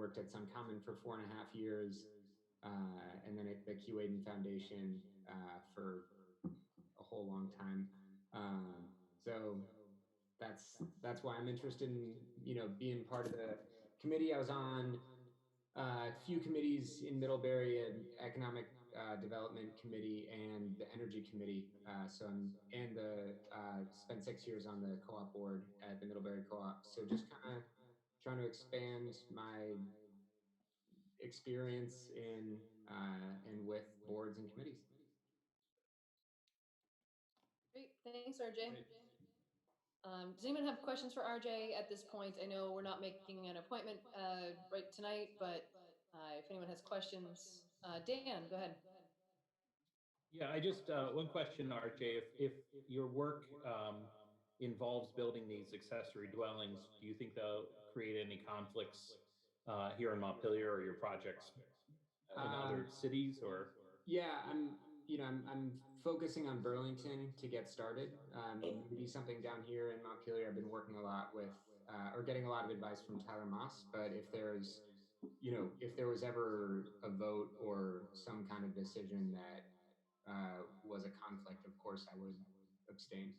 worked at Sun Common for 4.5 years, and then at the Keewaydin Foundation for a whole long time. So that's why I'm interested in being part of the committee. I was on a few committees in Middlebury, an economic development committee and the energy committee. Spent 6 years on the co-op board at the Middlebury Co-op. So just kind of trying to expand my experience in and with boards and committees. Great, thanks, RJ. Does anyone have questions for RJ at this point? I know we're not making an appointment right tonight, but if anyone has questions, Dan, go ahead. Yeah, I just one question, RJ. If your work involves building these accessory dwellings, do you think they'll create any conflicts here in Montpelier or your projects in other cities? Or yeah, I'm focusing on Burlington to get started. Maybe something down here in Montpelier. I've been working a lot with or getting a lot of advice from Tyler Moss. But if there was ever a vote or some kind of decision that was a conflict, of course I would abstain.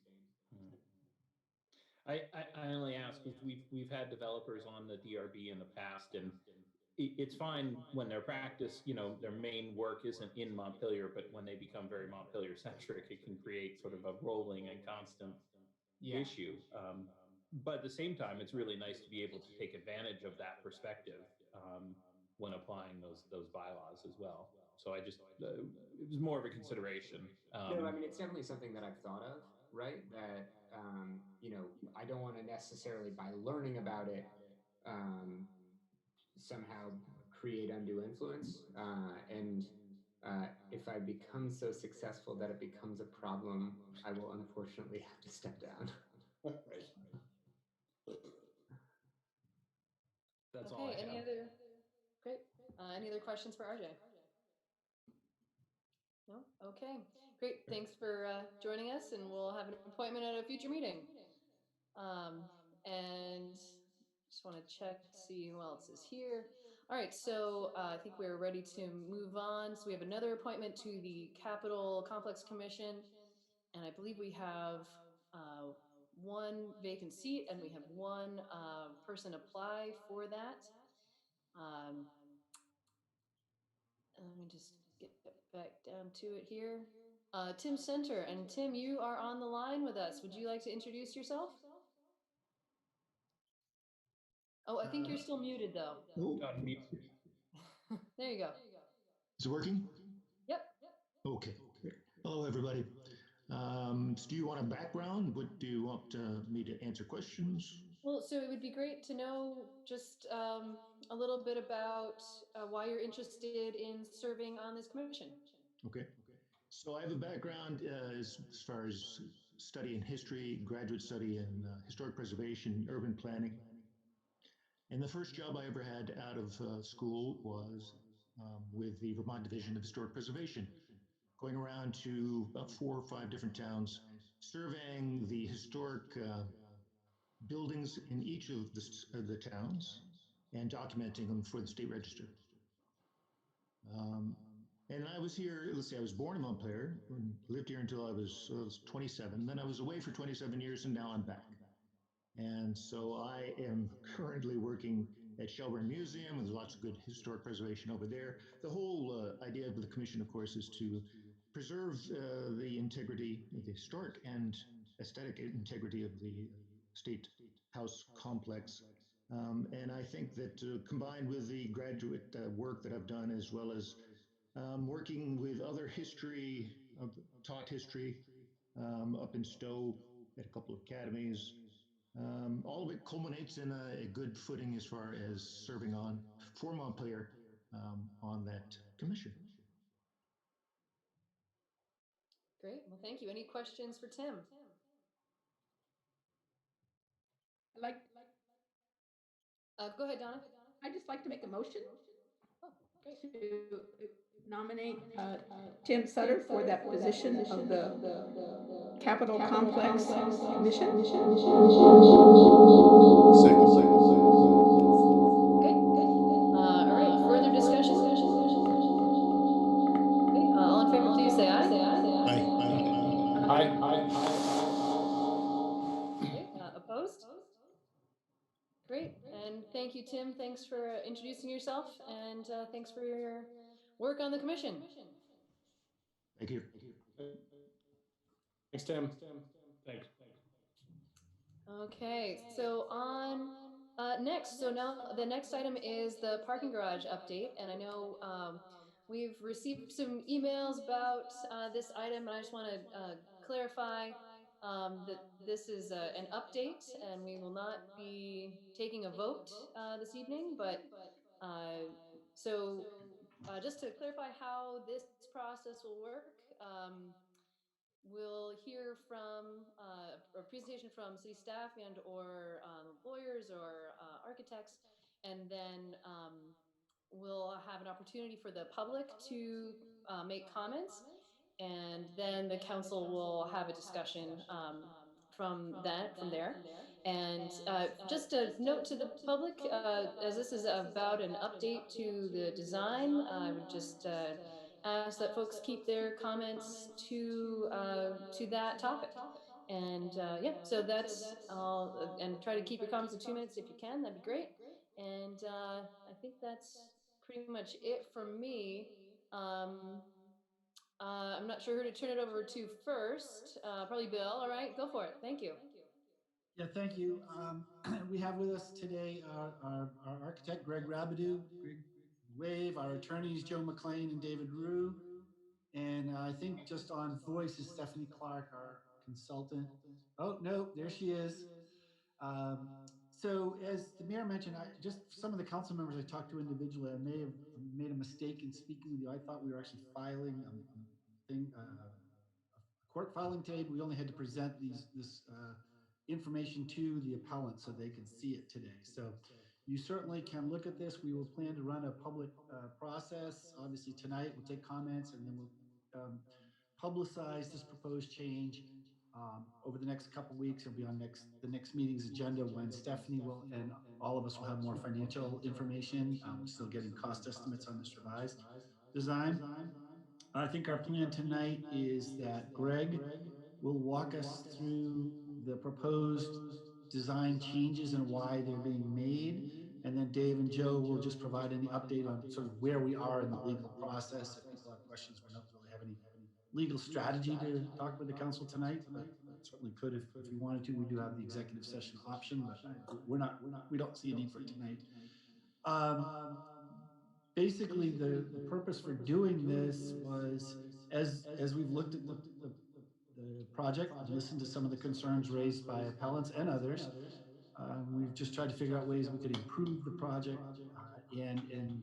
I only ask because we've had developers on the DRB in the past, and it's fine when their practice, their main work isn't in Montpelier, but when they become very Montpelier centric, it can create sort of a rolling and constant issue. But at the same time, it's really nice to be able to take advantage of that perspective when applying those bylaws as well. So it was more of a consideration. No, I mean, it's definitely something that I've thought of, right? That, I don't want to necessarily, by learning about it, somehow create undue influence. And if I become so successful that it becomes a problem, I will unfortunately have to step down. Right. That's all I have. Any other questions for RJ? No? Okay, great. Thanks for joining us, and we'll have an appointment at a future meeting. And just want to check to see who else is here. All right, so I think we're ready to move on. So we have another appointment to the Capital Complex Commission, and I believe we have one vacant seat, and we have one person apply for that. Let me just get back down to it here. Tim Center, and Tim, you are on the line with us. Would you like to introduce yourself? Oh, I think you're still muted though. There you go. Is it working? Yep. Okay. Hello, everybody. So do you want a background? What do you want me to answer questions? Well, so it would be great to know just a little bit about why you're interested in serving on this commission. Okay. So I have a background as far as study in history, graduate study in historic preservation, urban planning. And the first job I ever had out of school was with the Vermont Division of Historic Preservation, going around to about 4 or 5 different towns, surveying the historic buildings in each of the towns and documenting them for the state register. And I was here, let's see, I was born in Montpelier, lived here until I was 27. Then I was away for 27 years, and now I'm back. And so I am currently working at Shelburne Museum. There's lots of good historic preservation over there. The whole idea of the commission, of course, is to preserve the integrity, the historic and aesthetic integrity of the State House complex. And I think that combined with the graduate work that I've done, as well as working with other history, taught history up in Stowe at a couple of academies, all of it culminates in a good footing as far as serving on for Montpelier on that commission. Great. Well, thank you. Any questions for Tim? Go ahead, Donna. I'd just like to make a motion Great. to nominate Tim Sutter for that position of the Capital Complex Commission. Okay. Thanks for introducing yourself, and thanks for your work on the commission. Thank you. Thanks, Tim. Thanks. Okay, so on next, so now the next item is the parking garage update, and I know we've received some emails about this item, and I just want to clarify that this is an update, and we will not be taking a vote this evening, but so just to clarify how this process will work, we'll hear from a presentation from city staff and or lawyers or architects, and then we'll have an opportunity for the public to make comments, and then the council will have a discussion from there. And just a note to the public, as this is about an update to the design, I would just ask that folks keep their comments to that topic. And yeah, so that's all, and try to keep your comments to 2 minutes if you can. That'd be great. And I think that's pretty much it for me. I'm not sure who to turn it over to first. Probably Bill. All right, go for it. Thank you. Yeah, thank you. We have with us today our architect, Greg Rabideau. Greg, wave. Our attorneys, Joe McLean and David Rue. And I think just on voice is Stephanie Clark, our consultant. Oh, no, there she is. Um, so as the mayor mentioned, just some of the council members I talked to individually, I may have made a mistake in speaking with you. I thought we were actually filing a court filing today, but we only had to present this information to the appellant so they could see it today. So you certainly can look at this. We will plan to run a public process. Obviously tonight we'll take comments, and then we'll publicize this proposed change over the next couple weeks. It'll be on the next meeting's agenda, when Stephanie will and all of us will have more financial information. We're still getting cost estimates on this revised design. I think our plan tonight is that Greg will walk us through the proposed design changes and why they're being made. And then Dave and Joe will just provide any update on sort of where we are in the legal process. If people have questions, we don't really have any legal strategy to talk with the council tonight, but certainly could if you wanted to. We do have the executive session option, but we don't see a need for it tonight. Basically, the purpose for doing this was, as we've looked at the project and listened to some of the concerns raised by appellants and others, we've just tried to figure out ways we could improve the project and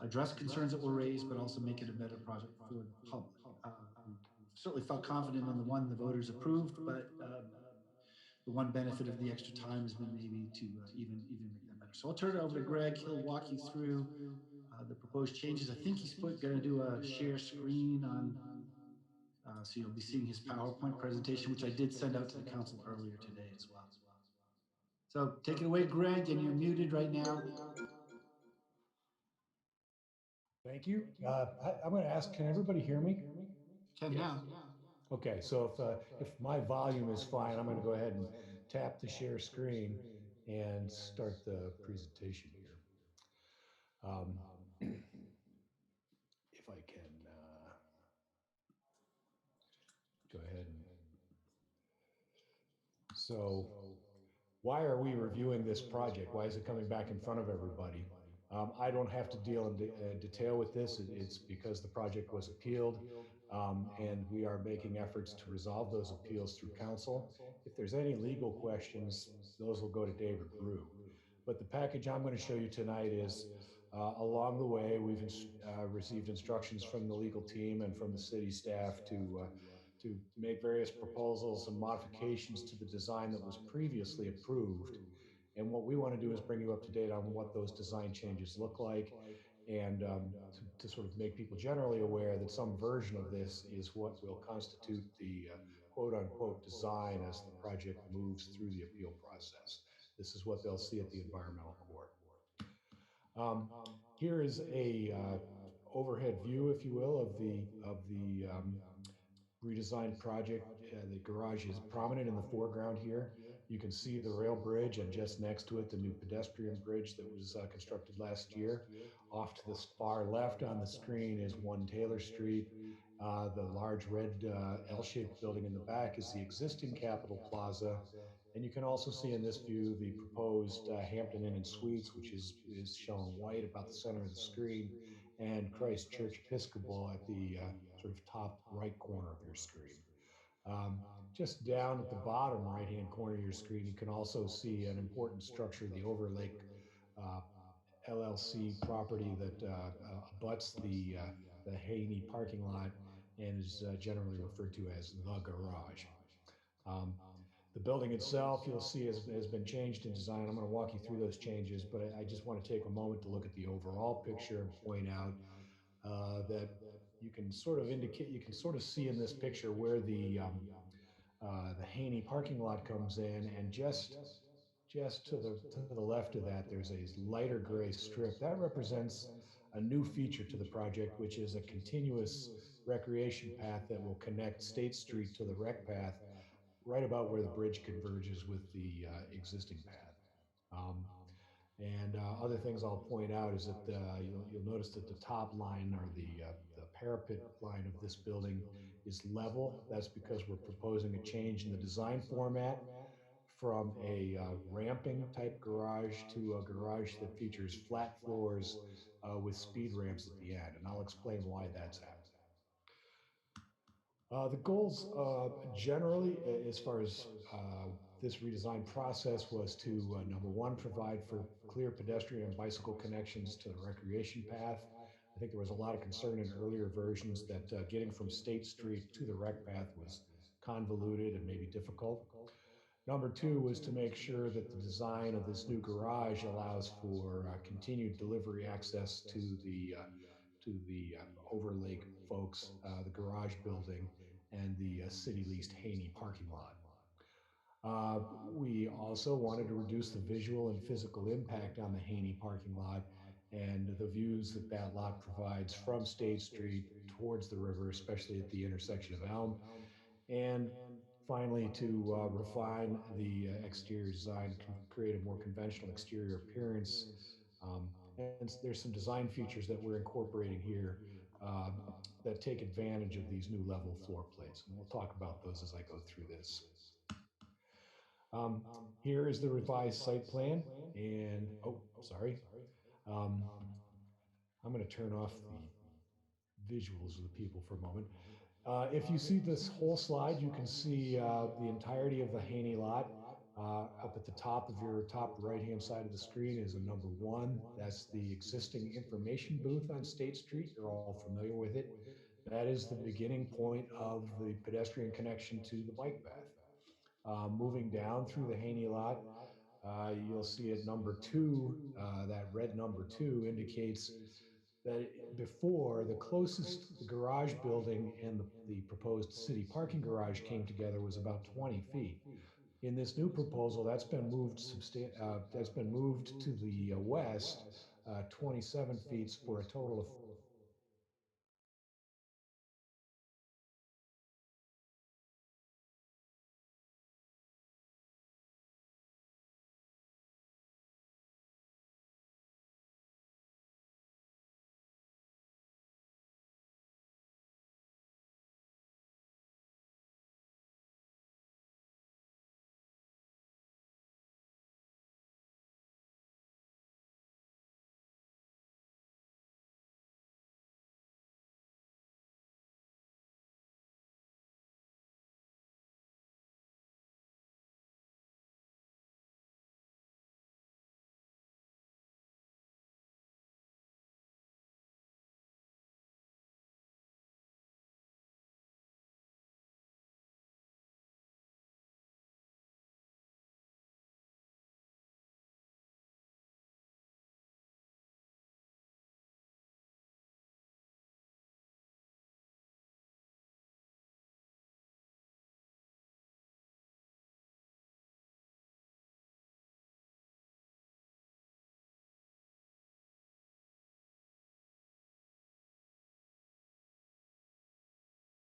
address concerns that were raised, but also make it a better project for the public. We certainly felt confident in the one the voters approved, but the one benefit of the extra time has been maybe to even make that better. So I'll turn it over to Greg. He'll walk you through the proposed changes. I think he's going to do a share screen on, so you'll be seeing his PowerPoint presentation, which I did send out to the council earlier today as well. So take it away, Greg, and you're muted right now. Thank you. I'm going to ask, can everybody hear me? Can now. Okay, so if my volume is fine, I'm going to go ahead and tap the share screen and start the presentation here. If I can go ahead and, so why are we reviewing this project? Why is it coming back in front of everybody? I don't have to deal in detail with this. It's because the project was appealed, and we are making efforts to resolve those appeals through council. If there's any legal questions, those will go to David Rue. But the package I'm going to show you tonight is, along the way, we've received instructions from the legal team and from the city staff to make various proposals and modifications to the design that was previously approved. And what we want to do is bring you up to date on what those design changes look like, and to sort of make people generally aware that some version of this is what will constitute the quote unquote design as the project moves through the appeal process. This is what they'll see at the environmental court. Here is a overhead view, if you will, of the redesigned project. The garage is prominent in the foreground here. You can see the rail bridge, and just next to it, the new pedestrian bridge that was constructed last year. Off to the far left on the screen is 1 Taylor Street. The large red L-shaped building in the back is the existing Capitol Plaza. And you can also see in this view the proposed Hampton Inn and Suites, which is shown white about the center of the screen, and Christ Church Episcopal at the sort of top right corner of your screen. Um, just down at the bottom right-hand corner of your screen, you can also see an important structure, the Overlake uh, LLC property that abuts the Haney parking lot and is generally referred to as the garage. Um, the building itself, you'll see, has been changed in design. I'm going to walk you through those changes, but I just want to take a moment to look at the overall picture and point out that you can sort of see in this picture where the Haney parking lot comes in, and just to the left of that, there's a lighter gray strip that represents a new feature to the project, which is a continuous recreation path that will connect State Street to the rec path right about where the bridge converges with the existing path. And other things I'll point out is that you'll notice that the top line, or the parapet line of this building, is level. That's because we're proposing a change in the design format from a ramping type garage to a garage that features flat floors with speed ramps at the end. And I'll explain why that's happening. The goals generally, as far as this redesign process, was to number one, provide for clear pedestrian and bicycle connections to the recreation path. I think there was a lot of concern in earlier versions that getting from State Street to the rec path was convoluted and maybe difficult. Number two was to make sure that the design of this new garage allows for continued delivery access to the Overlake folks, the garage building, and the city leased Haney parking lot. We also wanted to reduce the visual and physical impact on the Haney parking lot and the views that that lot provides from State Street towards the river, especially at the intersection of Elm. And finally, to refine the exterior design, create a more conventional exterior appearance. And there's some design features that we're incorporating here um, that take advantage of these new level floor plates. And we'll talk about those as I go through this. Um, Here is the revised site plan. And, oh, sorry. Um, I'm going to turn off the visuals of the people for a moment. If you see this whole slide, you can see the entirety of the Haney lot. Up at the top of your top right-hand side of the screen is a number one. That's the existing information booth on State Street. You're all familiar with it. That is the beginning point of the pedestrian connection to the bike path. Moving down through the Haney lot, you'll see at number two, that red number two indicates that before, the garage building and the proposed city parking garage came together was about 20 feet. In this new proposal, that's been moved to the west 27 feet for a total of.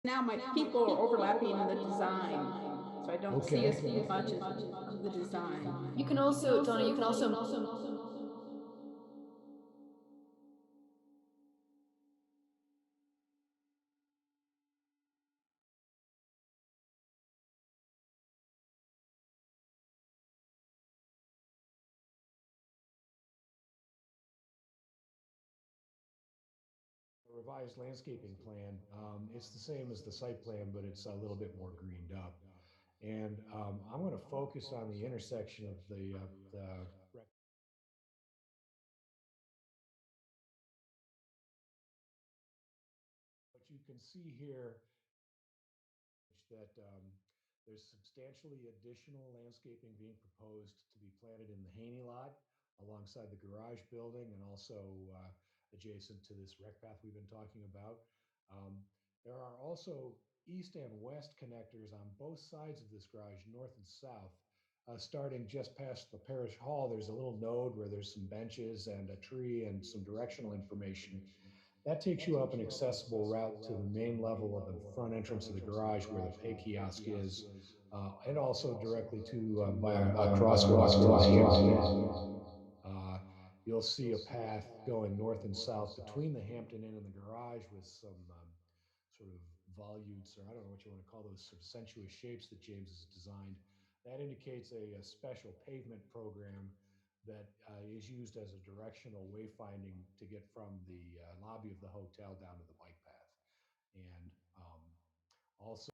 Now my people are overlapping the design. So I don't see as much of the design. You can also, Donna, you can also Revised landscaping plan. It's the same as the site plan, but it's a little bit more greened up. And I'm going to focus on the intersection of the what you can see here that there's substantially additional landscaping being proposed to be planted in the Haney lot alongside the garage building and also adjacent to this rec path we've been talking about. There are also east and west connectors on both sides of this garage, north and south. Starting just past the parish hall, there's a little node where there's some benches and a tree and some directional information. That takes you up an accessible route to the main level of the front entrance of the garage where the pay kiosk is, and also directly to by a crosswalk to the Hampton Inn. You'll see a path going north and south between the Hampton Inn and the garage with some sort of volutes, or I don't know what you want to call those, sort of sensuous shapes that James has designed. That indicates a special pavement program that is used as a directional wayfinding to get from the lobby of the hotel down to the bike path. And also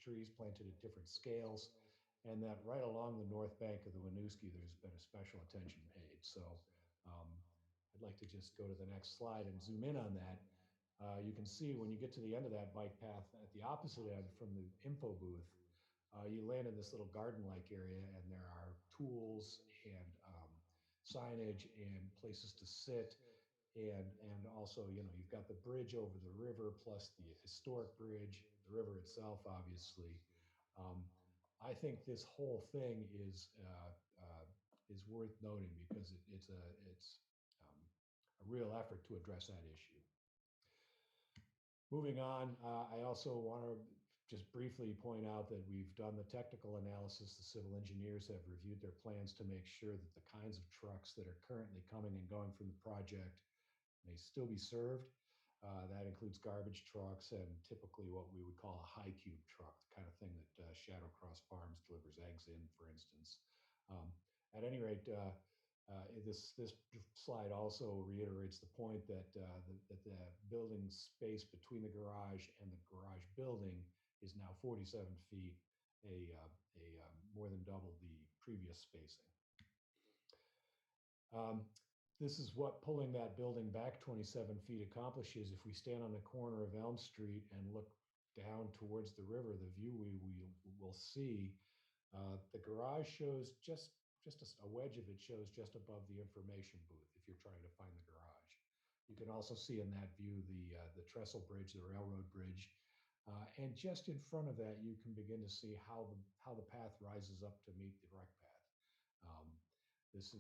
trees planted at different scales, and that right along the north bank of the Winooski, there's been a special attention paid. So um, I'd like to just go to the next slide and zoom in on that. You can see when you get to the end of that bike path at the opposite end from the info booth, you land in this little garden-like area, and there are tools and signage and places to sit, and also, you know, you've got the bridge over the river plus the historic bridge, the river itself, obviously. Um, I think this whole thing is worth noting because it's a real effort to address that issue. Moving on, I also want to just briefly point out that we've done the technical analysis. The civil engineers have reviewed their plans to make sure that the kinds of trucks that are currently coming and going from the project may still be served. That includes garbage trucks and typically what we would call a high cube truck, the kind of thing that Shadow Cross Farms delivers eggs in, for instance. At any rate, this slide also reiterates the point that the building space between the garage and the garage building is now 47 feet, more than double the previous spacing. This is what pulling that building back 27 feet accomplishes. If we stand on the corner of Elm Street and look down towards the river, the view we will see, the garage shows just a wedge of it shows just above the information booth if you're trying to find the garage. You can also see in that view the trestle bridge, the railroad bridge, and just in front of that you can begin to see how the path rises up to meet the rec path. This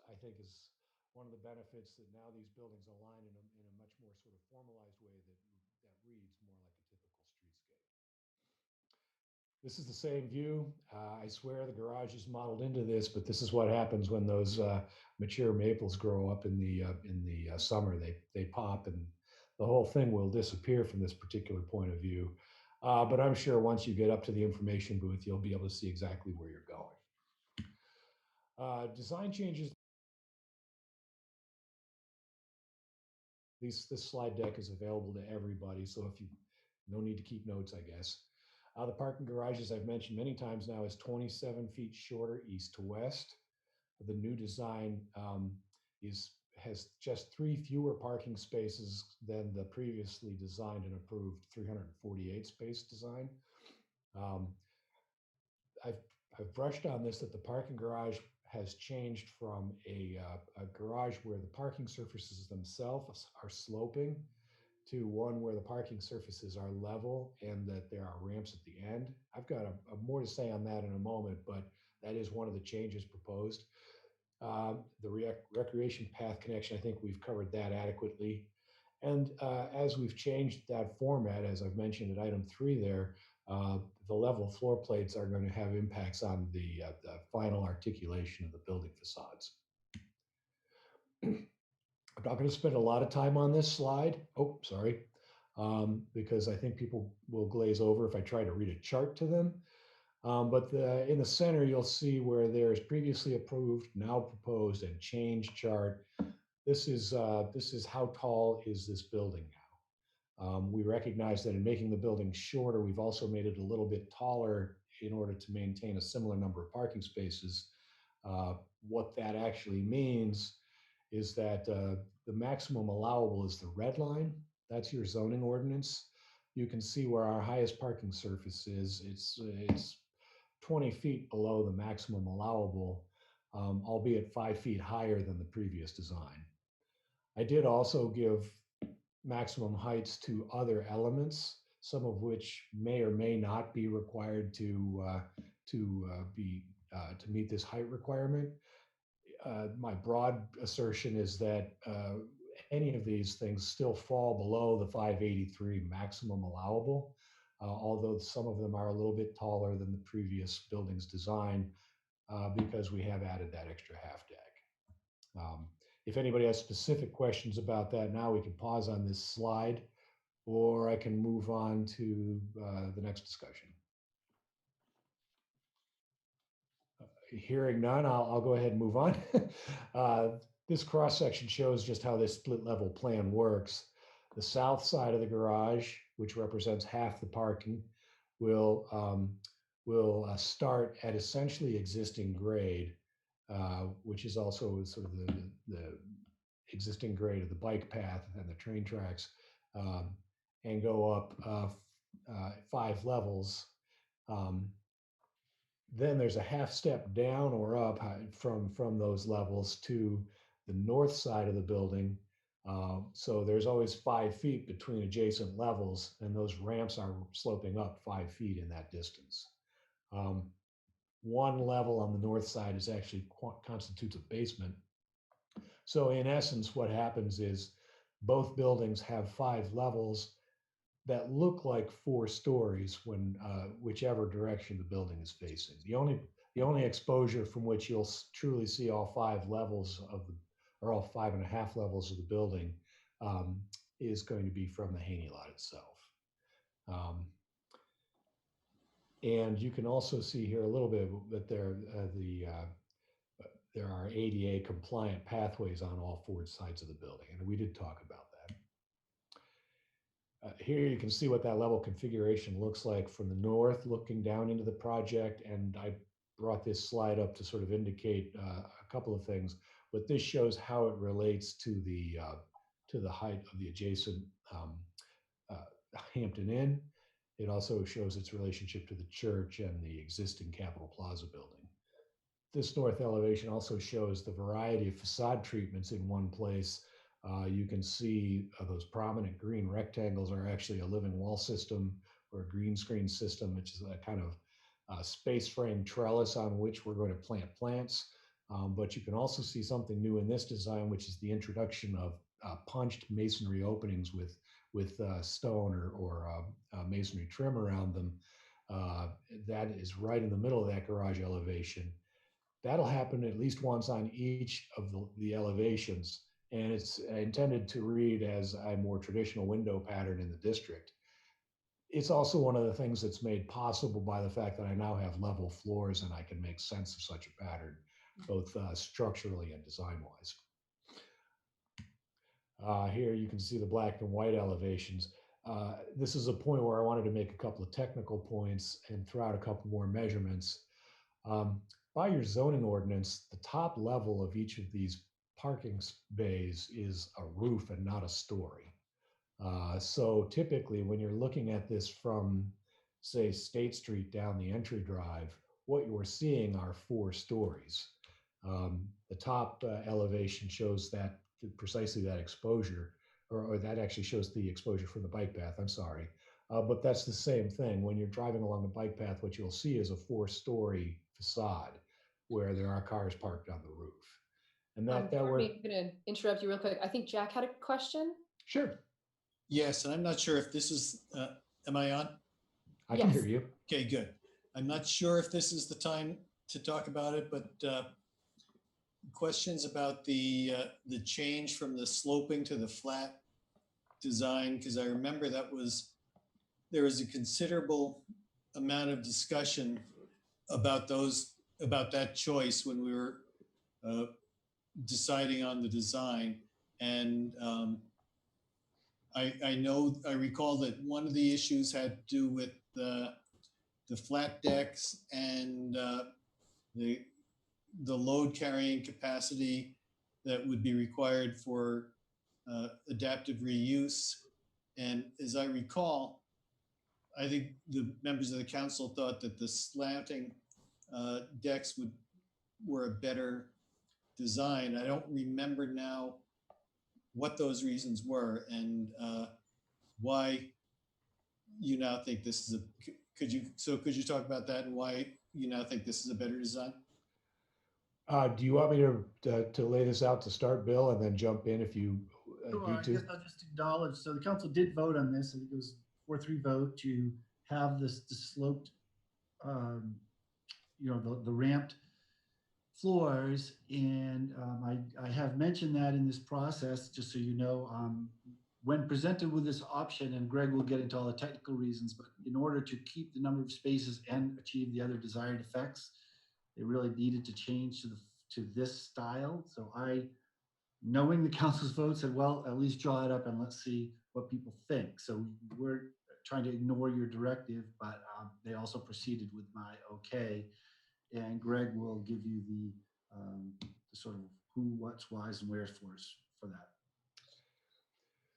I think is one of the benefits that now these buildings align in a much more sort of formalized way that reads more like a typical streetscape. This is the same view. I swear the garage is modeled into this, but this is what happens when those mature maples grow up in the summer. They pop, and the whole thing will disappear from this particular point of view. But I'm sure once you get up to the information booth, you'll be able to see exactly where you're going. Design changes. This slide deck is available to everybody, so if you no need to keep notes, I guess. The parking garage, as I've mentioned many times now, is 27 feet shorter east to west. The new design has just 3 fewer parking spaces than the previously designed and approved 348 space design. I've brushed on this that the parking garage has changed from a garage where the parking surfaces themselves are sloping to one where the parking surfaces are level and that there are ramps at the end. I've got more to say on that in a moment, but that is one of the changes proposed. The recreation path connection, I think we've covered that adequately. And as we've changed that format, as I've mentioned at item 3 there, the level floor plates are going to have impacts on the final articulation of the building facades. I'm not going to spend a lot of time on this slide. Oh, sorry. Because I think people will glaze over if I try to read a chart to them. But in the center, you'll see where there's previously approved, now proposed, and changed chart. This is how tall is this building now. We recognize that in making the building shorter, we've also made it a little bit taller in order to maintain a similar number of parking spaces. What that actually means is that the maximum allowable is the red line. That's your zoning ordinance. You can see where our highest parking surface is. It's 20 feet below the maximum allowable, albeit 5 feet higher than the previous design. I did also give maximum heights to other elements, some of which may or may not be required to meet this height requirement. My broad assertion is that any of these things still fall below the 583 maximum allowable, although some of them are a little bit taller than the previous building's design because we have added that extra half deck. If anybody has specific questions about that, now we can pause on this slide, or I can move on to the next discussion. Hearing none, I'll go ahead and move on. This cross section shows just how this split level plan works. The south side of the garage, which represents half the parking, will start at essentially existing grade, which is also sort of the existing grade of the bike path and the train tracks, and go up 5 levels. Then there's a half step down or up from those levels to the north side of the building. So there's always 5 feet between adjacent levels, and those ramps are sloping up 5 feet in that distance. One level on the north side is actually constitutes a basement. So in essence, what happens is both buildings have 5 levels that look like 4 stories when whichever direction the building is facing. The only exposure from which you'll truly see all 5 levels of the, or all 5.5 levels of the building is going to be from the Haney lot itself. And you can also see here a little bit that there are ADA compliant pathways on all 4 sides of the building, and we did talk about that. Here you can see what that level configuration looks like from the north looking down into the project, and I brought this slide up to sort of indicate a couple of things, but this shows how it relates to the height of the adjacent Hampton Inn. It also shows its relationship to the church and the existing Capitol Plaza building. This north elevation also shows the variety of facade treatments in one place. You can see those prominent green rectangles are actually a living wall system or a green screen system, which is a kind of space frame trellis on which we're going to plant plants. But you can also see something new in this design, which is the introduction of punched masonry openings with stone or masonry trim around them. That is right in the middle of that garage elevation. That'll happen at least once on each of the elevations, and it's intended to read as a more traditional window pattern in the district. It's also one of the things that's made possible by the fact that I now have level floors and I can make sense of such a pattern, both structurally and design-wise. Here you can see the black and white elevations. This is a point where I wanted to make a couple of technical points and throw out a couple more measurements. By your zoning ordinance, the top level of each of these parking bays is a roof and not a story. So typically when you're looking at this from, say, State Street down the entry drive, what you're seeing are 4 stories. The top elevation shows that precisely that exposure. or that actually shows the exposure from the bike path. I'm sorry. But that's the same thing. When you're driving along the bike path, what you'll see is a 4-story facade where there are cars parked on the roof. And that Courtney, work. I'm gonna interrupt you real quick. I think Jack had a question. Sure. Yes, and I'm not sure if this is, am I on? I can Yes. hear you. Okay, good. I'm not sure if this is the time to talk about it, but questions about the change from the sloping to the flat design, because I remember there was a considerable amount of discussion about that choice when we were deciding on the design. And I recall that one of the issues had to do with the flat decks and the load carrying capacity that would be required for adaptive reuse. And as I recall, I think the members of the council thought that the slanting decks were a better design. I don't remember now what those reasons were and why you now think this is could you talk about that and why you now think this is a better design? Do you want me to lay this out to start, Bill, and then jump in if you Sure, need I to? guess I'll just acknowledge, so the council did vote on this, I think it was 4-3 vote to have the sloped, the ramped floors. And I have mentioned that in this process, just so you know, when presented with this option, and Greg will get into all the technical reasons, but in order to keep the number of spaces and achieve the other desired effects, they really needed to change to this style. So knowing the council's vote, said, well, at least draw it up and let's see what people think. So we're trying to ignore your directive, but they also proceeded with my okay. And Greg will give you the sort of who, what's, whys, and where's for that.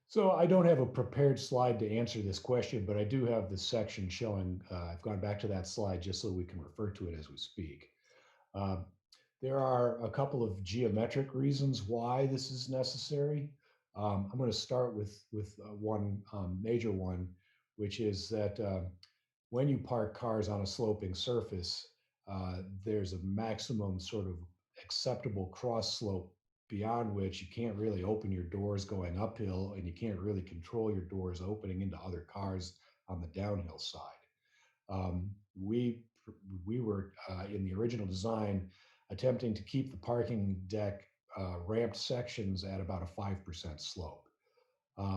So I don't have a prepared slide to answer this question, but I do have the section showing, I've gone back to that slide just so we can refer to it as we speak. There are a couple of geometric reasons why this is necessary. I'm going to start with one major one, which is that when you park cars on a sloping surface, there's a maximum sort of acceptable cross slope beyond which you can't really open your doors going uphill, and you can't really control your doors opening into other cars on the downhill side. We were in the original design attempting to keep the parking deck ramped sections at about a 5% slope.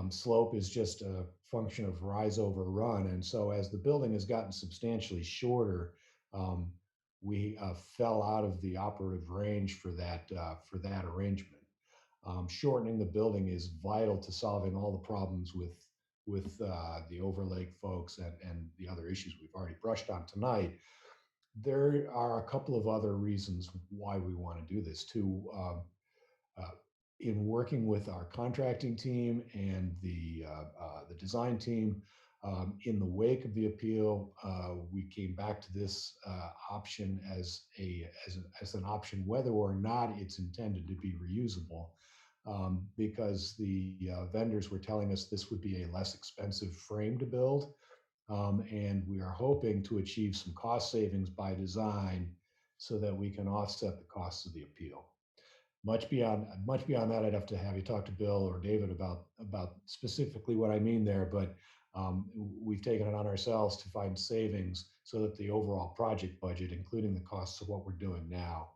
Slope is just a function of rise over run, and so as the building has gotten substantially shorter, we fell out of the operative range for that arrangement. Shortening the building is vital to solving all the problems with the overlake folks and the other issues we've already brushed on tonight. There are a couple of other reasons why we want to do this too. In working with our contracting team and the design team, in the wake of the appeal, we came back to this option as an option, whether or not it's intended to be reusable, because the vendors were telling us this would be a less expensive frame to build, and we are hoping to achieve some cost savings by design so that we can offset the costs of the appeal. Much beyond that, I'd have to have you talk to Bill or David about specifically what I mean there, but we've taken it on ourselves to find savings so that the overall project budget, including the costs of what we're doing now,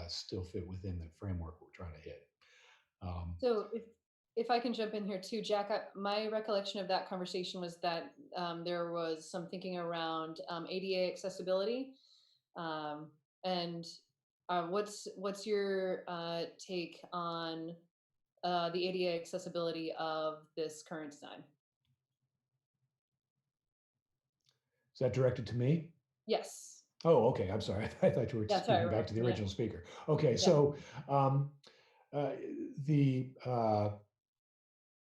still fit within the framework we're trying to hit. So if I can jump in here too, Jack, my recollection of that conversation was that there was some thinking around ADA accessibility, and what's your take on the ADA accessibility of this current design? Is that directed to me? Yes. Oh, okay. I'm sorry. I thought you were speaking back to the original speaker. Okay, so the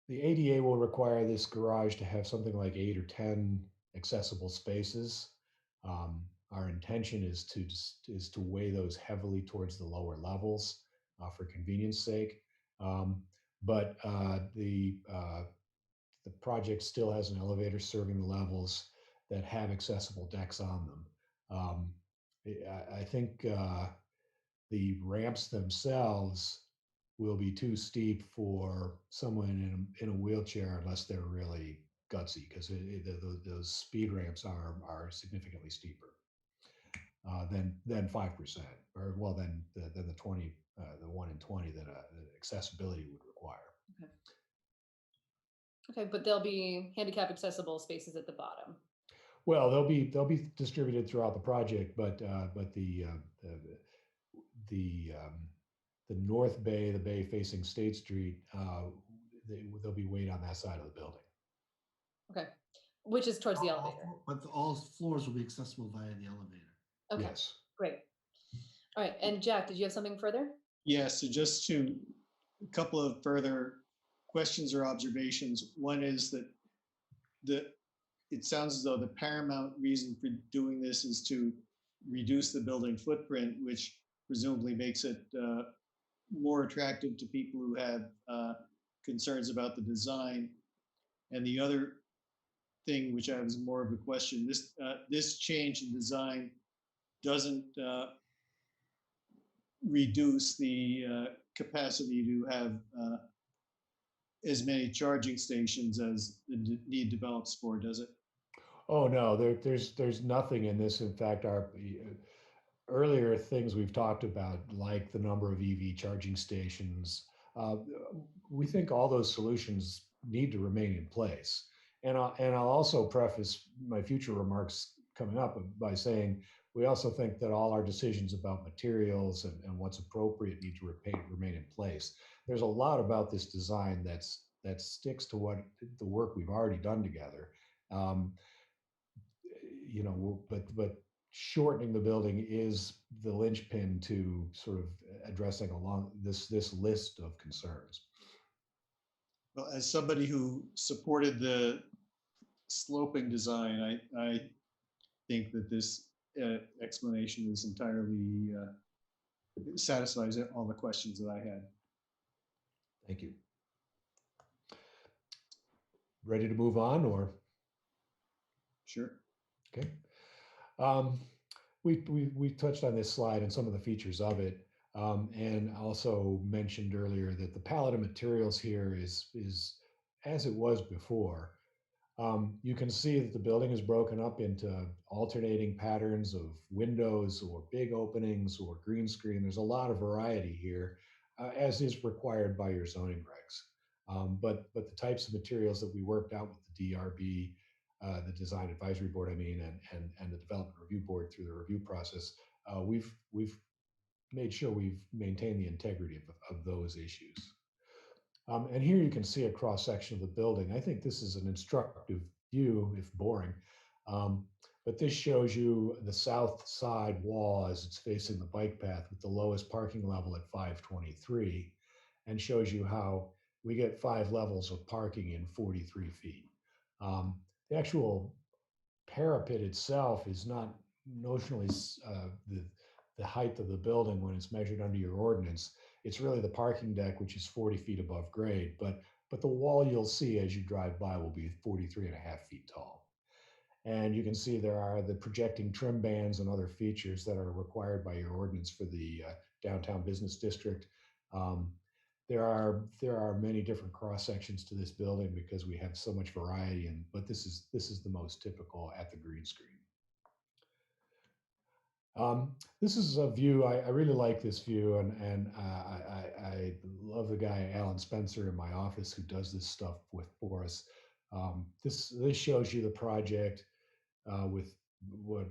ADA will require this garage to have something like 8 or 10 accessible spaces. Our intention is to weigh those heavily towards the lower levels for convenience sake. but the project still has an elevator serving the levels that have accessible decks on them. I think the ramps themselves will be too steep for someone in a wheelchair unless they're really gutsy, because those speed ramps are significantly steeper than 5%, or well, than the 20, the 1 in 20 that accessibility would require. Okay, but there'll be handicap accessible spaces at the bottom. Well, they'll be distributed throughout the project, but the north bay, the bay facing State Street, there'll be weight on that side of the building. Okay, which is towards the elevator. But all floors will be accessible via the elevator. Okay, Yes. great. All right, and Jack, did you have something further? Yeah, so just a couple of further questions or observations. One is that it sounds as though the paramount reason for doing this is to reduce the building footprint, which presumably makes it more attractive to people who have concerns about the design. And the other thing, which I was more of a question, this change in design doesn't reduce the capacity to have as many charging stations as the need develops for, does it? Oh no, there's nothing in this. In fact, our earlier things we've talked about, like the number of EV charging stations, we think all those solutions need to remain in place. And I'll also preface my future remarks coming up by saying we also think that all our decisions about materials and what's appropriate need to remain in place. There's a lot about this design that sticks to what the work we've already done together. But shortening the building is the linchpin to sort of addressing along this list of concerns. Well, as somebody who supported the sloping design, I think that this explanation is entirely satisfies all the questions that I had. Thank you. Ready to move on, or? Sure. Okay. We touched on this slide and some of the features of it, and also mentioned earlier that the palette of materials here is as it was before. You can see that the building is broken up into alternating patterns of windows or big openings or green screen. There's a lot of variety here, as is required by your zoning regs. But the types of materials that we worked out with the DRB, the Design Advisory Board, and the Development Review Board through the review process, we've made sure we've maintained the integrity of those issues. And here you can see a cross section of the building. I think this is an instructive view, if boring, but this shows you the south side wall as it's facing the bike path with the lowest parking level at 523, and shows you how we get 5 levels of parking in 43 feet. The actual parapet itself is not notionally the height of the building when it's measured under your ordinance. It's really the parking deck, which is 40 feet above grade, but the wall you'll see as you drive by will be 43.5 feet tall. And you can see there are the projecting trim bands and other features that are required by your ordinance for the downtown business district. There are many different cross sections to this building because we have so much variety, but this is the most typical at the green screen. This is a view, I really like this view, and I love the guy, Alan Spencer, in my office who does this stuff for us. This shows you the project with what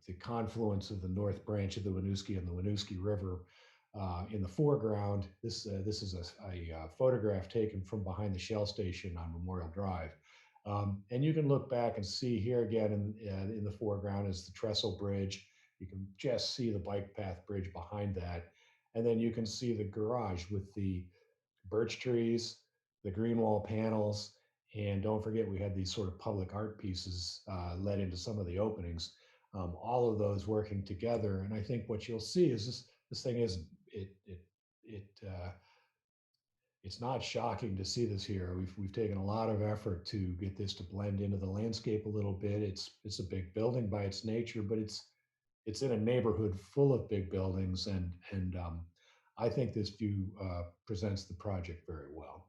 the confluence of the north branch of the Winooski and the Winooski River in the foreground. This is a photograph taken from behind the Shell station on Memorial Drive. And you can look back and see here again in the foreground is the trestle bridge. You can just see the bike path bridge behind that. And then you can see the garage with the birch trees, the green wall panels, and don't forget we had these sort of public art pieces let into some of the openings. All of those working together. And I think what you'll see is this thing is it's not shocking to see this here. We've taken a lot of effort to get this to blend into the landscape a little bit. It's a big building by its nature, but it's in a neighborhood full of big buildings, and I think this view presents the project very well.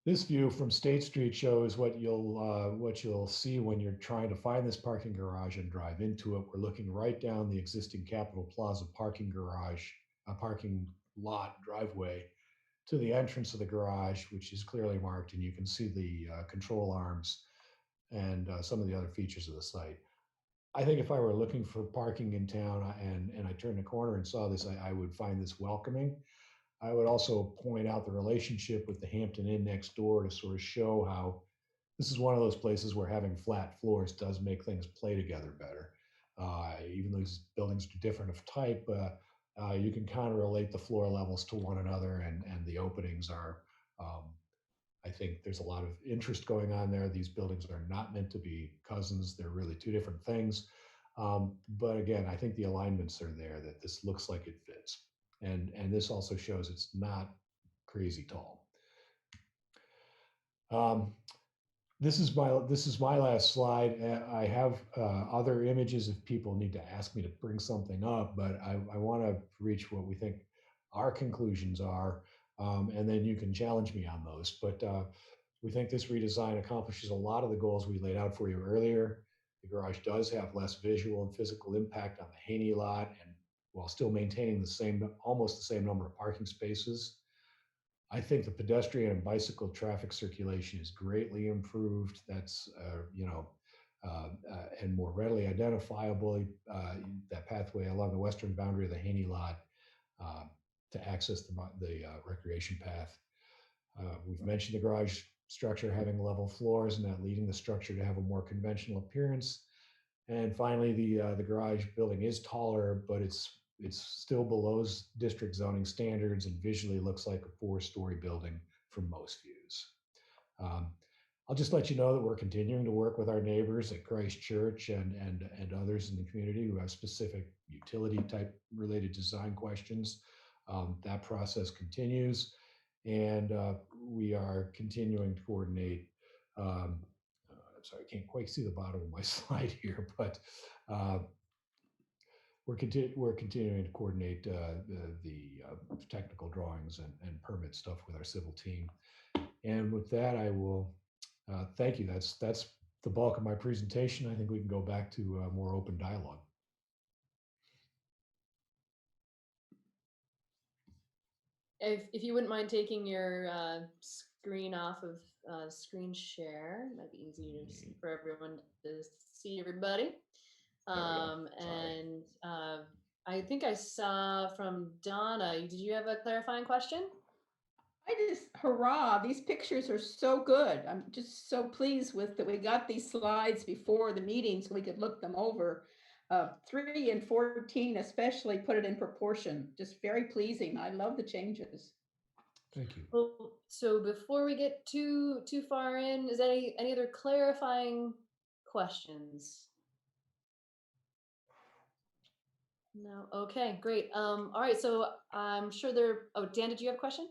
This view from State Street shows what you'll see when you're trying to find this parking garage and drive into it. We're looking right down the existing Capitol Plaza parking garage, parking lot driveway to the entrance of the garage, which is clearly marked, and you can see the control arms and some of the other features of the site. I think if I were looking for parking in town and I turned the corner and saw this, I would find this welcoming. I would also point out the relationship with the Hampton Inn next door to sort of show how this is one of those places where having flat floors does make things play together better. Even though these buildings are different of type, you can kind of relate the floor levels to one another, and the openings are, I think there's a lot of interest going on there. These buildings are not meant to be cousins. They're really two different things. But again, I think the alignments are there, that this looks like it fits. And this also shows it's not crazy tall. This is my last slide. I have other images if people need to ask me to bring something up, but I want to reach what we think our conclusions are, and then you can challenge me on those. But we think this redesign accomplishes a lot of the goals we laid out for you earlier. The garage does have less visual and physical impact on the Haney lot, and while still maintaining almost the same number of parking spaces. I think the pedestrian and bicycle traffic circulation is greatly improved. That's, and more readily identifiable, that pathway along the western boundary of the Haney lot to access the recreation path. We've mentioned the garage structure having level floors and that leading the structure to have a more conventional appearance. And finally, the garage building is taller, but it's still below district zoning standards and visually looks like a 4-story building from most views. I'll just let you know that we're continuing to work with our neighbors at Christ Church and others in the community who have specific utility type related design questions. That process continues, and we are continuing to coordinate. I'm sorry, I can't quite see the bottom of my slide here, but we're continuing to coordinate the technical drawings and permit stuff with our civil team. And with that, I will thank you. That's the bulk of my presentation. I think we can go back to more open dialogue. If you wouldn't mind taking your screen off of screen share, it might be easier for everyone to see everybody. And I think I saw from Donna, did you have a clarifying question? Hurrah, these pictures are so good. I'm just so pleased with that we got these slides before the meeting so we could look them over. 3 and 14 especially put it in proportion. Just very pleasing. I love the changes. Thank you. Well, so before we get too far in, is there any other clarifying questions? No. Okay, great. All right. So I'm sure oh, Dan, did you have a question?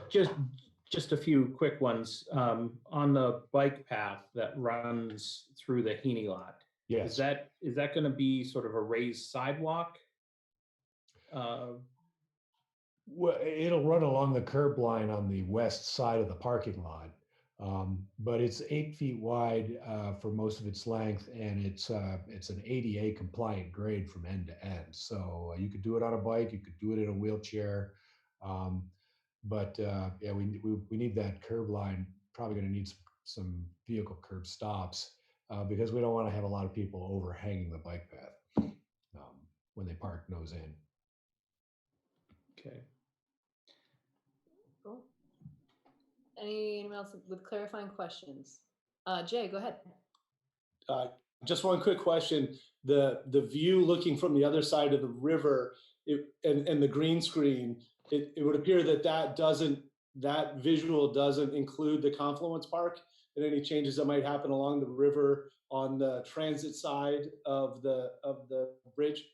Just a few quick ones. On the bike path that runs through the Haney lot. Yes. Is that going to be sort of a raised sidewalk? Well, it'll run along the curb line on the west side of the parking lot, but it's 8 feet wide for most of its length, and it's an ADA compliant grade from end to end. So you could do it on a bike, you could do it in a wheelchair, but yeah, we need that curb line. Probably going to need some vehicle curb stops because we don't want to have a lot of people overhanging the bike path when they park nose in. Okay. Cool. Anyone else with clarifying questions? Jay, go ahead. Just one quick question. The view looking from the other side of the river and the green screen, it would appear that visual doesn't include the Confluence Park and any changes that might happen along the river on the transit side of the bridge.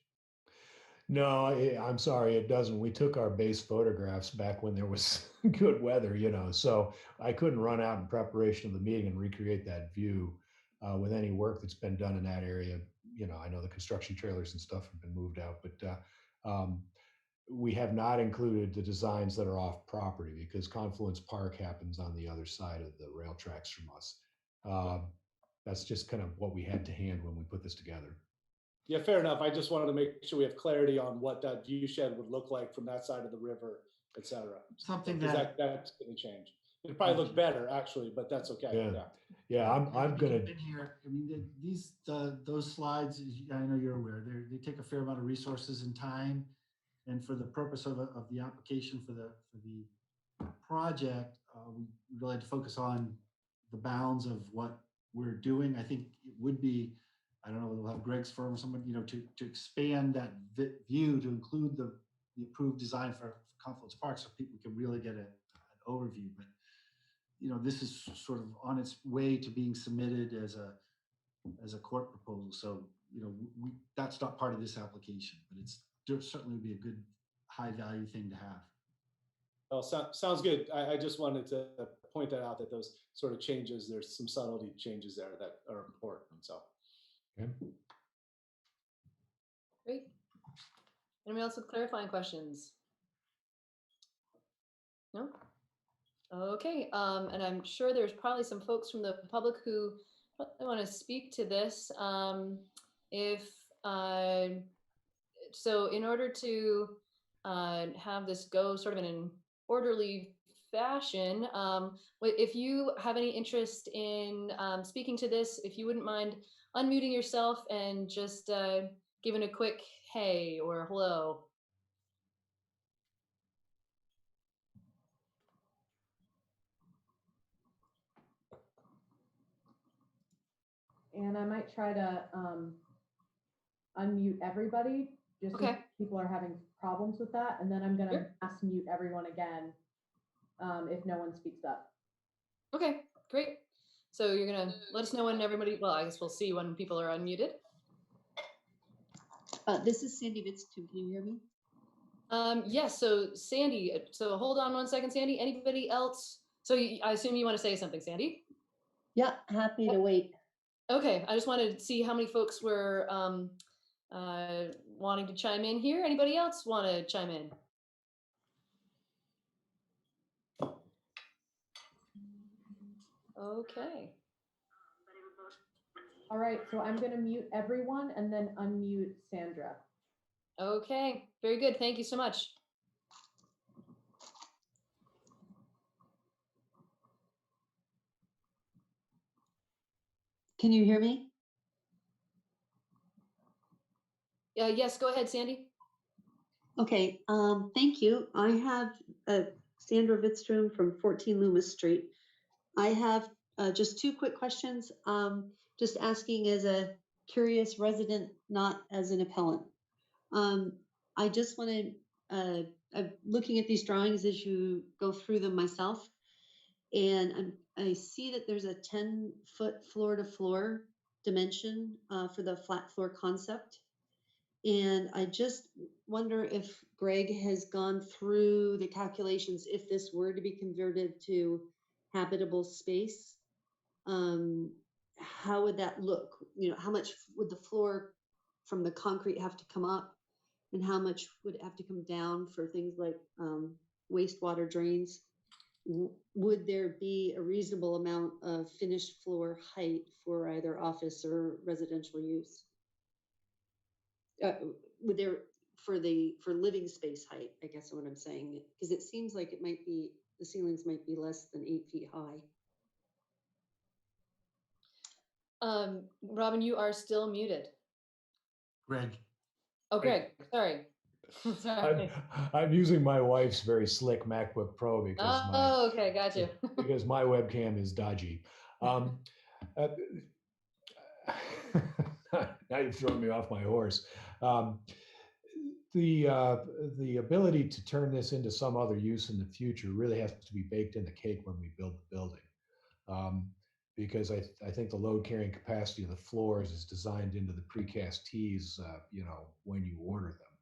No, I'm sorry, it doesn't. We took our base photographs back when there was good weather, so I couldn't run out in preparation of the meeting and recreate that view with any work that's been done in that area. I know the construction trailers and stuff have been moved out, but we have not included the designs that are off property because Confluence Park happens on the other side of the rail tracks from us. That's just kind of what we had to hand when we put this together. Yeah, fair enough. I just wanted to make sure we have clarity on what that view shed would look like from that side of the river, et cetera. Something Because that that's going to change. It'd probably look better actually, but that's okay. Yeah. Yeah. Yeah, I'm If gonna. you've been here. I mean, those slides, I know you're aware, they take a fair amount of resources and time. And for the purpose of the application for the project, we really had to focus on the bounds of what we're doing. I think it would be, I don't know, we'll have Greg's firm or someone, to expand that view to include the approved design for Confluence Park so people can really get an overview. But this is sort of on its way to being submitted as a court proposal. So that's not part of this application, but there certainly would be a good high value thing to have. Well, sounds good. I just wanted to point that out, that those sort of changes, there's some subtlety changes there that are important. So. Okay. Great. Anyone else with clarifying questions? No? Okay, and I'm sure there's probably some folks from the public who want to speak to this. So in order to have this go sort of in an orderly fashion, if you have any interest in speaking to this, if you wouldn't mind unmuting yourself and just giving a quick hey or hello. And I might try to unmute everybody just Okay. if people are having problems with that. And then I'm going to Sure. mass mute everyone again if no one speaks up. Okay, great. So you're going to let us know when everybody, well, I guess we'll see when people are unmuted. This is Sandy Vitz-Tube. Can you hear me? Yes, so Sandy, so hold on one second, Sandy. Anybody else? So I assume you want to say something, Sandy? Yeah, happy to wait. Okay, I just wanted to see how many folks were wanting to chime in here. Anybody else want to chime in? Okay. All right, so I'm going to mute everyone and then unmute Sandra. Okay, very good. Thank you so much. Can you hear me? Yes, go ahead, Sandy. Okay, thank you. I have Sandra Vitstrom from 14 Loomis Street. I have just two quick questions. Just asking as a curious resident, not as an appellant. I just wanted, I'm looking at these drawings as you go through them myself, and I see that there's a 10-foot floor-to-floor dimension for the flat floor concept. And I just wonder if Greg has gone through the calculations if this were to be converted to habitable space. How would that look? How much would the floor from the concrete have to come up? And how much would it have to come down for things like wastewater drains? Would there be a reasonable amount of finished floor height for either office or residential use? Would there for living space height, I guess is what I'm saying, because it seems like it might be, the ceilings might be less than 8 feet high. Robin, you are still muted. Greg. Oh, Greg, sorry. Sorry. I'm using my wife's very slick MacBook Pro because okay, got you. because my webcam is dodgy. Now you've thrown me off my horse. The ability to turn this into some other use in the future really has to be baked in the cake when we build the building. Because I think the load carrying capacity of the floors is designed into the precast tees, when you order them.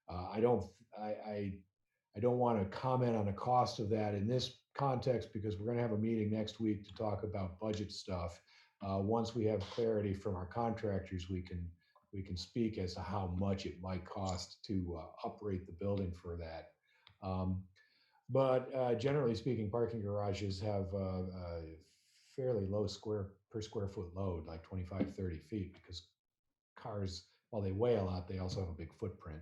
I don't want to comment on the cost of that in this context because we're going to have a meeting next week to talk about budget stuff. Once we have clarity from our contractors, we can speak as to how much it might cost to operate the building for that. But generally speaking, parking garages have a fairly low per square foot load, like 25, 30 feet, because cars, while they weigh a lot, they also have a big footprint.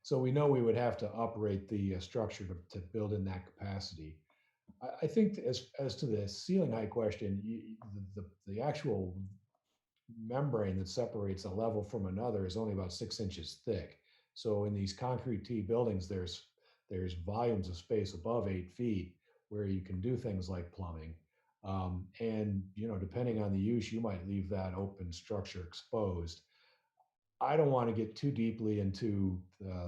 So we know we would have to operate the structure to build in that capacity. I think as to the ceiling height question, the actual membrane that separates a level from another is only about 6 inches thick. So in these concrete T buildings, there's volumes of space above 8 feet where you can do things like plumbing. And depending on the use, you might leave that open structure exposed. I don't want to get too deeply into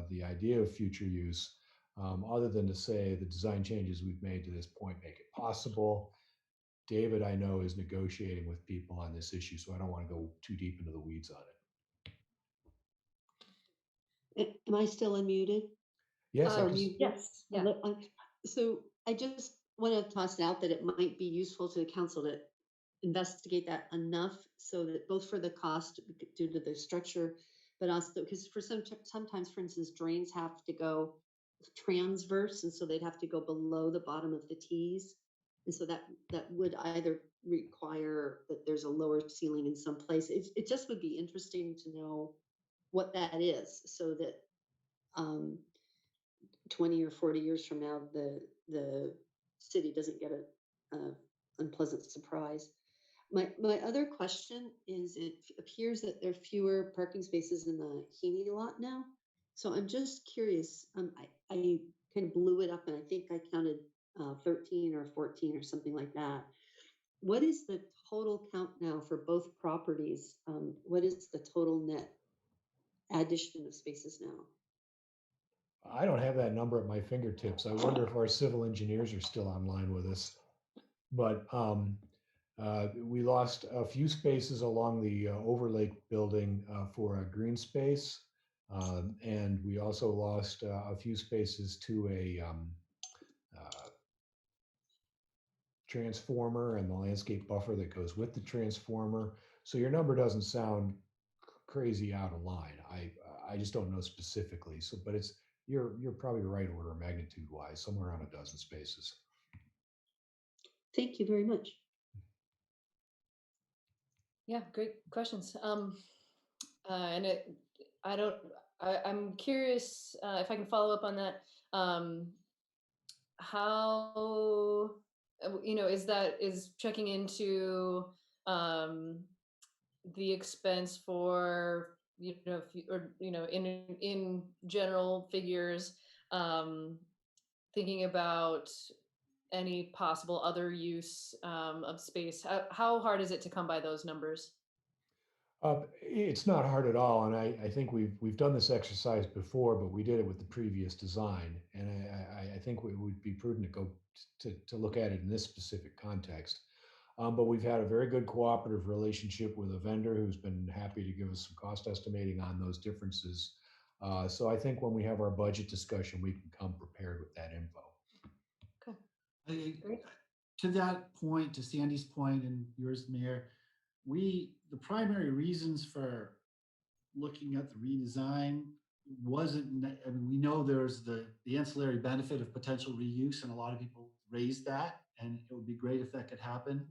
the idea of future use, other than to say the design changes we've made to this point make it possible. David, I know, is negotiating with people on this issue, so I don't want to go too deep into the weeds on it. Am I still unmuted? Yes, Or I muted? Yes. Yeah. So I just want to toss it out that it might be useful to the council to investigate that enough so that both for the cost due to the structure, but also because sometimes, for instance, drains have to go transverse, and so they'd have to go below the bottom of the T's, and so that would either require that there's a lower ceiling in some place. It just would be interesting to know what that is, so that 20 or 40 years from now, the city doesn't get a unpleasant surprise. My other question is, it appears that there are fewer parking spaces in the Heaney lot now. So I'm just curious, I kind of blew it up and I think I counted 13 or 14 or something like that. What is the total count now for both properties? What is the total net addition of spaces now? I don't have that number at my fingertips. I wonder if our civil engineers are still online with us. But we lost a few spaces along the Overlake building for a green space. And we also lost a few spaces to a transformer and the landscape buffer that goes with the transformer. So your number doesn't sound crazy out of line. I just don't know specifically. So, but you're probably right order of magnitude wise, somewhere around a dozen spaces. Thank you very much. Yeah, great questions. And I'm curious if I can follow up on that. How, is checking into the expense for, in general figures, thinking about any possible other use of space. How hard is it to come by those numbers? It's not hard at all, and I think we've done this exercise before, but we did it with the previous design, and I think it would be prudent to go to look at it in this specific context. But we've had a very good cooperative relationship with a vendor who's been happy to give us some cost estimating on those differences. So I think when we have our budget discussion, we can come prepared with that info. Okay. To that point, to Sandy's point and yours, Mayor, the primary reasons for looking at the redesign wasn't, I mean, we know there's the ancillary benefit of potential reuse, and a lot of people raised that, and it would be great if that could happen.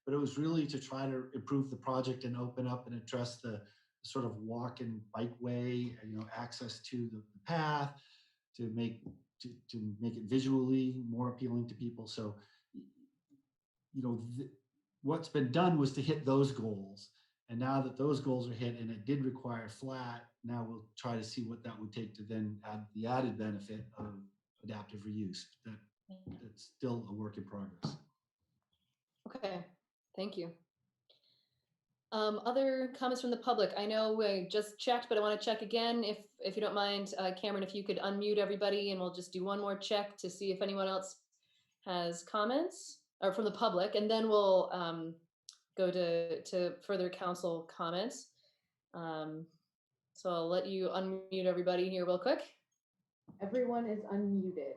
But it was really to try to improve the project and open up and address the sort of walk and bikeway, access to the path, to make it visually more appealing to people. So, what's been done was to hit those goals. And now that those goals are hit and it did require flat, now we'll try to see what that would take to then add the added benefit of adaptive reuse. That's still a work in progress. Okay, thank you. Other comments from the public? I know we just checked, but I want to check again. If you don't mind, Cameron, if you could unmute everybody, and we'll just do one more check to see if anyone else has comments or from the public, and then we'll go to further council comments. So I'll let you unmute everybody here real quick. Everyone is unmuted.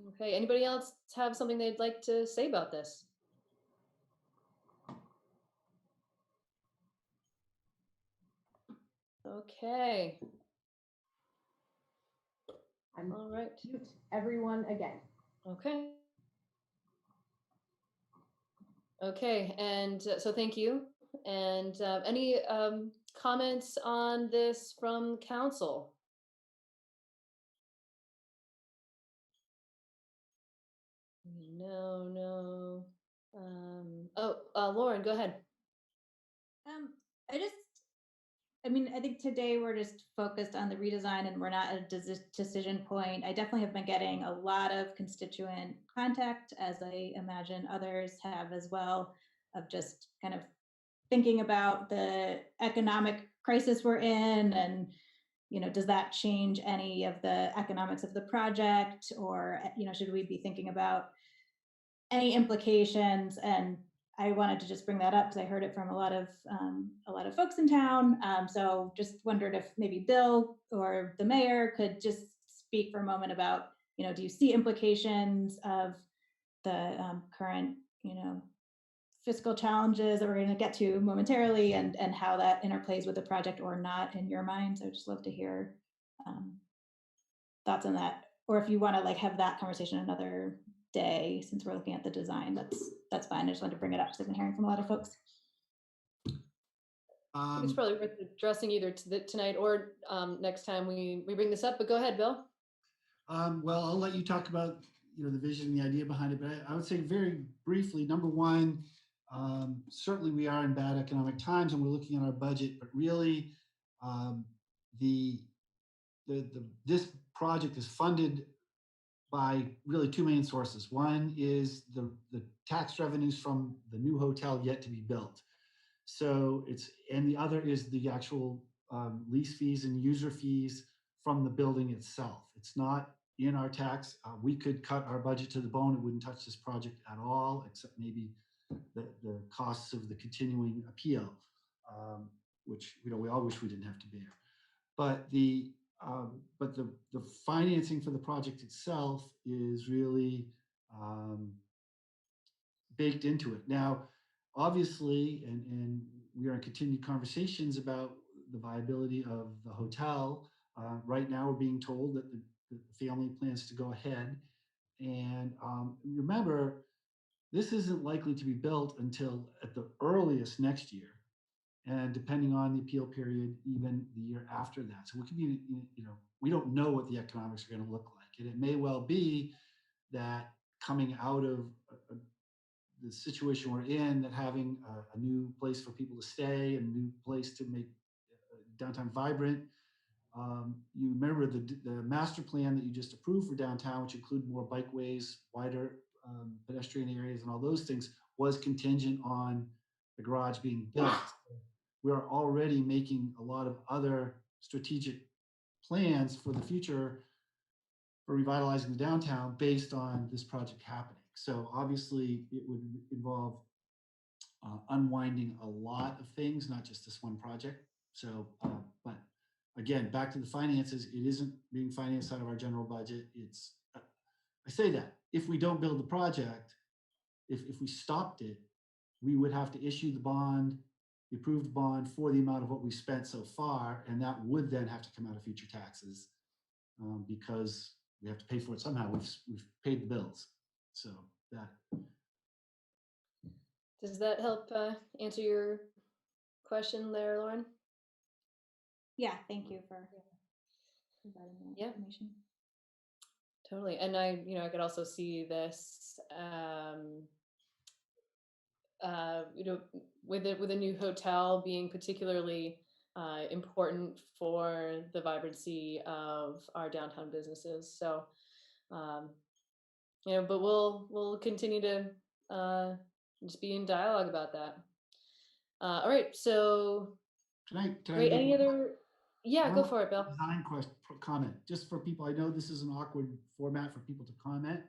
Okay, anybody else have something they'd like to say about this? Okay, I'm all right, mute everyone again. okay. Okay, and so thank you. And any comments on this from council? No. Lauren, go ahead. I just, I mean, I think today we're just focused on the redesign and we're not at a decision point. I definitely have been getting a lot of constituent contact, as I imagine others have as well, of just kind of thinking about the economic crisis we're in and, you know, does that change any of the economics of the project, or, you know, should we be thinking about any implications? And I wanted to just bring that up because I heard it from a lot of folks in town. So just wondered if maybe Bill or the mayor could just speak for a moment about, you know, do you see implications of the current, you know, fiscal challenges that we're going to get to momentarily, and how that interplays with the project or not in your mind? So I'd just love to hear thoughts on that, or if you want to like have that conversation another day, since we're looking at the design, that's fine. I just wanted to bring it up because I've been hearing from a lot of folks. I think it's probably worth addressing either tonight or next time we bring this up, but go ahead, Bill. Well, I'll let you talk about, you know, the vision and the idea behind it, but I would say very briefly, number one, certainly we are in bad economic times and we're looking at our budget, but really this project is funded by really two main sources. One is the tax revenues from the new hotel yet to be built. So and the other is the actual lease fees and user fees from the building itself. It's not in our tax. We could cut our budget to the bone. It wouldn't touch this project at all, except maybe the costs of the continuing appeal, which, you know, we all wish we didn't have to bear. But the financing for the project itself is really baked into it. Now, obviously, and we are in continued conversations about the viability of the hotel. Right now, we're being told that the family plans to go ahead. And remember, this isn't likely to be built until at the earliest next year. And depending on the appeal period, even the year after that. So we could be, you know, we don't know what the economics are going to look like. And it may well be that coming out of the situation we're in, that having a new place for people to stay, a new place to make downtown vibrant. You remember the master plan that you just approved for downtown, which included more bikeways, wider pedestrian areas, and all those things, was contingent on the garage being built. We are already making a lot of other strategic plans for the future for revitalizing the downtown based on this project happening. So obviously it would involve unwinding a lot of things, not just this one project. So, but again, back to the finances, it isn't being financed out of our general budget. It's, I say that, if we don't build the project, if we stopped it, we would have to issue the bond, the approved bond for the amount of what we spent so far, and that would then have to come out of future taxes because we have to pay for it somehow. We've paid the bills, so that. Does that help answer your question there, Lauren? Yeah, thank you for providing that information. Totally, and I could also see this, with a new hotel being particularly important for the vibrancy of our downtown businesses. So, but we'll continue to just be in dialogue about that. All right, so Can I any other? Yeah, go for it, Bill. Design comment, just for people. I know this is an awkward format for people to comment.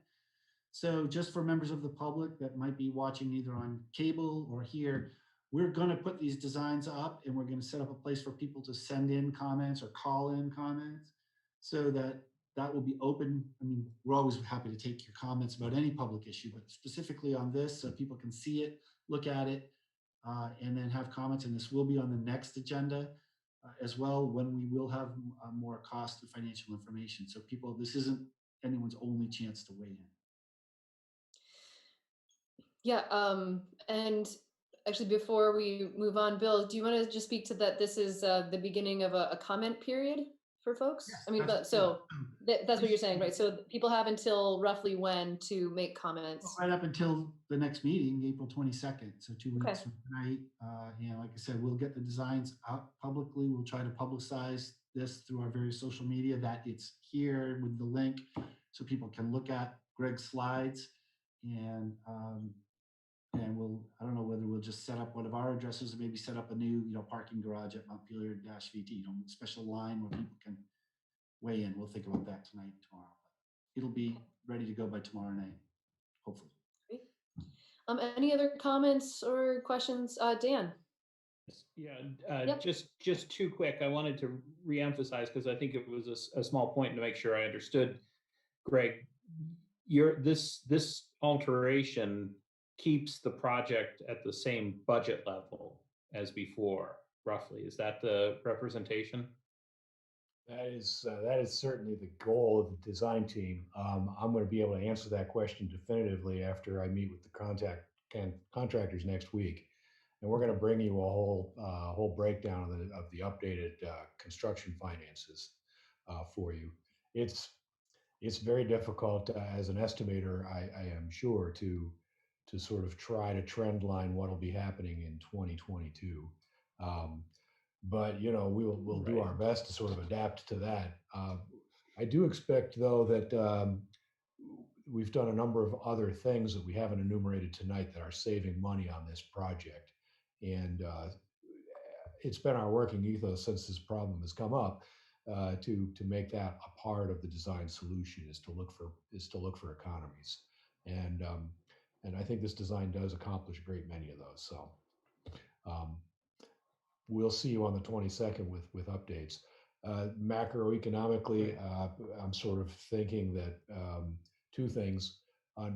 So just for members of the public that might be watching either on cable or here, we're going to put these designs up, and we're going to set up a place for people to send in comments or call in comments, so that will be open. I mean, we're always happy to take your comments about any public issue, but specifically on this, so people can see it, look at it, and then have comments. And this will be on the next agenda as well, when we will have more cost and financial information. So people, this isn't anyone's only chance to weigh in. Yeah, and actually, before we move on, Bill, do you want to just speak to that? This is the beginning of a comment period for folks? Yes, I mean, that's- so that's what you're saying, right? So people have until roughly when to make comments? Right up until the next meeting, April 22nd, so 2 weeks Okay. from tonight. And like I said, we'll get the designs out publicly. We'll try to publicize this through our various social media, that it's here with the link, so people can look at Greg's slides. And we'll, I don't know whether we'll just set up one of our addresses, or maybe set up a new, parking garage at Montpelier-VT, special line where people can weigh in. We'll think about that tonight, tomorrow. It'll be ready to go by tomorrow night, hopefully. Great. Any other comments or questions? Dan? Yeah, Yep. just too quick. I wanted to reemphasize, because I think it was a small point to make sure I understood, Greg. This alteration keeps the project at the same budget level as before, roughly. Is that the representation? That is certainly the goal of the design team. I'm going to be able to answer that question definitively after I meet with the contractors next week, and we're going to bring you a whole breakdown of the updated construction finances for you. It's very difficult as an estimator, I am sure, to sort of try to trend line what will be happening in 2022. But we'll do our best to sort of adapt to that. I do expect, though, that we've done a number of other things that we haven't enumerated tonight that are saving money on this project, and it's been our working ethos since this problem has come up to make that a part of the design solution, is to look for economies, and I think this design does accomplish a great many of those. So. We'll see you on the 22nd with updates. Macroeconomically, I'm sort of thinking that two things.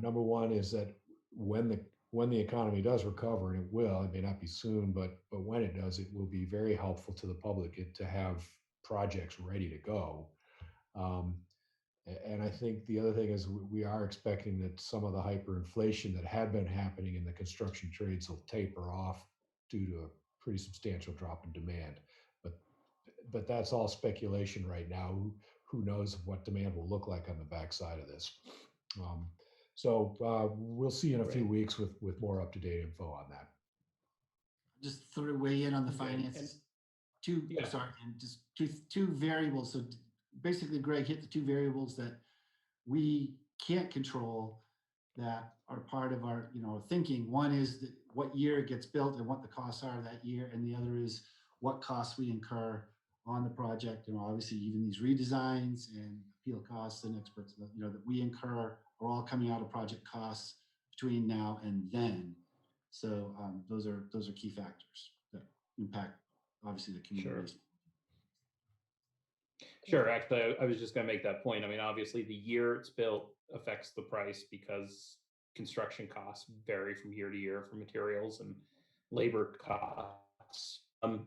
Number one is that when the economy does recover, and it will, it may not be soon, but when it does, it will be very helpful to the public to have projects ready to go. And I think the other thing is we are expecting that some of the hyperinflation that had been happening in the construction trades will taper off due to a pretty substantial drop in demand. But that's all speculation right now. Who knows what demand will look like on the backside of this. So we'll see in a few weeks with more up-to-date info on that. Just sort of weigh in on the finances. And just two variables. So basically, Greg hit the two variables that we can't control that are part of our thinking. One is what year it gets built and what the costs are that year, and the other is what costs we incur on the project. And obviously, even these redesigns and appeal costs and experts that we incur are all coming out of project costs between now and then. So those are key factors that impact, obviously, the community. Sure. Actually, I was just going to make that point. I mean, obviously, the year it's built affects the price, because construction costs vary from year to year for materials and labor costs.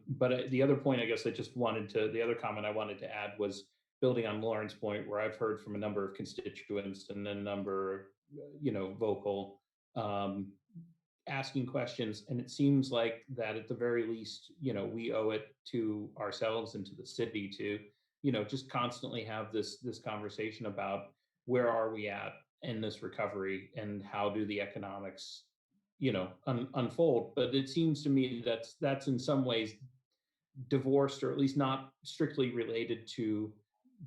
But the other point, I guess, the other comment I wanted to add was building on Lauren's point, where I've heard from a number of constituents and a number, vocal, asking questions. And it seems like that at the very least, we owe it to ourselves and to the city to, just constantly have this conversation about where are we at in this recovery and how do the economics, unfold. But it seems to me that's in some ways divorced, or at least not strictly related to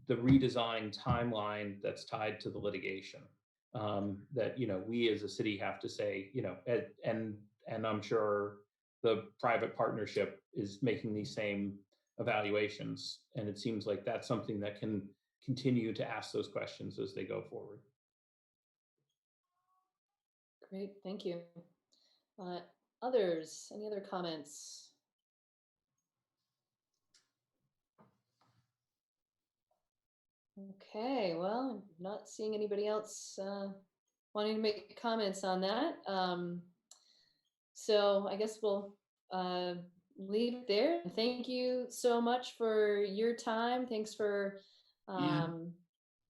the redesign timeline that's tied to the litigation. That we as a city have to say, and I'm sure the private partnership is making these same evaluations, and it seems like that's something that can continue to ask those questions as they go forward. Great, thank you. Others, any other comments? Okay, well, I'm not seeing anybody else wanting to make comments on that. So I guess we'll leave it there. Thank you so much for your time. Thanks for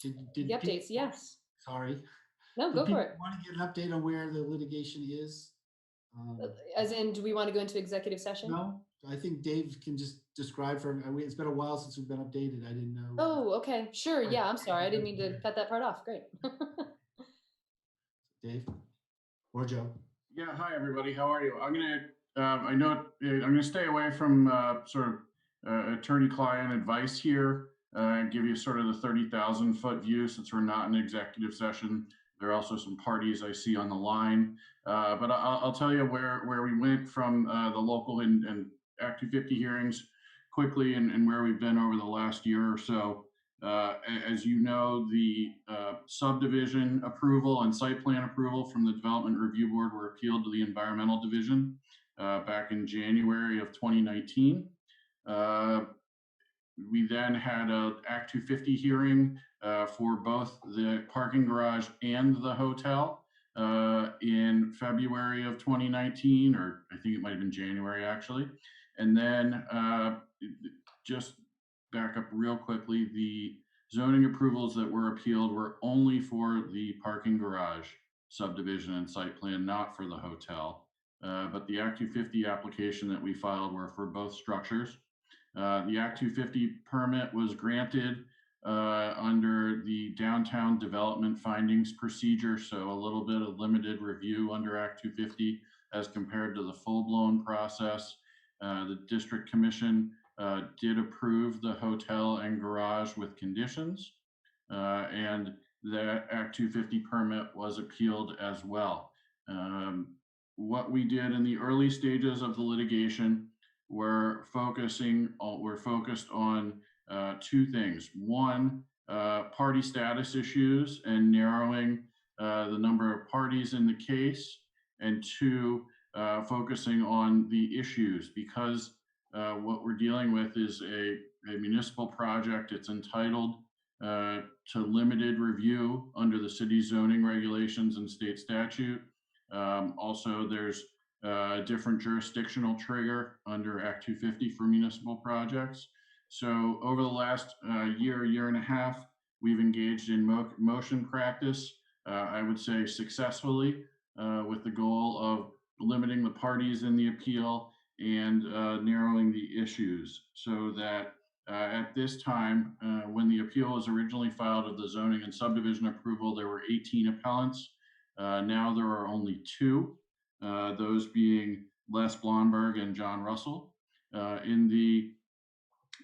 Did the people- updates. Yes. Sorry. No, Did go for people it. want to get an update on where the litigation is? As in, do we want to go into executive session? No, I think Dave can just describe for, it's been a while since we've been updated. I didn't know. Oh, okay. Sure. Yeah, I'm sorry. I didn't mean to cut that part off. Great. Dave or Joe? Yeah, hi everybody. How are you? I know I'm gonna stay away from sort of attorney-client advice here and give you sort of the 30,000-foot view since we're not in executive session. There are also some parties I see on the line, but I'll tell you where we went from the local and Act 250 hearings quickly and where we've been over the last year or so. As you know, the subdivision approval and site plan approval from the Development Review Board were appealed to the Environmental Division back in January of 2019. We then had an Act 250 hearing for both the parking garage and the hotel in February of 2019, or I think it might have been January actually. And then just back up real quickly, the zoning approvals that were appealed were only for the parking garage subdivision and site plan, not for the hotel. But the Act 250 application that we filed were for both structures. The Act 250 permit was granted under the downtown development findings procedure, so a little bit of limited review under Act 250 as compared to the full-blown process. The District Commission did approve the hotel and garage with conditions, and the Act 250 permit was appealed as well. What we did in the early stages of the litigation, we're focused on two things. One, party status issues and narrowing the number of parties in the case, and two, focusing on the issues, because what we're dealing with is a municipal project. It's entitled to limited review under the city's zoning regulations and state statute. Also, there's a different jurisdictional trigger under Act 250 for municipal projects. So over the last year and a half, we've engaged in motion practice, I would say successfully, with the goal of limiting the parties in the appeal and narrowing the issues, so that at this time, when the appeal was originally filed of the zoning and subdivision approval, there were 18 appellants. Now there are only 2, those being Les Blomberg and John Russell. And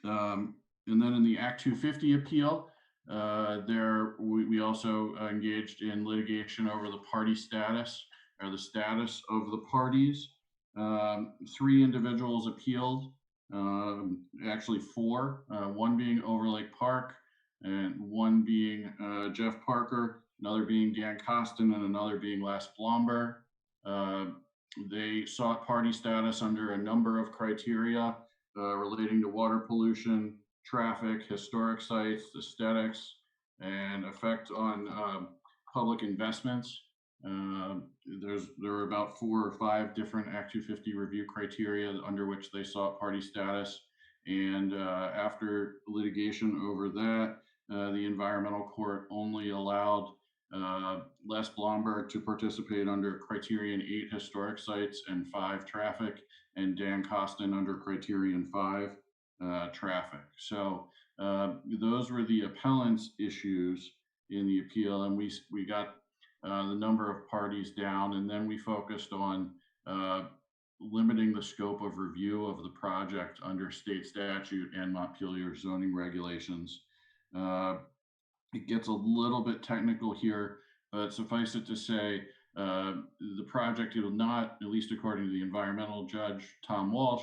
then in the Act 250 appeal, we also engaged in litigation over the party status, or the status of the parties. 3 individuals appealed, actually 4, one being Overlake Park, and one being Jeff Parker, another being Dan Costin, and another being Les Blomberg. They sought party status under a number of criteria relating to water pollution, traffic, historic sites, aesthetics, and effect on public investments. There were about 4 or 5 different Act 250 review criteria under which they sought party status. And after litigation over that, the environmental court only allowed Les Blomberg to participate under criterion 8 historic sites and 5 traffic, and Dan Costin under criterion 5 traffic. So those were the appellant's issues in the appeal, and we got the number of parties down, and then we focused on limiting the scope of review of the project under state statute and Montpelier zoning regulations. It gets a little bit technical here, but suffice it to say, the project will not, at least according to the environmental judge, Tom Walsh,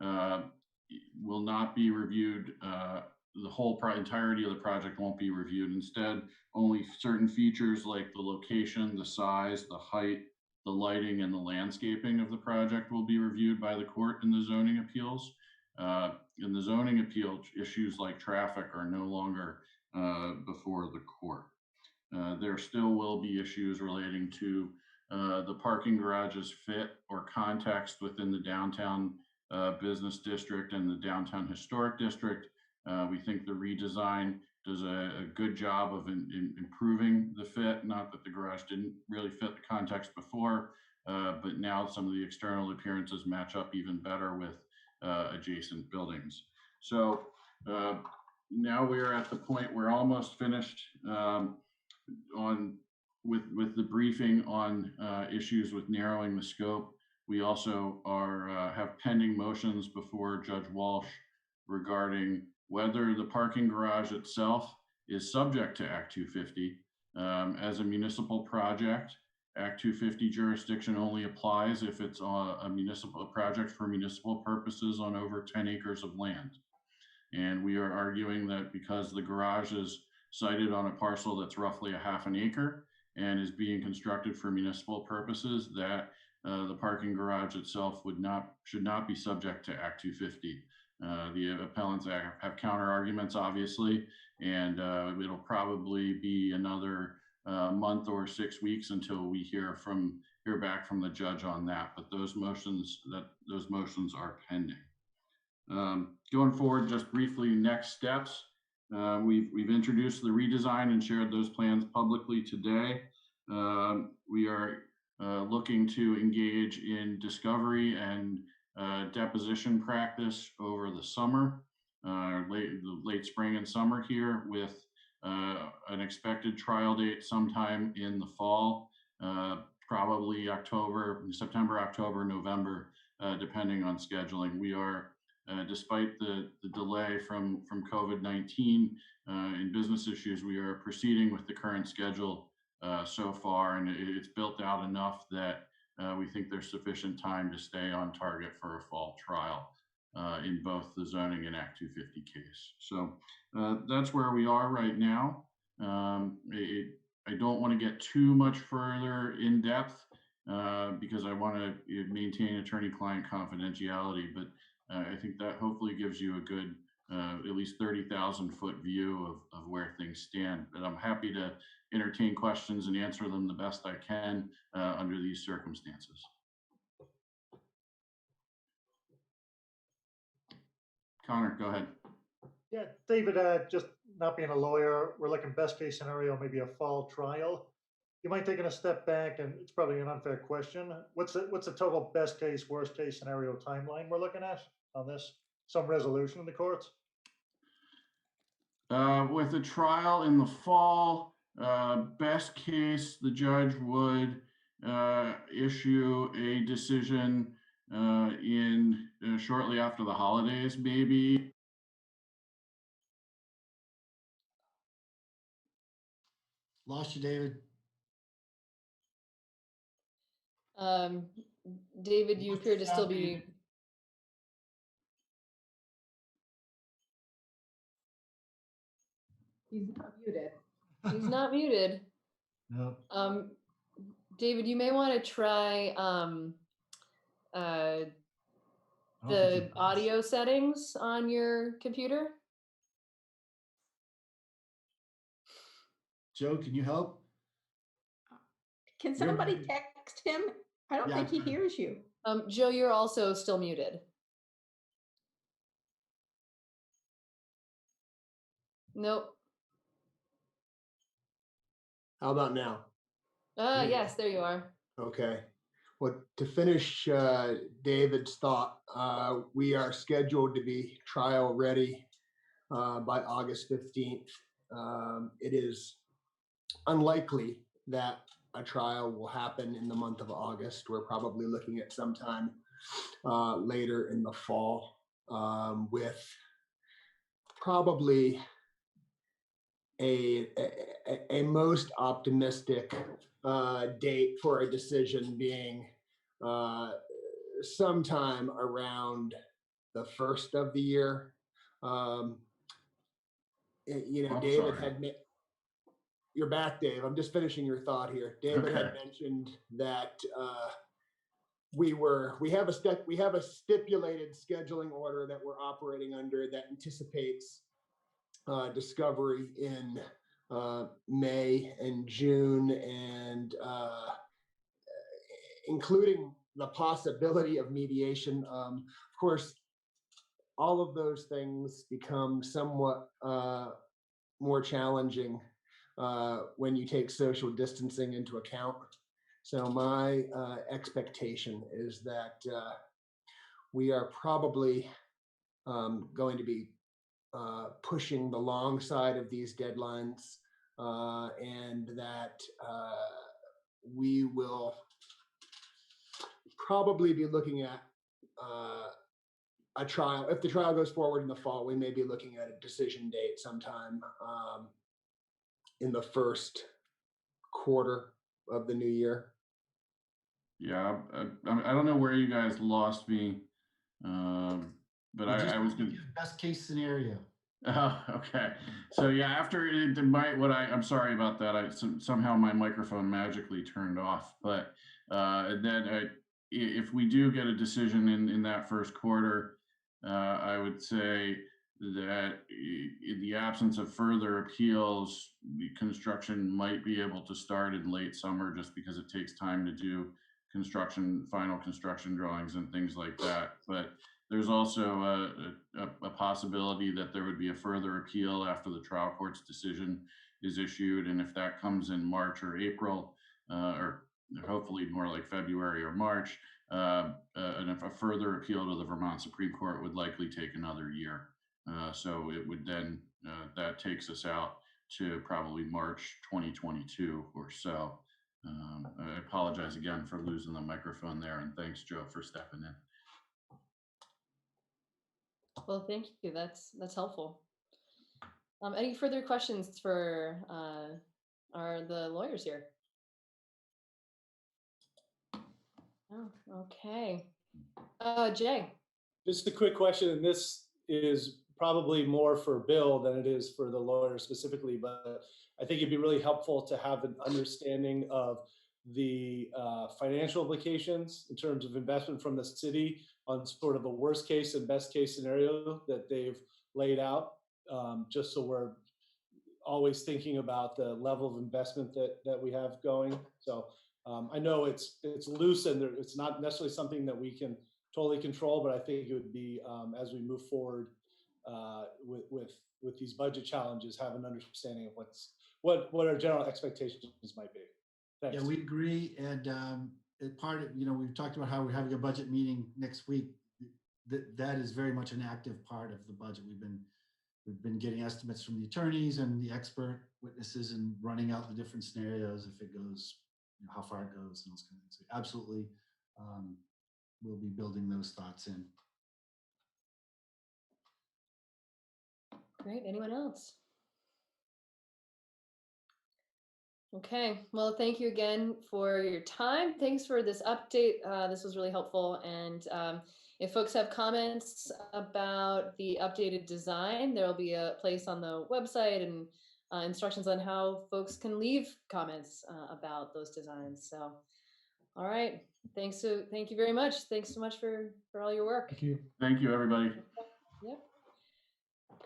will not be reviewed. The whole entirety of the project won't be reviewed. Instead, only certain features like the location, the size, the height, the lighting and the landscaping of the project will be reviewed by the court in the zoning appeals. In the zoning appeal, issues like traffic are no longer before the court. There still will be issues relating to the parking garage's fit or context within the downtown business district and the downtown historic district. We think the redesign does a good job of improving the fit. Not that the garage didn't really fit the context before, but now some of the external appearances match up even better with adjacent buildings. So now we're at the point we're almost finished with the briefing on issues with narrowing the scope. We also have pending motions before Judge Walsh regarding whether the parking garage itself is subject to Act 250. As a municipal project, Act 250 jurisdiction only applies if it's a municipal project for municipal purposes on over 10 acres of land. And we are arguing that because the garage is sited on a parcel that's roughly a half an acre and is being constructed for municipal purposes, that the parking garage itself should not be subject to Act 250. The appellants have counter arguments, obviously, and it'll probably be another month or 6 weeks until we hear back from the judge on that. But those motions are pending. Going forward, just briefly, next steps. We've introduced the redesign and shared those plans publicly today. We are looking to engage in discovery and deposition practice over the summer, late spring and summer here, with an expected trial date sometime in the fall, probably September, October, November, depending on scheduling. We are, despite the delay from COVID-19 and business issues, we are proceeding with the current schedule so far, and it's built out enough that we think there's sufficient time to stay on target for a fall trial in both the zoning and Act 250 case. So that's where we are right now. I don't want to get too much further in depth because I want to maintain attorney-client confidentiality, but I think that hopefully gives you a good at least 30,000 foot view of where things stand. But I'm happy to entertain questions and answer them the best I can under these circumstances. Connor, go ahead. Yeah, David, just not being a lawyer, we're looking best case scenario, maybe a fall trial. You mind taking a step back, and it's probably an unfair question. What's the total best case, worst case scenario timeline we're looking at on this? Some resolution in the courts? With a trial in the fall, best case, the judge would issue a decision in shortly after the holidays, maybe. Lost you, David. David, you appear to still be. He's not muted. He's not muted. No. David, you may want to try the audio settings on your computer. Joe, can you help? Can somebody text him? I don't think he hears you. Joe, you're also still muted. Nope. How about now? Yes, there you are. Okay. Well, to finish David's thought, we are scheduled to be trial ready by August 15th. It is unlikely that a trial will happen in the month of August. We're probably looking at sometime later in the fall, with probably a most optimistic date for a decision being sometime around the first of the year. You know, David had you're back, Dave. I'm just finishing your thought here. David had Okay. mentioned that we have a stipulated scheduling order that we're operating under that anticipates discovery in May and June, and including the possibility of mediation. Of course, all of those things become somewhat more challenging when you take social distancing into account. So my expectation is that we are probably going to be pushing the long side of these deadlines, and that we will probably be looking at a trial. If the trial goes forward in the fall, we may be looking at a decision date sometime in the first quarter of the new year. Yeah, I don't know where you guys lost me, but I was going to. Best case scenario. Oh, okay. So yeah, after it, I'm sorry about that. Somehow my microphone magically turned off. But then if we do get a decision in that first quarter, I would say that in the absence of further appeals, the construction might be able to start in late summer, just because it takes time to do final construction drawings and things like that. But there's also a possibility that there would be a further appeal after the trial court's decision is issued. And if that comes in March or April, or hopefully more like February or March, and if a further appeal to the Vermont Supreme Court would likely take another year. So it would then, that takes us out to probably March 2022 or so. I apologize again for losing the microphone there, and thanks, Joe, for stepping in. Well, thank you. That's helpful. Any further questions for the lawyers here? Oh, okay. Jay. Just a quick question, and this is probably more for Bill than it is for the lawyer specifically, but I think it'd be really helpful to have an understanding of the financial implications in terms of investment from the city on sort of a worst case and best case scenario that they've laid out, just so we're always thinking about the level of investment that we have going. So I know it's loose and it's not necessarily something that we can totally control, but I think it would be, as we move forward with these budget challenges, have an understanding of what our general expectations might be. Thanks. Yeah, we agree. And part of, we've talked about how we're having a budget meeting next week. That is very much an active part of the budget. We've been getting estimates from the attorneys and the expert witnesses and running out the different scenarios if it goes, how far it goes and those kind of things. So absolutely, we'll be building those thoughts in. Great. Anyone else? Okay. Well, thank you again for your time. Thanks for this update. This was really helpful. And if folks have comments about the updated design, there will be a place on the website and instructions on how folks can leave comments about those designs. So, all right. Thank you very much. Thanks so much for all your work. Thank you. Thank you, everybody. Yep.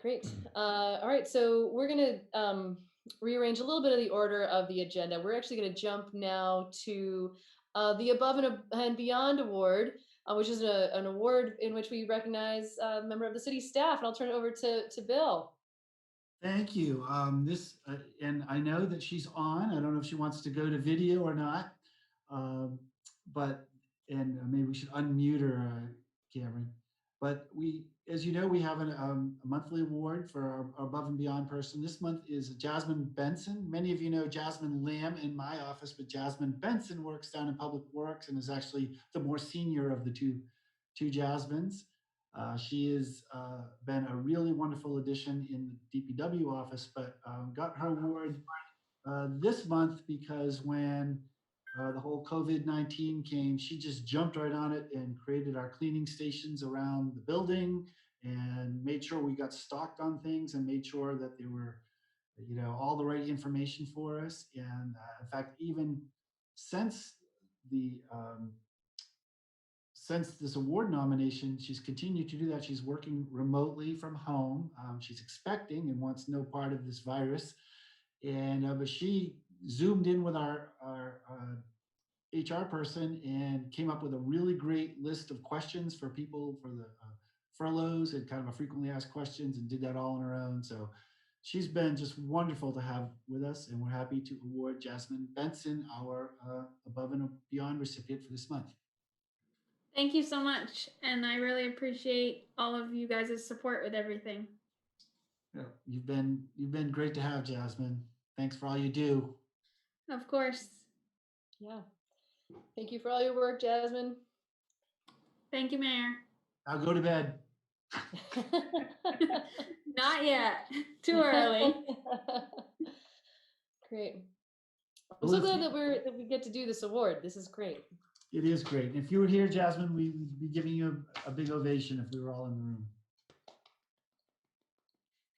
Great. All right. So we're going to rearrange a little bit of the order of the agenda. We're actually going to jump now to the Above and Beyond Award, which is an award in which we recognize a member of the city staff. And I'll turn it over to Bill. Thank you. And I know that she's on. I don't know if she wants to go to video or not, but maybe we should unmute her, Cameron. But as you know, we have a monthly award for our Above and Beyond person. This month is Jasmine Benson. Many of you know Jasmine Lamb in my office, but Jasmine Benson works down in Public Works and is actually the more senior of the two Jasmines. She has been a really wonderful addition in the DPW office, but got her award this month because when the whole COVID-19 came, she just jumped right on it and created our cleaning stations around the building and made sure we got stocked on things and made sure that they were all the right information for us. And in fact, even since the since this award nomination, she's continued to do that. She's working remotely from home. She's expecting and wants no part of this virus. And but she zoomed in with our HR person and came up with a really great list of questions for people for the furloughs and kind of a frequently asked questions, and did that all on her own. So she's been just wonderful to have with us, and we're happy to award Jasmine Benson our Above and Beyond recipient for this month. Thank you so much. And I really appreciate all of you guys' support with everything. Yeah, you've been great to have, Jasmine. Thanks for all you do. Of course. Yeah. Thank you for all your work, Jasmine. Thank you, Mayor. I'll go to bed. Not yet. Too early. Great. I'm so glad that we get to do this award. This is great. It is great. If you were here, Jasmine, we'd be giving you a big ovation if we were all in the room.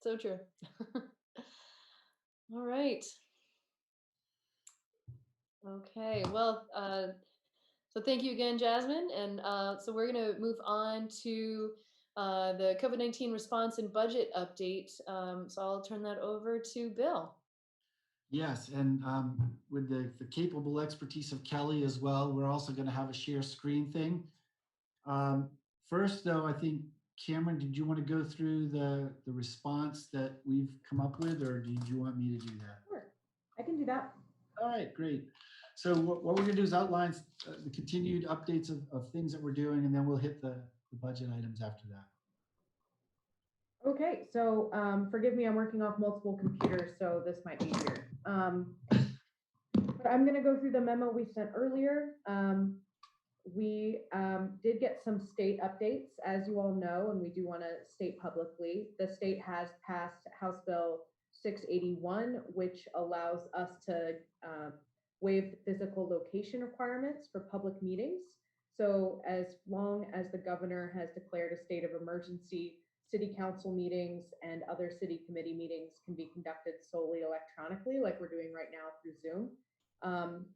So true. All right. Okay, well, so thank you again, Jasmine. And so we're going to move on to the COVID-19 response and budget update. So I'll turn that over to Bill. Yes, and with the capable expertise of Kelly as well, we're also going to have a share screen thing. First, though, I think, Cameron, did you want to go through the response that we've come up with, or did you want me to do that? Sure, I can do that. All right, great. So what we're going to do is outline the continued updates of things that we're doing, and then we'll hit the budget items after that. Okay, so forgive me, I'm working off multiple computers, so this might be weird. But I'm going to go through the memo we sent earlier. We did get some state updates, as you all know, and we do want to state publicly. The state has passed House Bill 681, which allows us to waive the physical location requirements for public meetings. So as long as the governor has declared a state of emergency, city council meetings and other city committee meetings can be conducted solely electronically, like we're doing right now through Zoom.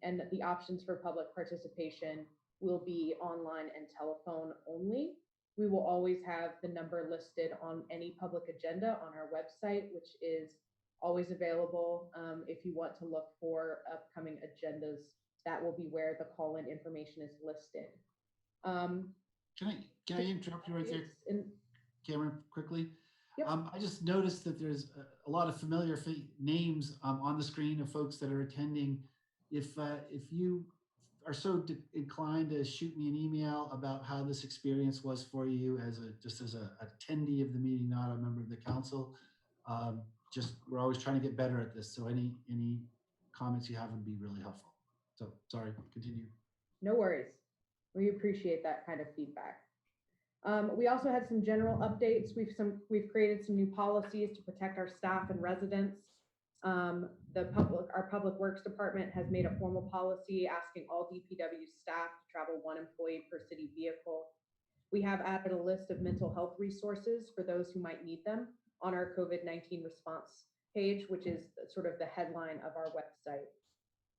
And the options for public participation will be online and telephone only. We will always have the number listed on any public agenda on our website, which is always available. If you want to look for upcoming agendas, that will be where the call-in information is listed. Can I interrupt you right there, Cameron, quickly? Yep. I just noticed that there's a lot of familiar names on the screen of folks that are attending. If you are so inclined to shoot me an email about how this experience was for you as just as an attendee of the meeting, not a member of the council. Just we're always trying to get better at this. So any comments you have would be really helpful. So sorry, continue. No worries. We appreciate that kind of feedback. We also had some general updates. We've created some new policies to protect our staff and residents. Our public works department has made a formal policy asking all DPW staff to travel 1 employee per city vehicle. We have added a list of mental health resources for those who might need them on our COVID-19 response page, which is sort of the headline of our website.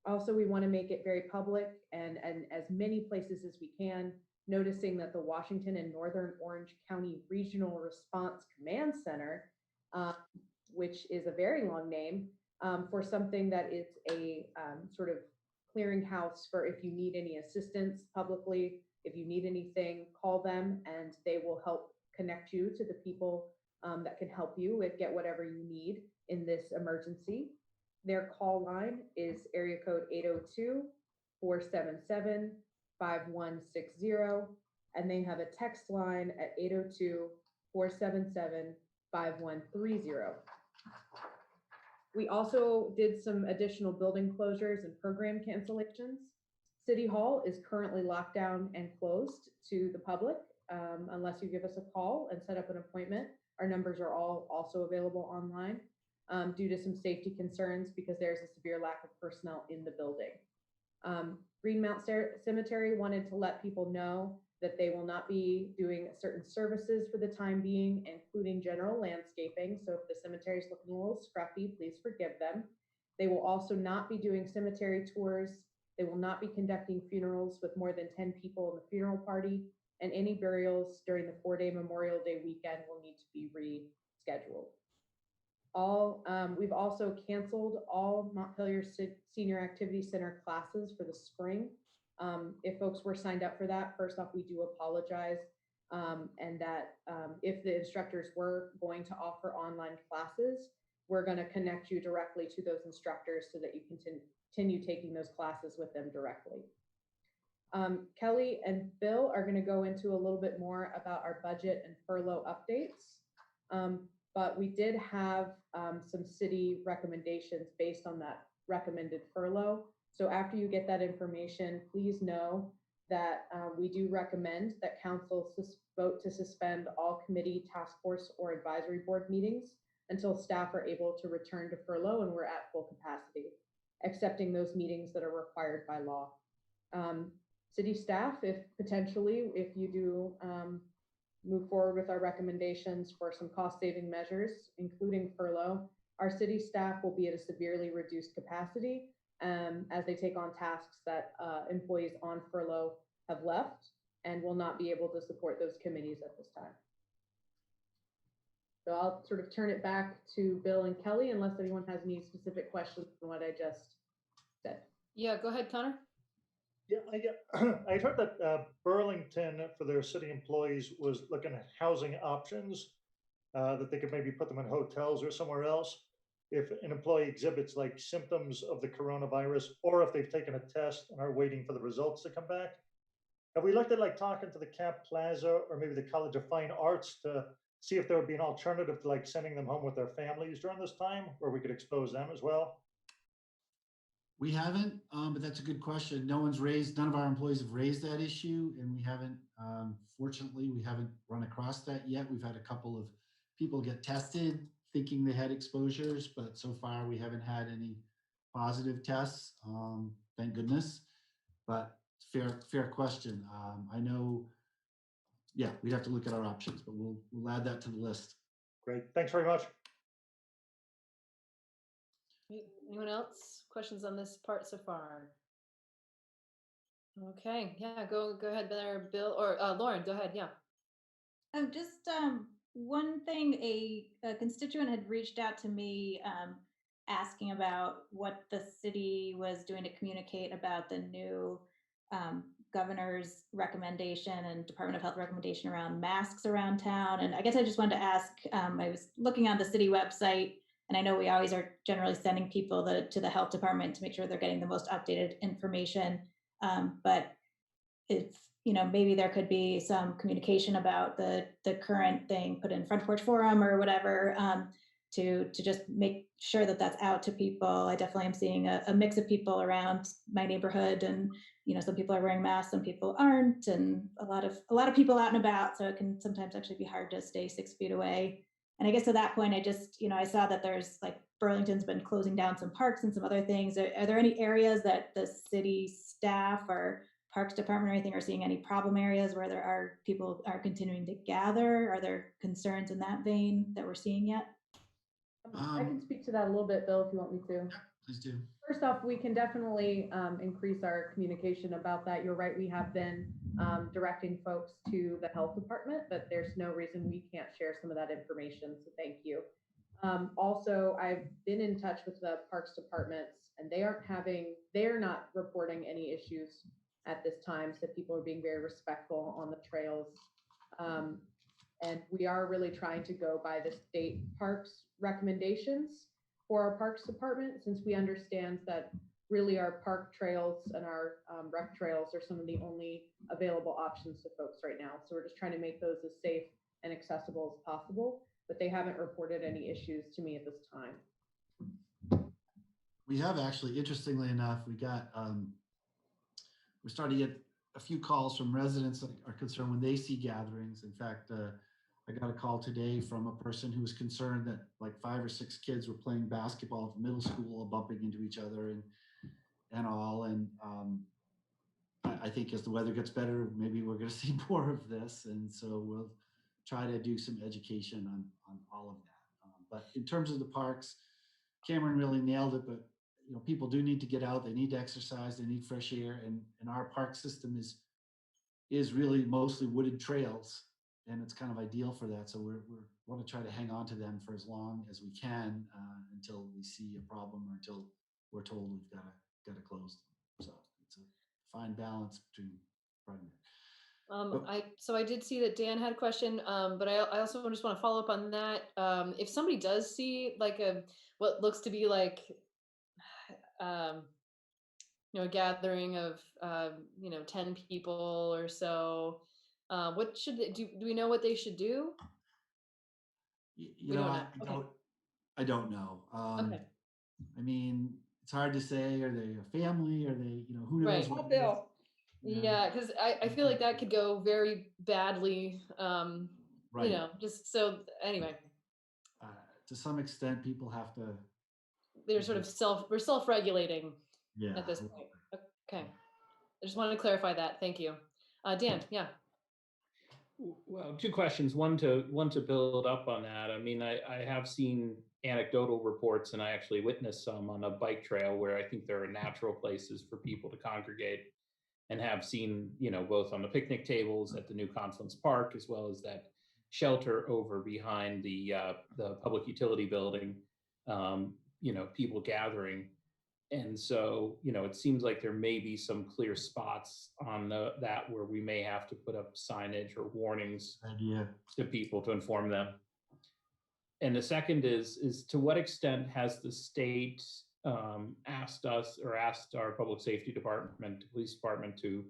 Also, we want to make it very public and as many places as we can, noticing that the Washington and Northern Orange County Regional Response Command Center, which is a very long name, for something that is a sort of clearinghouse for if you need any assistance publicly, if you need anything, call them and they will help connect you to the people that can help you get whatever you need in this emergency. Their call line is area code 802-477-5160, and they have a text line at 802-477-5130. We also did some additional building closures and program cancellations. City Hall is currently locked down and closed to the public unless you give us a call and set up an appointment. Our numbers are all also available online due to some safety concerns because there's a severe lack of personnel in the building. Greenmount Cemetery wanted to let people know that they will not be doing certain services for the time being, including general landscaping. So if the cemetery is looking a little scruffy, please forgive them. They will also not be doing cemetery tours. They will not be conducting funerals with more than 10 people in the funeral party, and any burials during the 4-day Memorial Day weekend will need to be rescheduled. We've also canceled all Montpelier Senior Activity Center classes for the spring. If folks were signed up for that, first off, we do apologize. And that if the instructors were going to offer online classes, we're going to connect you directly to those instructors so that you can continue taking those classes with them directly. Kelly and Bill are going to go into a little bit more about our budget and furlough updates. But we did have some city recommendations based on that recommended furlough. So after you get that information, please know that we do recommend that council vote to suspend all committee, task force, or advisory board meetings until staff are able to return to furlough and we're at full capacity, excepting those meetings that are required by law. City staff, if you do move forward with our recommendations for some cost-saving measures, including furlough, our city staff will be at a severely reduced capacity as they take on tasks that employees on furlough have left and will not be able to support those committees at this time. So I'll sort of turn it back to Bill and Kelly unless anyone has any specific questions on what I just said. Yeah, go ahead, Connor. Yeah, I heard that Burlington, for their city employees, was looking at housing options, that they could maybe put them in hotels or somewhere else if an employee exhibits like symptoms of the coronavirus, or if they've taken a test and are waiting for the results to come back. Have we looked at like talking to the Cap Plaza or maybe the College of Fine Arts to see if there would be an alternative to like sending them home with their families during this time, where we could expose them as well? We haven't, but that's a good question. None of our employees have raised that issue, and we haven't, fortunately, we haven't run across that yet. We've had a couple of people get tested thinking they had exposures, but so far we haven't had any positive tests, thank goodness. But fair question. I know, yeah, we'd have to look at our options, but we'll add that to the list. Great, thanks very much. Anyone else? Questions on this part so far? Okay, yeah, go ahead there, Bill, or Lauren, go ahead, yeah. Just one thing, a constituent had reached out to me asking about what the city was doing to communicate about the new governor's recommendation and Department of Health recommendation around masks around town. And I guess I just wanted to ask, I was looking on the city website, and I know we always are generally sending people to the health department to make sure they're getting the most updated information. But if, maybe there could be some communication about the current thing put in Front Porch Forum or whatever, to just make sure that that's out to people. I definitely am seeing a mix of people around my neighborhood, and some people are wearing masks, some people aren't, and a lot of people out and about. So it can sometimes actually be hard to stay 6 feet away. And I guess to that point, I just, I saw that there's like Burlington's been closing down some parks and some other things. Are there any areas that the city staff or Parks Department or anything are seeing any problem areas where there are people are continuing to gather? Are there concerns in that vein that we're seeing yet? I can speak to that a little bit, Bill, if you want me to. Please do. First off, we can definitely increase our communication about that. You're right, we have been directing folks to the health department, but there's no reason we can't share some of that information, so thank you. Also, I've been in touch with the parks departments, and they are not reporting any issues at this time, so people are being very respectful on the trails. And we are really trying to go by the state parks recommendations for our parks department, since we understand that really our park trails and our rec trails are some of the only available options to folks right now. So we're just trying to make those as safe and accessible as possible, but they haven't reported any issues to me at this time. We have actually, interestingly enough, we're starting to get a few calls from residents that are concerned when they see gatherings. In fact, I got a call today from a person who was concerned that like 5 or 6 kids were playing basketball at middle school, bumping into each other and all. And I think as the weather gets better, maybe we're going to see more of this. And so we'll try to do some education on all of that. But in terms of the parks, Cameron really nailed it. But you know, people do need to get out. They need to exercise. They need fresh air. And our park system is really mostly wooded trails, and it's kind of ideal for that. So we want to try to hang on to them for as long as we can until we see a problem or until we're told we've got to close them. So it's a fine balance between primary. I did see that Dan had a question, but I also just want to follow up on that. If somebody does see like what looks to be like a gathering of 10 people or so, what should they do? Do we know what they should do? You know, I don't know. Okay. I mean, it's hard to say. Are they a family? Are they, who knows? Right. What Bill. Yeah, because I feel like that could go very badly. Right. Just so anyway. To some extent, people have to. They're sort of we're self-regulating at this point. Okay. I just wanted to clarify that. Thank you. Dan, yeah. Well, two questions. One to build up on that. I mean, I have seen anecdotal reports, and I actually witnessed some on a bike trail where I think there are natural places for people to congregate, and have seen, both on the picnic tables at the new Confluence Park, as well as that shelter over behind the public utility building, people gathering. And so, it seems like there may be some clear spots on that where we may have to put up signage or warnings to people to inform them. And the second is to what extent has the state asked us or asked our public safety department, police department to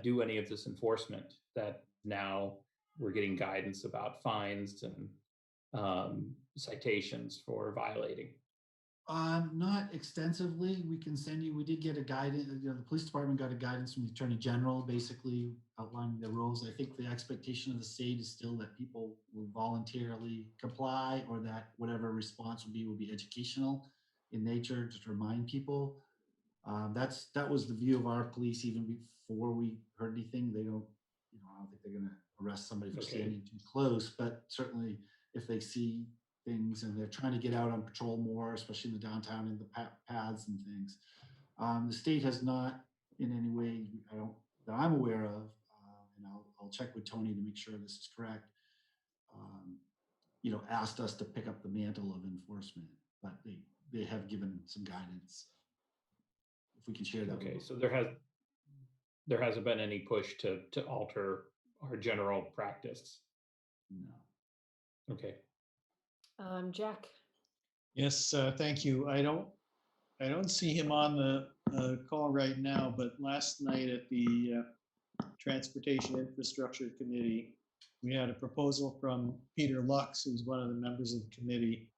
do any of this enforcement, that now we're getting guidance about fines and citations for violating? Not extensively. We can send you. We did get a guidance. The police department got a guidance from the attorney general, basically outlining the rules. I think the expectation of the state is still that people will voluntarily comply, or that whatever response will be educational in nature, just to remind people. That was the view of our police even before we heard anything. They don't, I don't think they're going to arrest somebody for standing too close, but certainly if they see things and they're trying to get out on patrol more, especially in the downtown and the paths and things. The state has not in any way, that I'm aware of, and I'll check with Tony to make sure this is correct, asked us to pick up the mantle of enforcement, but they have given some guidance. If we can share that. Okay, so there hasn't been any push to alter our general practice? No. Okay. Jack. Yes, thank you. I don't see him on the call right now, but last night at the Transportation Infrastructure Committee, we had a proposal from Peter Lux, who's one of the members of the committee,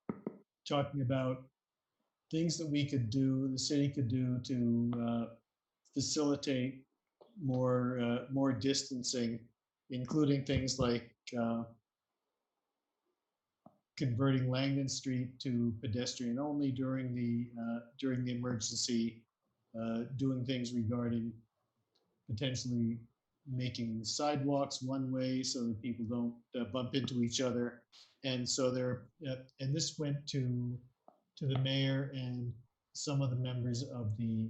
talking about things that we could do, the city could do to facilitate more distancing, including things like converting Langdon Street to pedestrian only during the emergency, doing things regarding potentially making sidewalks one way so that people don't bump into each other. And so and this went to the mayor and some of the members of the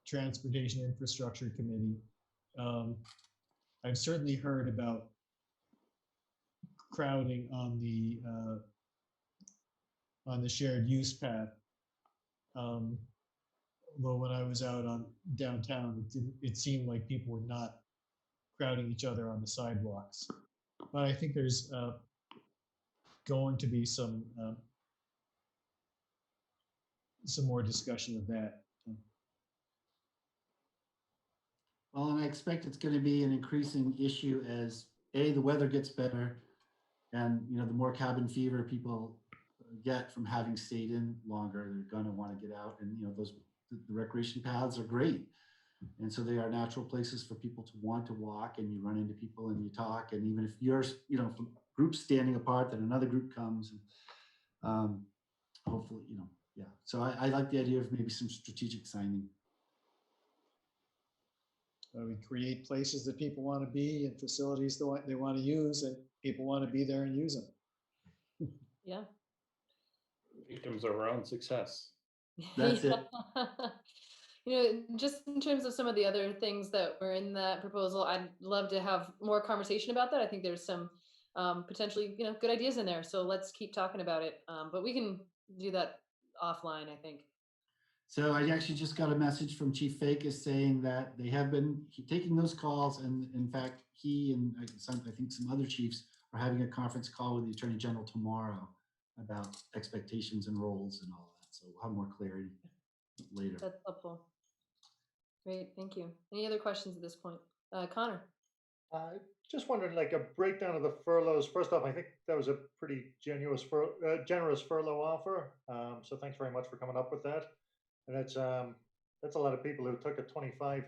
Transportation Infrastructure Committee. I've certainly heard about crowding on the shared use path. Although when I was out on downtown, it seemed like people were not crowding each other on the sidewalks. But I think there's going to be some more discussion of that. Well, and I expect it's going to be an increasing issue as the weather gets better, and the more cabin fever people get from having stayed in longer, they're going to want to get out. And the recreation paths are great, and so they are natural places for people to want to walk. And you run into people and you talk, and even if you're from groups standing apart, then another group comes, and hopefully yeah. So I like the idea of maybe some strategic signing. We create places that people want to be and facilities that they want to use, and people want to be there and use them. Yeah. Victims of our own success. That's it. You know, just in terms of some of the other things that were in that proposal, I'd love to have more conversation about that. I think there's some potentially, you know, good ideas in there. So let's keep talking about it. But we can do that offline, I think. So I actually just got a message from Chief Fakis saying that they have been taking those calls, and in fact, he and I think some other chiefs are having a conference call with the Attorney General tomorrow about expectations and roles and all that. So we'll have more clarity later. That's helpful. Great, thank you. Any other questions at this point? Connor? Just wondering, like a breakdown of the furloughs. First off, I think that was a pretty generous furlough offer. So thanks very much for coming up with that. And that's a lot of people who took a 25.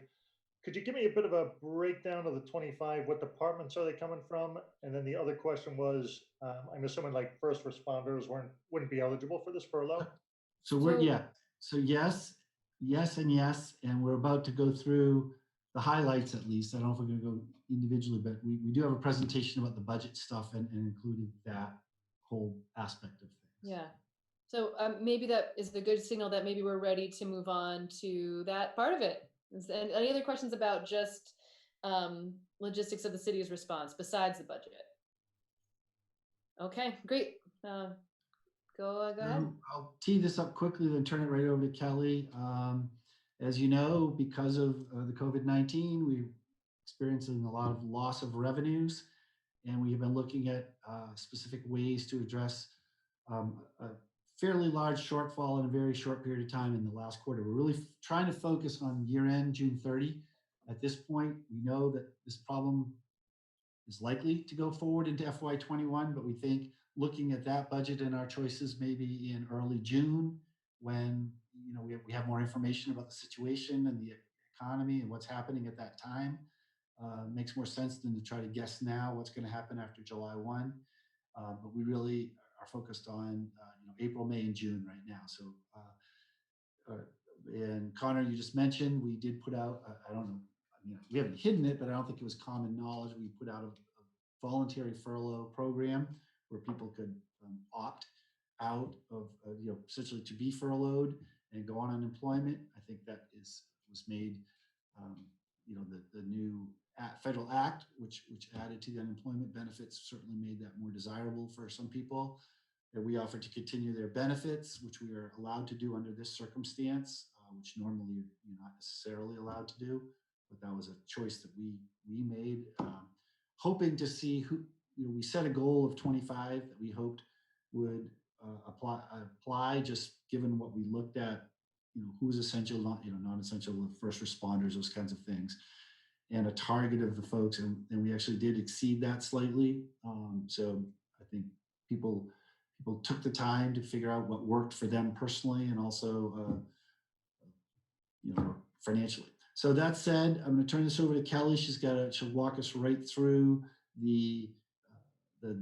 Could you give me a bit of a breakdown of the 25? What departments are they coming from? And then the other question was, I'm assuming like first responders wouldn't be eligible for this furlough. So So yes, and yes, and we're about to go through the highlights at least. I don't know if we're going to go individually, but we do have a presentation about the budget stuff and included that whole aspect of things. Yeah. So maybe that is a good signal that maybe we're ready to move on to that part of it. And any other questions about just logistics of the city's response besides the budget? Okay, great. Go ahead. I'll tee this up quickly, then turn it right over to Kelly. As you know, because of the COVID-19, we're experiencing a lot of loss of revenues, and we have been looking at specific ways to address a fairly large shortfall in a very short period of time in the last quarter. We're really trying to focus on year end, June 30. At this point, we know that this problem is likely to go forward into FY21, but we think looking at that budget and our choices maybe in early June, when we have more information about the situation and the economy and what's happening at that time, makes more sense than to try to guess now what's going to happen after July 1. But we really are focused on April, May, and June right now. So, and Connor, you just mentioned we did put out, I don't know, we haven't hidden it, but I don't think it was common knowledge. We put out a voluntary furlough program where people could opt out of, essentially to be furloughed and go on unemployment. I think that was made, the new federal act, which added to the unemployment benefits, certainly made that more desirable for some people. And we offered to continue their benefits, which we are allowed to do under this circumstance, which normally you're not necessarily allowed to do. But that was a choice that we made, hoping to see who, we set a goal of 25 that we hoped would apply, just given what we looked at, who's essential, non-essential, first responders, those kinds of things, and a target of the folks. And we actually did exceed that slightly. So I think people took the time to figure out what worked for them personally and also, financially. So that said, I'm going to turn this over to Kelly. She'll walk us right through the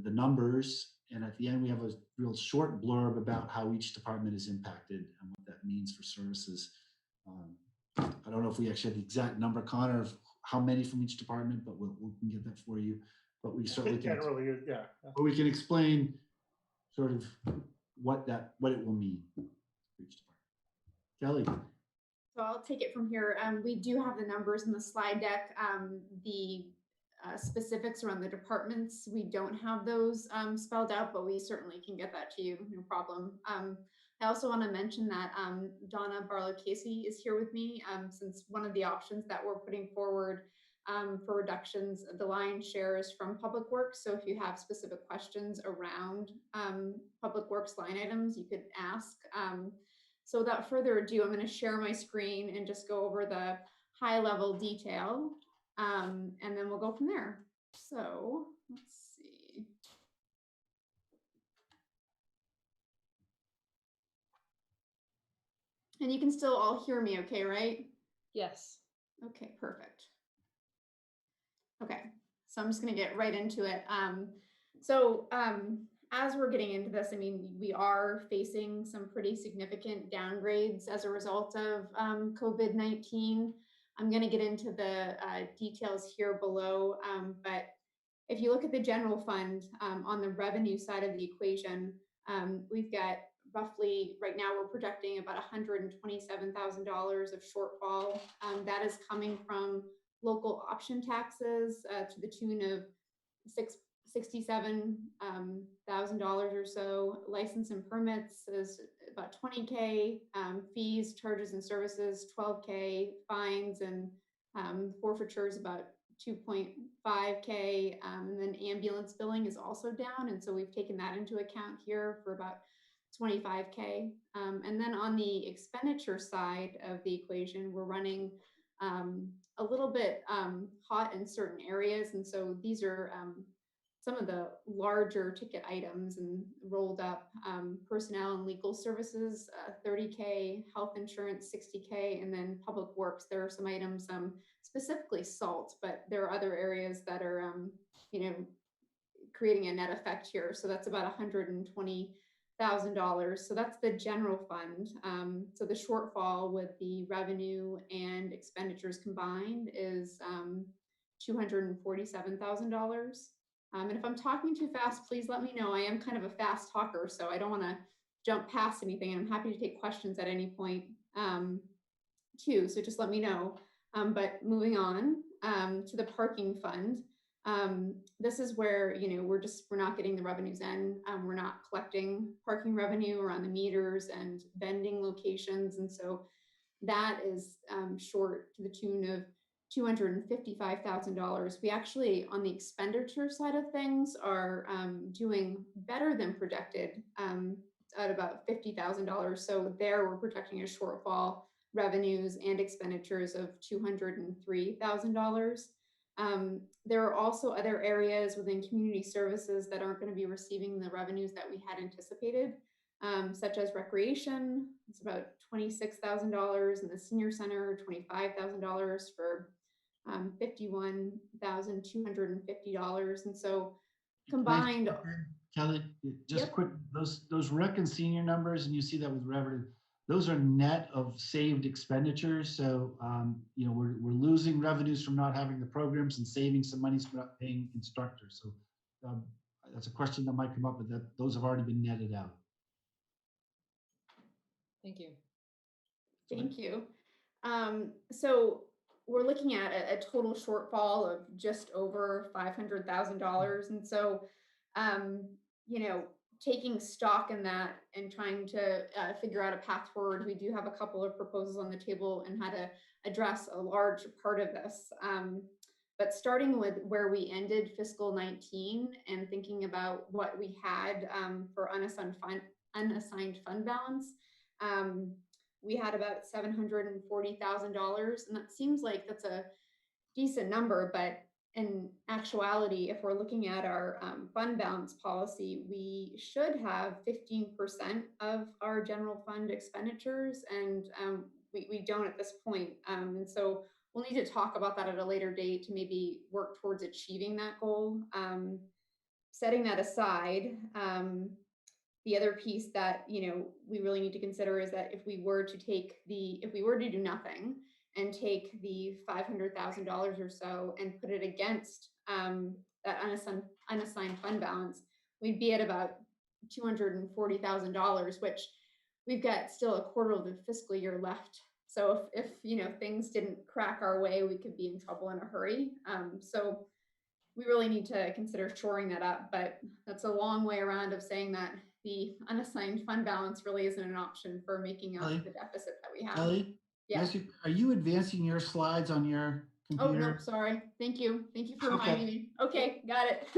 numbers, and at the end we have a real short blurb about how each department is impacted and what that means for services. I don't know if we actually have the exact number, Connor, of how many from each department, but we can get that for you. But we certainly can. Generally, yeah. But we can explain sort of what it will mean for each department. Kelly. So I'll take it from here. We do have the numbers in the slide deck. The specifics around the departments, we don't have those spelled out, but we certainly can get that to you, no problem. I also want to mention that Donna Barlow-Casey is here with me, since one of the options that we're putting forward for reductions, the lion's share is from Public Works. So if you have specific questions around Public Works line items, you could ask. So without further ado, I'm going to share my screen and just go over the high level detail, and then we'll go from there. So let's see. And you can still all hear me okay, right? Yes. Okay, perfect. Okay, so I'm just going to get right into it. As we're getting into this, I mean, we are facing some pretty significant downgrades as a result of COVID-19. I'm going to get into the details here below, but if you look at the general fund on the revenue side of the equation, we've got roughly, right now we're projecting about $127,000 of shortfall. That is coming from local option taxes to the tune of $67,000 or so. License and permits is about $20K. Fees, charges, and services $12K. Fines and forfeitures about $2.5K. And then ambulance billing is also down, and so we've taken that into account here for about $25K. And then on the expenditure side of the equation, we're running a little bit hot in certain areas, and so these are some of the larger ticket items and rolled up. Personnel and legal services, $30K, health insurance, $60K, and then public works. There are some items, specifically salt, but there are other areas that are, creating a net effect here. So that's about $120,000. So that's the general fund. So the shortfall with the revenue and expenditures combined is $247,000. And if I'm talking too fast, please let me know. I am kind of a fast talker, so I don't want to jump past anything. And I'm happy to take questions at any point too. So just let me know. But moving on to the parking fund. This is where, we're not getting the revenues in. We're not collecting parking revenue around the meters and vending locations. And so that is short to the tune of $255,000. We actually, on the expenditure side of things, are doing better than projected at about $50,000. So there we're projecting a shortfall revenues and expenditures of $203,000. There are also other areas within community services that aren't going to be receiving the revenues that we had anticipated, such as recreation. It's about $26,000, and the senior center, $25,000 for $51,250. And so combined, Kelly, just Yep. quick, those rec and senior numbers, and you see that with revenue, those are net of saved expenditures. So, we're losing revenues from not having the programs and saving some money from not paying instructors. So that's a question that might come up, but those have already been netted out. Thank you. Thank you. So we're looking at a total shortfall of just over $500,000. And so, taking stock in that and trying to figure out a path forward, we do have a couple of proposals on the table and how to address a large part of this. But starting with where we ended fiscal 19 and thinking about what we had for unassigned fund balance, we had about $740,000, and that seems like that's a decent number, but in actuality, if we're looking at our fund balance policy, we should have 15% of our general fund expenditures, and we don't at this point. And so we'll need to talk about that at a later date to maybe work towards achieving that goal. Setting that aside, the other piece that we really need to consider is that if we were to do nothing and take the $500,000 or so and put it against that unassigned fund balance, we'd be at about $240,000, which we've got still a quarter of the fiscal year left. So if things didn't crack our way, we could be in trouble in a hurry. So we really need to consider shoring that up, but that's a long way around of saying that the unassigned fund balance really isn't an option for making up the deficit that we have. Kelly, Yeah. are you advancing your slides on your computer? Oh, no, sorry. Thank you for reminding me. Okay, got it.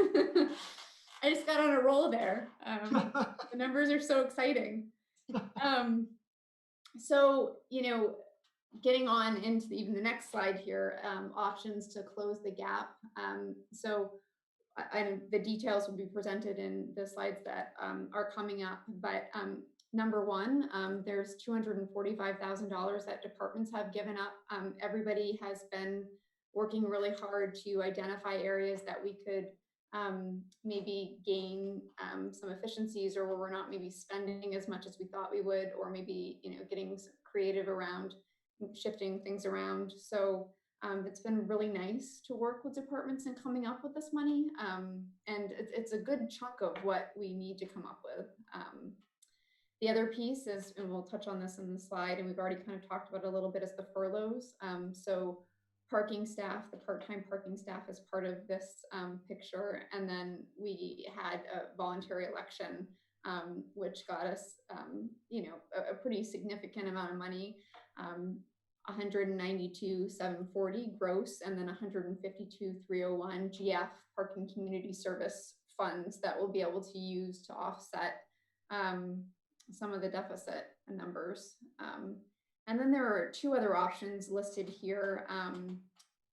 I just got on a roll there. The numbers are so exciting. So, getting on into even the next slide here, options to close the gap. So the details will be presented in the slides that are coming up, but number one, there's $245,000 that departments have given up. Everybody has been working really hard to identify areas that we could maybe gain some efficiencies, or where we're not maybe spending as much as we thought we would, or maybe getting creative around shifting things around. So it's been really nice to work with departments in coming up with this money. And it's a good chunk of what we need to come up with. The other piece is, and we'll touch on this in the slide, and we've already kind of talked about it a little bit, is the furloughs. So parking staff, the part-time parking staff is part of this picture. And then we had a voluntary election, which got us, a pretty significant amount of money, 192,740 gross, and then 152,301 GF parking community service funds that we'll be able to use to offset some of the deficit numbers. And then there are two other options listed here,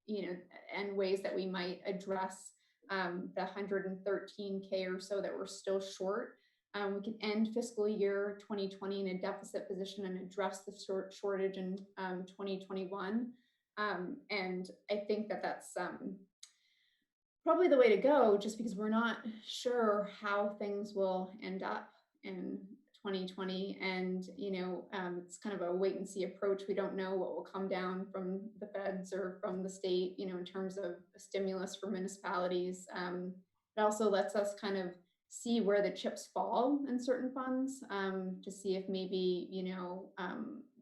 and ways that we might address the 113K or so that we're still short. We can end fiscal year 2020 in a deficit position and address the shortage in 2021. And I think that that's probably the way to go, just because we're not sure how things will end up in 2020, and it's kind of a wait and see approach. We don't know what will come down from the feds or from the state, in terms of stimulus for municipalities. It also lets us kind of see where the chips fall in certain funds, to see if maybe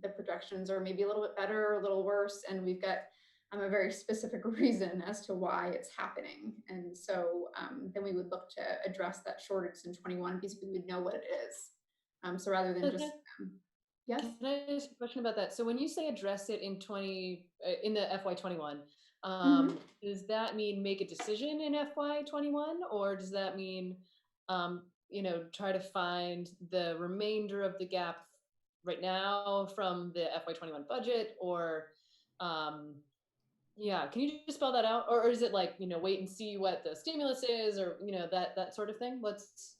the projections are maybe a little bit better or a little worse, and we've got a very specific reason as to why it's happening. And so then we would look to address that shortage in 21 because we would know what it is. So rather than just, yes. Can I ask a question about that? So when you say address it in the FY21, does that mean make a decision in FY21, or does that mean, try to find the remainder of the gap right now from the FY21 budget, or, can you just spell that out? Or is it like, wait and see what the stimulus is, or, that sort of thing? Just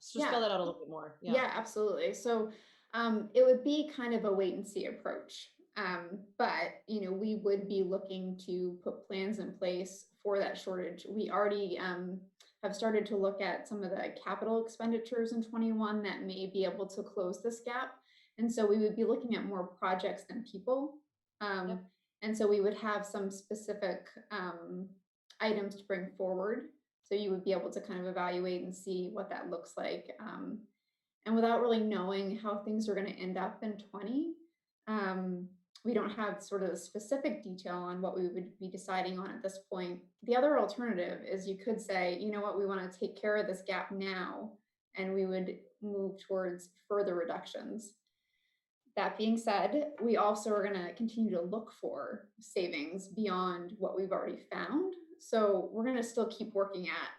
spell that out a little bit more. Yeah, absolutely. So it would be kind of a wait and see approach. But, we would be looking to put plans in place for that shortage. We already have started to look at some of the capital expenditures in 21 that may be able to close this gap. And so we would be looking at more projects than people. And so we would have some specific items to bring forward. So you would be able to kind of evaluate and see what that looks like. And without really knowing how things are going to end up in 20, we don't have sort of the specific detail on what we would be deciding on at this point. The other alternative is you could say, you know what, we want to take care of this gap now, and we would move towards further reductions. That being said, we also are going to continue to look for savings beyond what we've already found. So we're going to still keep working at,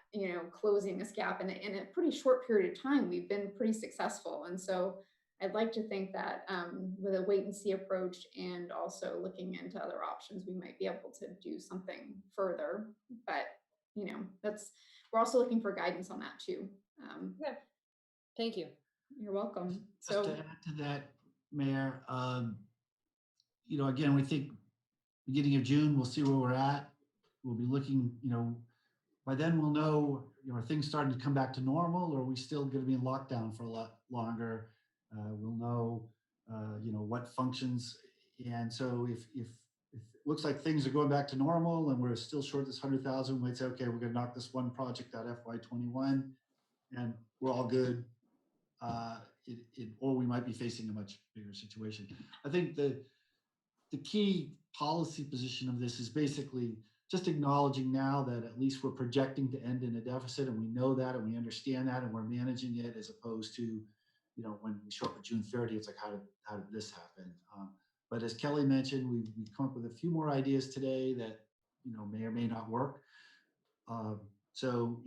closing this gap. And in a pretty short period of time, we've been pretty successful. And so I'd like to think that with a wait and see approach, and also looking into other options, we might be able to do something further. But, we're also looking for guidance on that too. Thank you. You're welcome. Just to add to that, Mayor, again, we think beginning of June, we'll see where we're at. We'll be looking, by then we'll know, are things starting to come back to normal, or are we still going to be in lockdown for a lot longer? We'll know, what functions. And so if it looks like things are going back to normal and we're still short this 100,000, we might say, okay, we're going to knock this one project out FY21 and we're all good. Or we might be facing a much bigger situation. I think the key policy position of this is basically just acknowledging now that at least we're projecting to end in a deficit, and we know that, and we understand that, and we're managing it, as opposed to, when we show up at June 30, it's like, how did this happen? But as Kelly mentioned, we've come up with a few more ideas today that, may or may not work. So,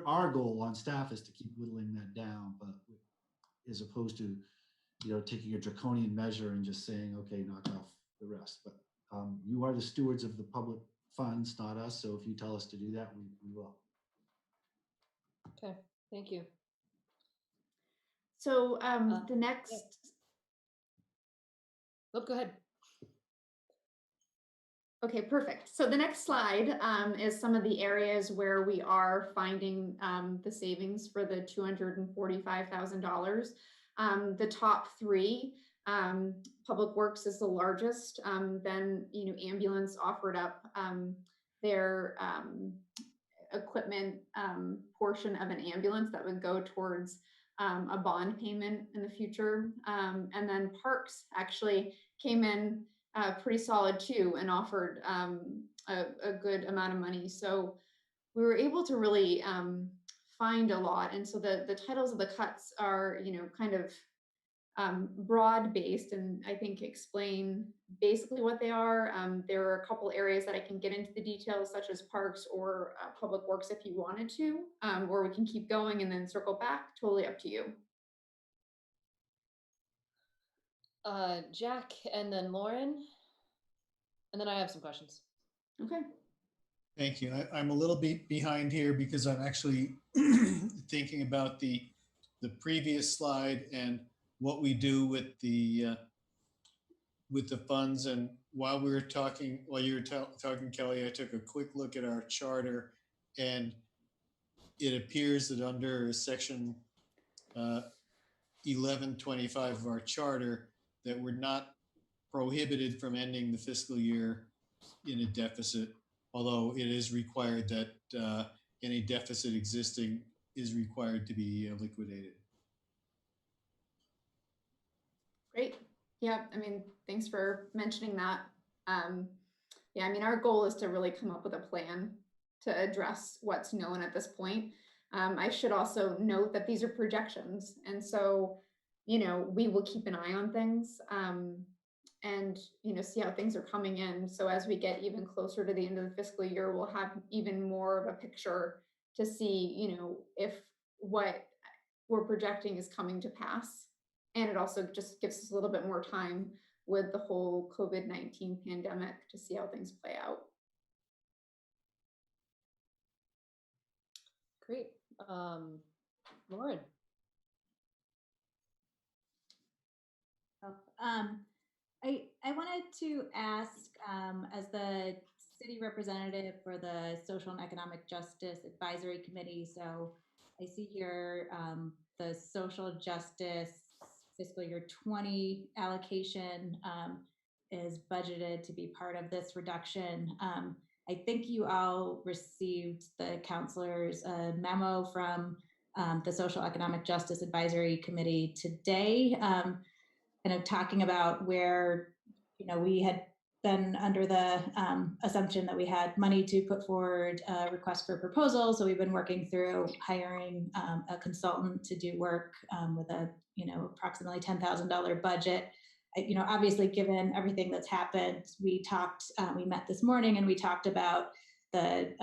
our goal on staff is to keep whittling that down, but as opposed to, taking a draconian measure and just saying, okay, knock off the rest. But you are the stewards of the public funds, not us. So if you tell us to do that, we will. Okay, thank you. So the next. Oh, go ahead. Okay, perfect. So the next slide is some of the areas where we are finding the savings for the $245,000. The top three Public Works is the largest. Then, ambulance offered up their equipment portion of an ambulance that would go towards a bond payment in the future. And then Parks actually came in pretty solid too and offered a good amount of money. So we were able to really find a lot. And so the titles of the cuts are, kind of broad based, and I think explain basically what they are. There are a couple areas that I can get into the details, such as Parks or Public Works if you wanted to, or we can keep going and then circle back. Totally up to you. Jack, and then Lauren, and then I have some questions. Okay. Thank you. I'm a little bit behind here because I'm actually thinking about the previous slide and what we do with the funds. And while we were talking, while you were talking, Kelly, I took a quick look at our charter, and it appears that under section 1125 of our charter, that we're not prohibited from ending the fiscal year in a deficit, although it is required that any deficit existing is required to be liquidated. Great. Yeah, I mean, thanks for mentioning that. Yeah, I mean, our goal is to really come up with a plan to address what's known at this point. I should also note that these are projections. And so, we will keep an eye on things and, see how things are coming in. So as we get even closer to the end of the fiscal year, we'll have even more of a picture to see, if what we're projecting is coming to pass. And it also just gives us a little bit more time with the whole COVID-19 pandemic to see how things play out. Great. Lauren. I wanted to ask, as the city representative for the Social and Economic Justice Advisory Committee, so I see here the social justice fiscal year 20 allocation is budgeted to be part of this reduction. I think you all received, the councilors, a memo from the Social Economic Justice Advisory Committee today, kind of talking about where, we had been under the assumption that we had money to put forward a request for proposal. So we've been working through hiring a consultant to do work with a, approximately $10,000 budget. Obviously, given everything that's happened, we met this morning and we talked about the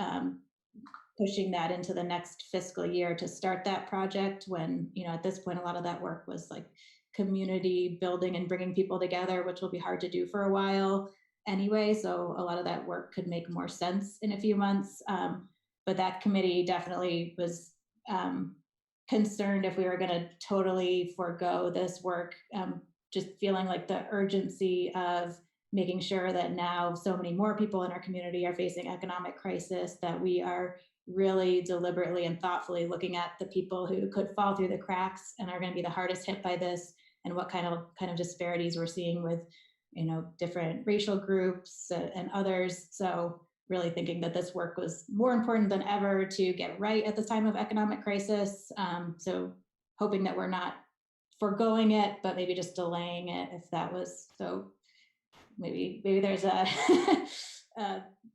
pushing that into the next fiscal year to start that project when, at this point, a lot of that work was like community building and bringing people together, which will be hard to do for a while anyway. So a lot of that work could make more sense in a few months. But that committee definitely was concerned if we were going to totally forego this work, just feeling like the urgency of making sure that now so many more people in our community are facing economic crisis, that we are really deliberately and thoughtfully looking at the people who could fall through the cracks and are going to be the hardest hit by this, and what kind of disparities we're seeing with, different racial groups and others. So really thinking that this work was more important than ever to get right at the time of economic crisis. So hoping that we're not foregoing it, but maybe just delaying it if that was, so maybe there's a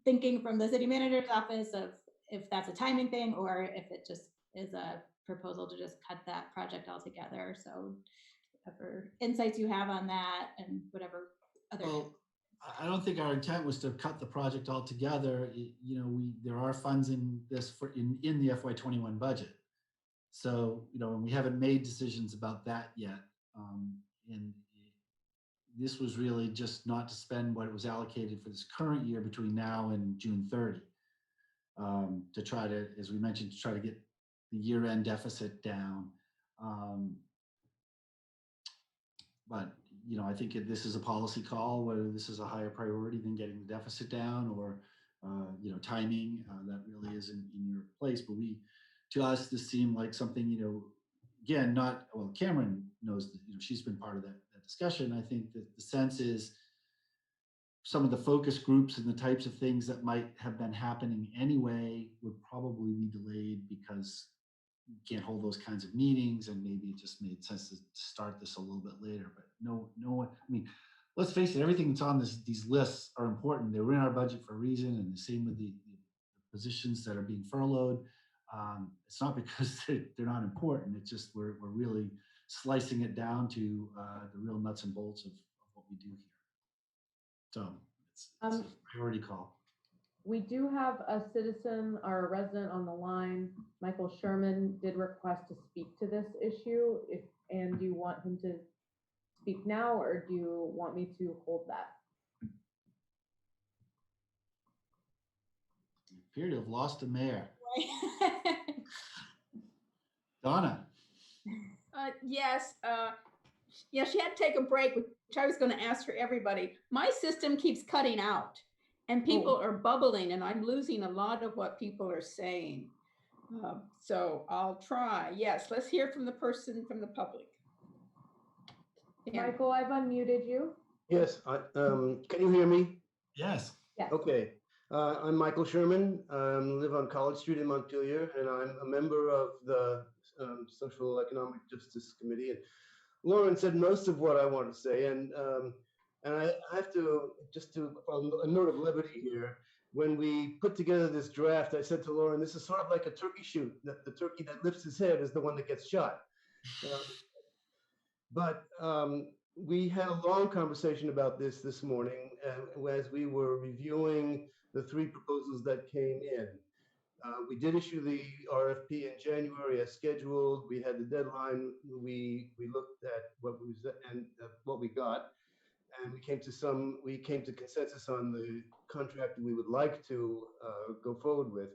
thinking from the city manager's office of if that's a timing thing or if it just is a proposal to just cut that project altogether. So whatever insights you have on that and whatever other. Well, I don't think our intent was to cut the project altogether. There are funds in this in the FY21 budget. So, we haven't made decisions about that yet. And this was really just not to spend what was allocated for this current year between now and June 30. To try to, as we mentioned, to try to get the year-end deficit down. But, I think this is a policy call, whether this is a higher priority than getting the deficit down or, timing, that really isn't in your place. But to us, this seemed like something, again, well, Cameron knows that, she's been part of that discussion, I think that the sense is some of the focus groups and the types of things that might have been happening anyway would probably be delayed because you can't hold those kinds of meetings, and maybe it just made sense to start this a little bit later. But no one, I mean, let's face it, everything that's on these lists are important. They were in our budget for a reason, and the same with the positions that are being furloughed. It's not because they're not important. It's just we're really slicing it down to the real nuts and bolts of what we do here. So it's a priority call. We do have a citizen or a resident on the line. Michael Sherman did request to speak to this issue. And do you want him to speak now, or do you want me to hold that? You appear to have lost a mayor. Donna. Yes, yeah, she had to take a break, which I was going to ask for everybody. My system keeps cutting out and people are bubbling, and I'm losing a lot of what people are saying. So I'll try. Yes, let's hear from the person from the public. Michael, I've unmuted you. Yes, can you hear me? Yes. Yes. Okay. I'm Michael Sherman. I live on College Street in Montpelier, and I'm a member of the Social Economic Justice Committee. And Lauren said most of what I want to say, and I have to just do a note of levity here. When we put together this draft, I said to Lauren, "This is sort of like a turkey shoot. That the turkey that lifts his head is the one that gets shot." But we had a long conversation about this morning as we were reviewing the 3 proposals that came in. We did issue the RFP in January as scheduled. We had the deadline. We looked at what was and what we got, and we came to consensus on the contract we would like to go forward with.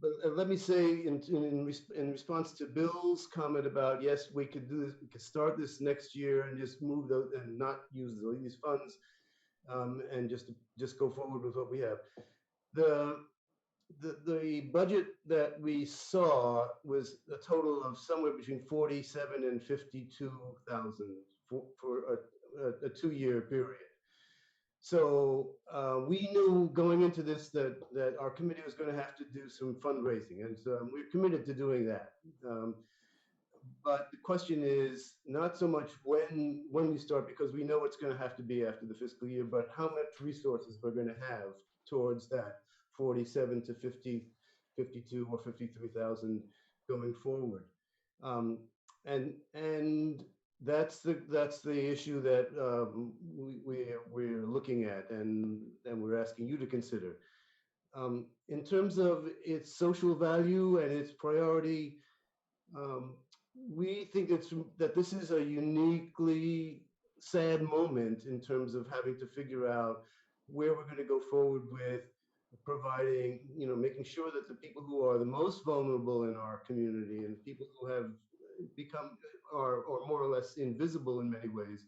But let me say, in response to Bill's comment about, yes, we could do this, we could start this next year and just move those and not use these funds, and just go forward with what we have. The budget that we saw was a total of somewhere between 47 and 52,000 for a 2-year period. So we knew going into this that our committee was going to have to do some fundraising, and so we're committed to doing that. But the question is not so much when we start, because we know it's going to have to be after the fiscal year, but how much resources we're going to have towards that 47 to 50, 52 or 53,000 going forward. And that's the issue that we're looking at and we're asking you to consider. In terms of its social value and its priority, we think that this is a uniquely sad moment in terms of having to figure out where we're going to go forward with providing, making sure that the people who are the most vulnerable in our community and people who have become or more or less invisible in many ways,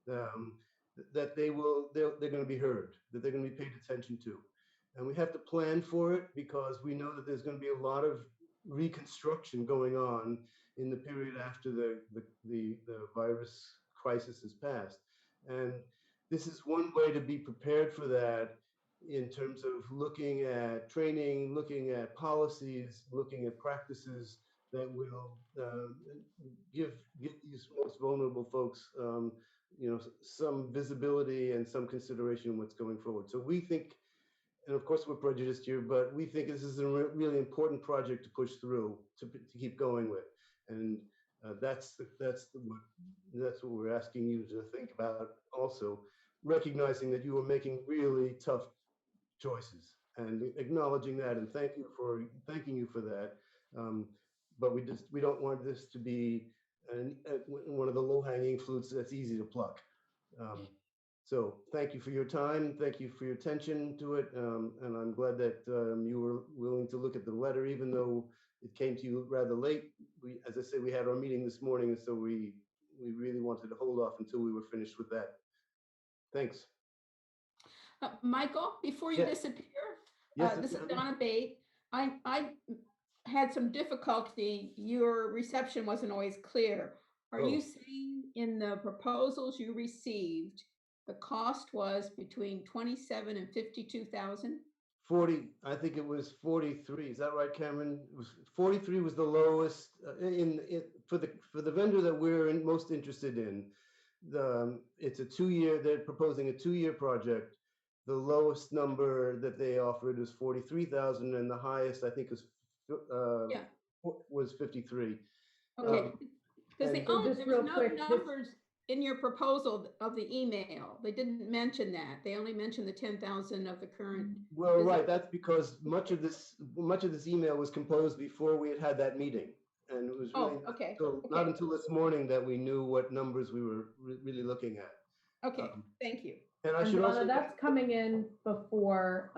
that they're going to be heard, that they're going to be paid attention to. And we have to plan for it because we know that there's going to be a lot of reconstruction going on in the period after the virus crisis has passed. And this is one way to be prepared for that, in terms of looking at training, looking at policies, looking at practices that will give these most vulnerable folks, some visibility and some consideration in what's going forward. So we think, and of course we're prejudiced here, but we think this is a really important project to push through, to keep going with, and that's what we're asking you to think about. Also, recognizing that you are making really tough choices and acknowledging that, and thanking you for that. But we don't want this to be one of the low-hanging fruits that's easy to pluck. So thank you for your time. Thank you for your attention to it. And I'm glad that you were willing to look at the letter, even though it came to you rather late. As I said, we had our meeting this morning, and so we really wanted to hold off until we were finished with that. Thanks. Michael, before you disappear, this is Donna Bate. I had some difficulty. Your reception wasn't always clear. Are you saying in the proposals you received, the cost was between 27 and 52,000? 40, I think it was 43. Is that right, Cameron? It was 43 was the lowest for the vendor that we're most interested in. It's a 2-year. They're proposing a 2-year project. The lowest number that they offered was 43,000, and the highest I think was 53. Okay, because So there just was real no quick, numbers in your proposal of the email. They didn't mention that. They only mentioned the 10,000 of the current. Well, right. That's because much of this email was composed before we had that meeting, and it was really not until this morning that we knew what numbers we were really looking at. Okay, thank you. And I should Donna, also. that's coming in before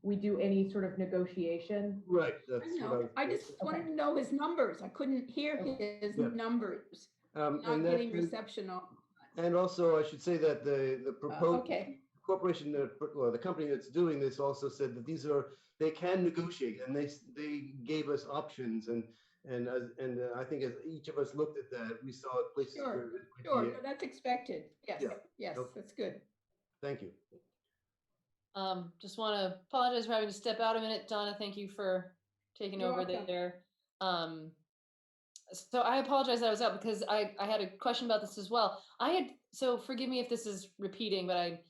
we do any sort of negotiation. Right. That's I what know. I just wanted to know his numbers. I couldn't hear his numbers. Not getting reception on. And also, I should say that the proposed corporation, the company that's doing this, also said that they can negotiate, and they gave us options, and I think as each of us looked at that, we saw places where it would be. That's expected. Yes, yes, that's good. Thank you. Just want to apologize for having to step out a minute. Donna, thank you for taking over there. So I apologize that I was out because I had a question about this as well. So forgive me if this is repeating, but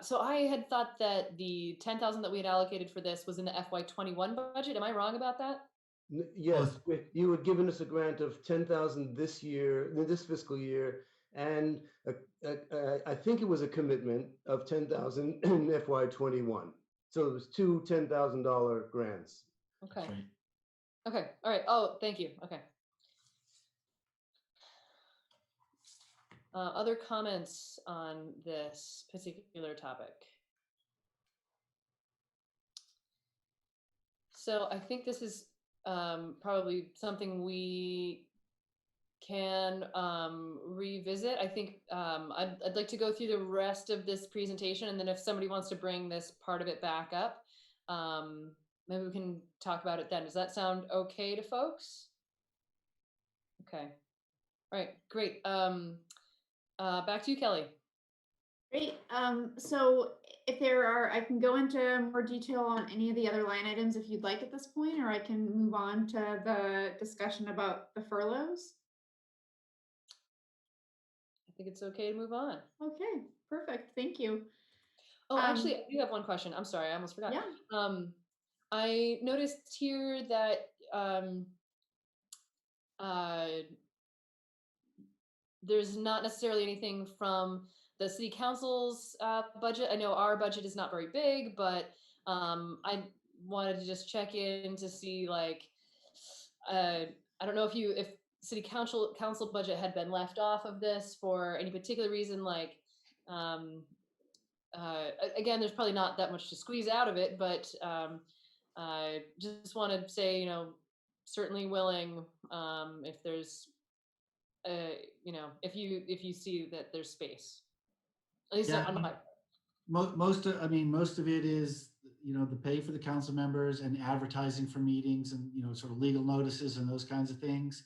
so I had thought that the 10,000 that we had allocated for this was in the FY21 budget. Am I wrong about that? Yes, you had given us a grant of 10,000 this year, this fiscal year, and I think it was a commitment of 10,000 in FY21. So it was 2 $10,000 grants. Okay. Okay. All right. Oh, thank you. Okay. Other comments on this particular topic? So I think this is probably something we can revisit. I think I'd like to go through the rest of this presentation, and then if somebody wants to bring this part of it back up, maybe we can talk about it then. Does that sound okay to folks? Okay. All right, great. Back to you, Kelly. Great. So if there are, I can go into more detail on any of the other line items if you'd like at this point, or I can move on to the discussion about the furloughs. I think it's okay to move on. Okay, perfect. Thank you. Oh, actually, I do have one question. I'm sorry, I almost forgot. Yeah. I noticed here that there's not necessarily anything from the city council's budget. I know our budget is not very big, but I wanted to just check in to see, like, I don't know if city council budget had been left off of this for any particular reason, like, again, there's probably not that much to squeeze out of it, but just want to say, certainly willing if there's, if you see that there's space. At least on my. Most of it is, the pay for the council members and advertising for meetings and, sort of legal notices and those kinds of things.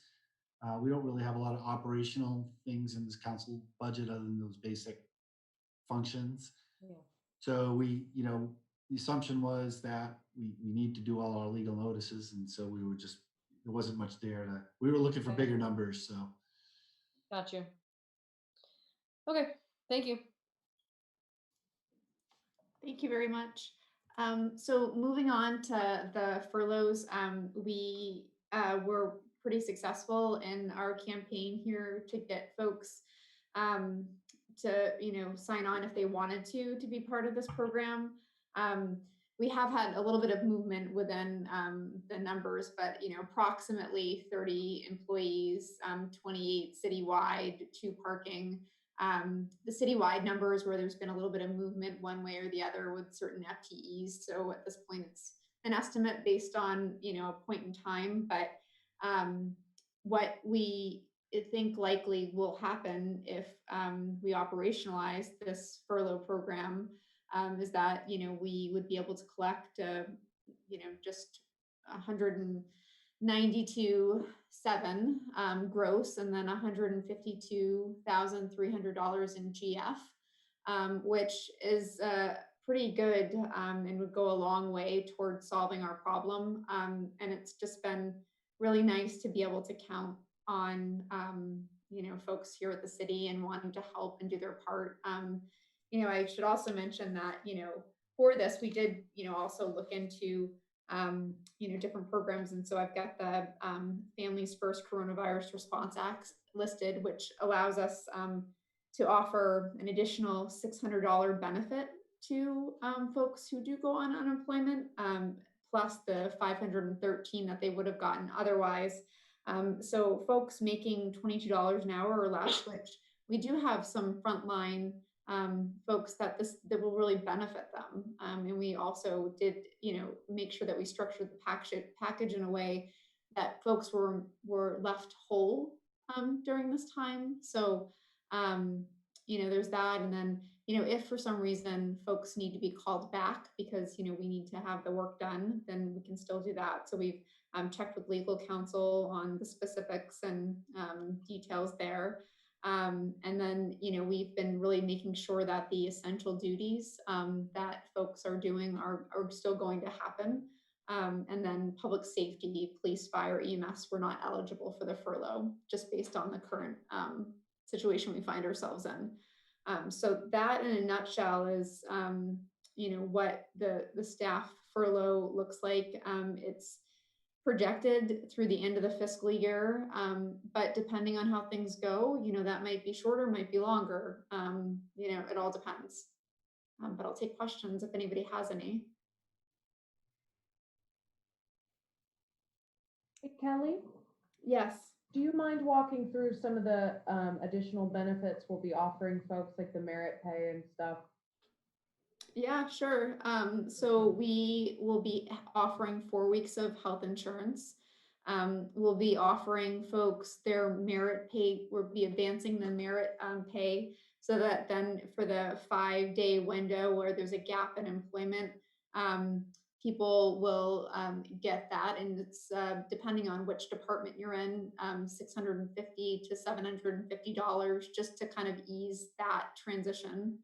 We don't really have a lot of operational things in this council budget other than those basic functions. Yeah. So the assumption was that we need to do all our legal notices. And so there wasn't much there we were looking for bigger numbers, so. Got you. Okay, thank you. Thank you very much. So moving on to the furloughs, we were pretty successful in our campaign here to get folks to sign on if they wanted to be part of this program. We have had a little bit of movement within the numbers, but approximately 30 employees, 28 citywide, 2 parking. The citywide numbers where there's been a little bit of movement one way or the other with certain FTEs. So at this point, it's an estimate based on a point in time. But what we think likely will happen if we operationalize this furlough program is that we would be able to collect just $190 92,700 gross, and then $152,300 in GF, which is pretty good and would go a long way towards solving our problem. And it's just been really nice to be able to count on folks here at the city and wanting to help and do their part. I should also mention that for this we did also look into different programs, and so I've got the Families First Coronavirus Response Act listed, which allows us to offer an additional $600 benefit to folks who do go on unemployment, plus the $513 that they would have gotten otherwise. So folks making $22 an hour or less, which we do have some frontline folks that will really benefit them. And we also did, make sure that we structured the package in a way that folks were left whole during this time. So, there's that. And then, if for some reason folks need to be called back because, we need to have the work done, then we can still do that. So we've checked with legal counsel on the specifics and details there. And then, we've been really making sure that the essential duties that folks are doing are still going to happen. And then public safety, police, fire, EMS, were not eligible for the furlough just based on the current situation we find ourselves in. So that in a nutshell is, what the staff furlough looks like. It's projected through the end of the fiscal year, but depending on how things go, that might be shorter, might be longer. It all depends. But I'll take questions if anybody has any. Hey, Kelly? Yes. Do you mind walking through some of the additional benefits we'll be offering folks, like the merit pay and stuff? Yeah, sure. So we will be offering 4 weeks of health insurance. We'll be offering folks their merit pay. We'll be advancing the merit pay so that then for the 5-day window where there's a gap in employment, people will get that. And it's depending on which department you're in, $650 to $750 just to kind of ease that transition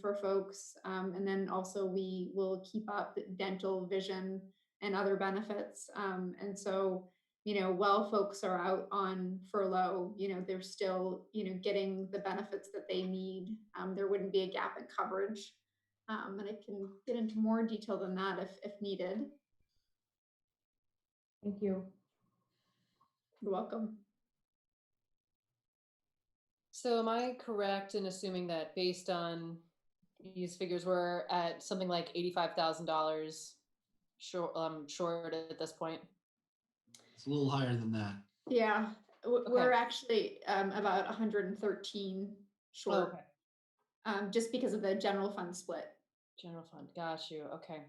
for folks. And then also we will keep up dental, vision, and other benefits. And so, while folks are out on furlough, they're still, getting the benefits that they need. There wouldn't be a gap in coverage. And I can get into more detail than that if needed. Thank you. You're welcome. So am I correct in assuming that based on these figures, we're at something like $85,000 short at this point? It's a little higher than that. Yeah, we're actually about 113 short, just because of the general fund split. General fund, got you. Okay,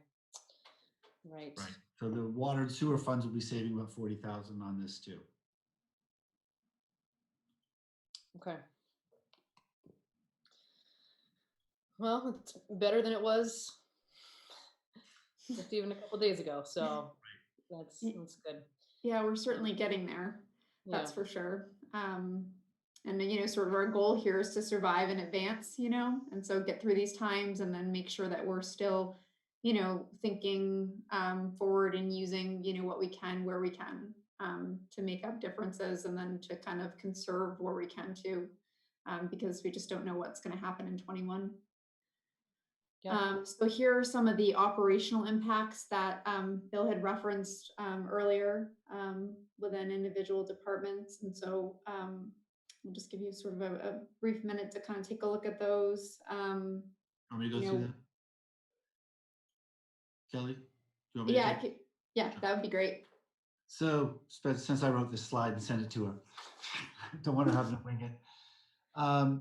right. Right. So the water and sewer funds will be saving about 40,000 on this too. Okay. Well, it's better than it was just even a couple days ago. So that's good. Yeah, we're certainly getting there. That's Yeah. for sure. And then, sort of our goal here is to survive in advance, and so get through these times and then make sure that we're still, thinking forward and using, what we can, where we can, to make up differences and then to kind of conserve where we can too, because we just don't know what's going to happen in 21. So here are some of the operational impacts that Bill had referenced earlier within individual departments. And so we'll just give you sort of a brief minute to kind of take a look at those. Want me to go through that? Kelly? Do you want me to yeah, that would be great. So since I wrote this slide and sent it to her, don't want to have to wing it.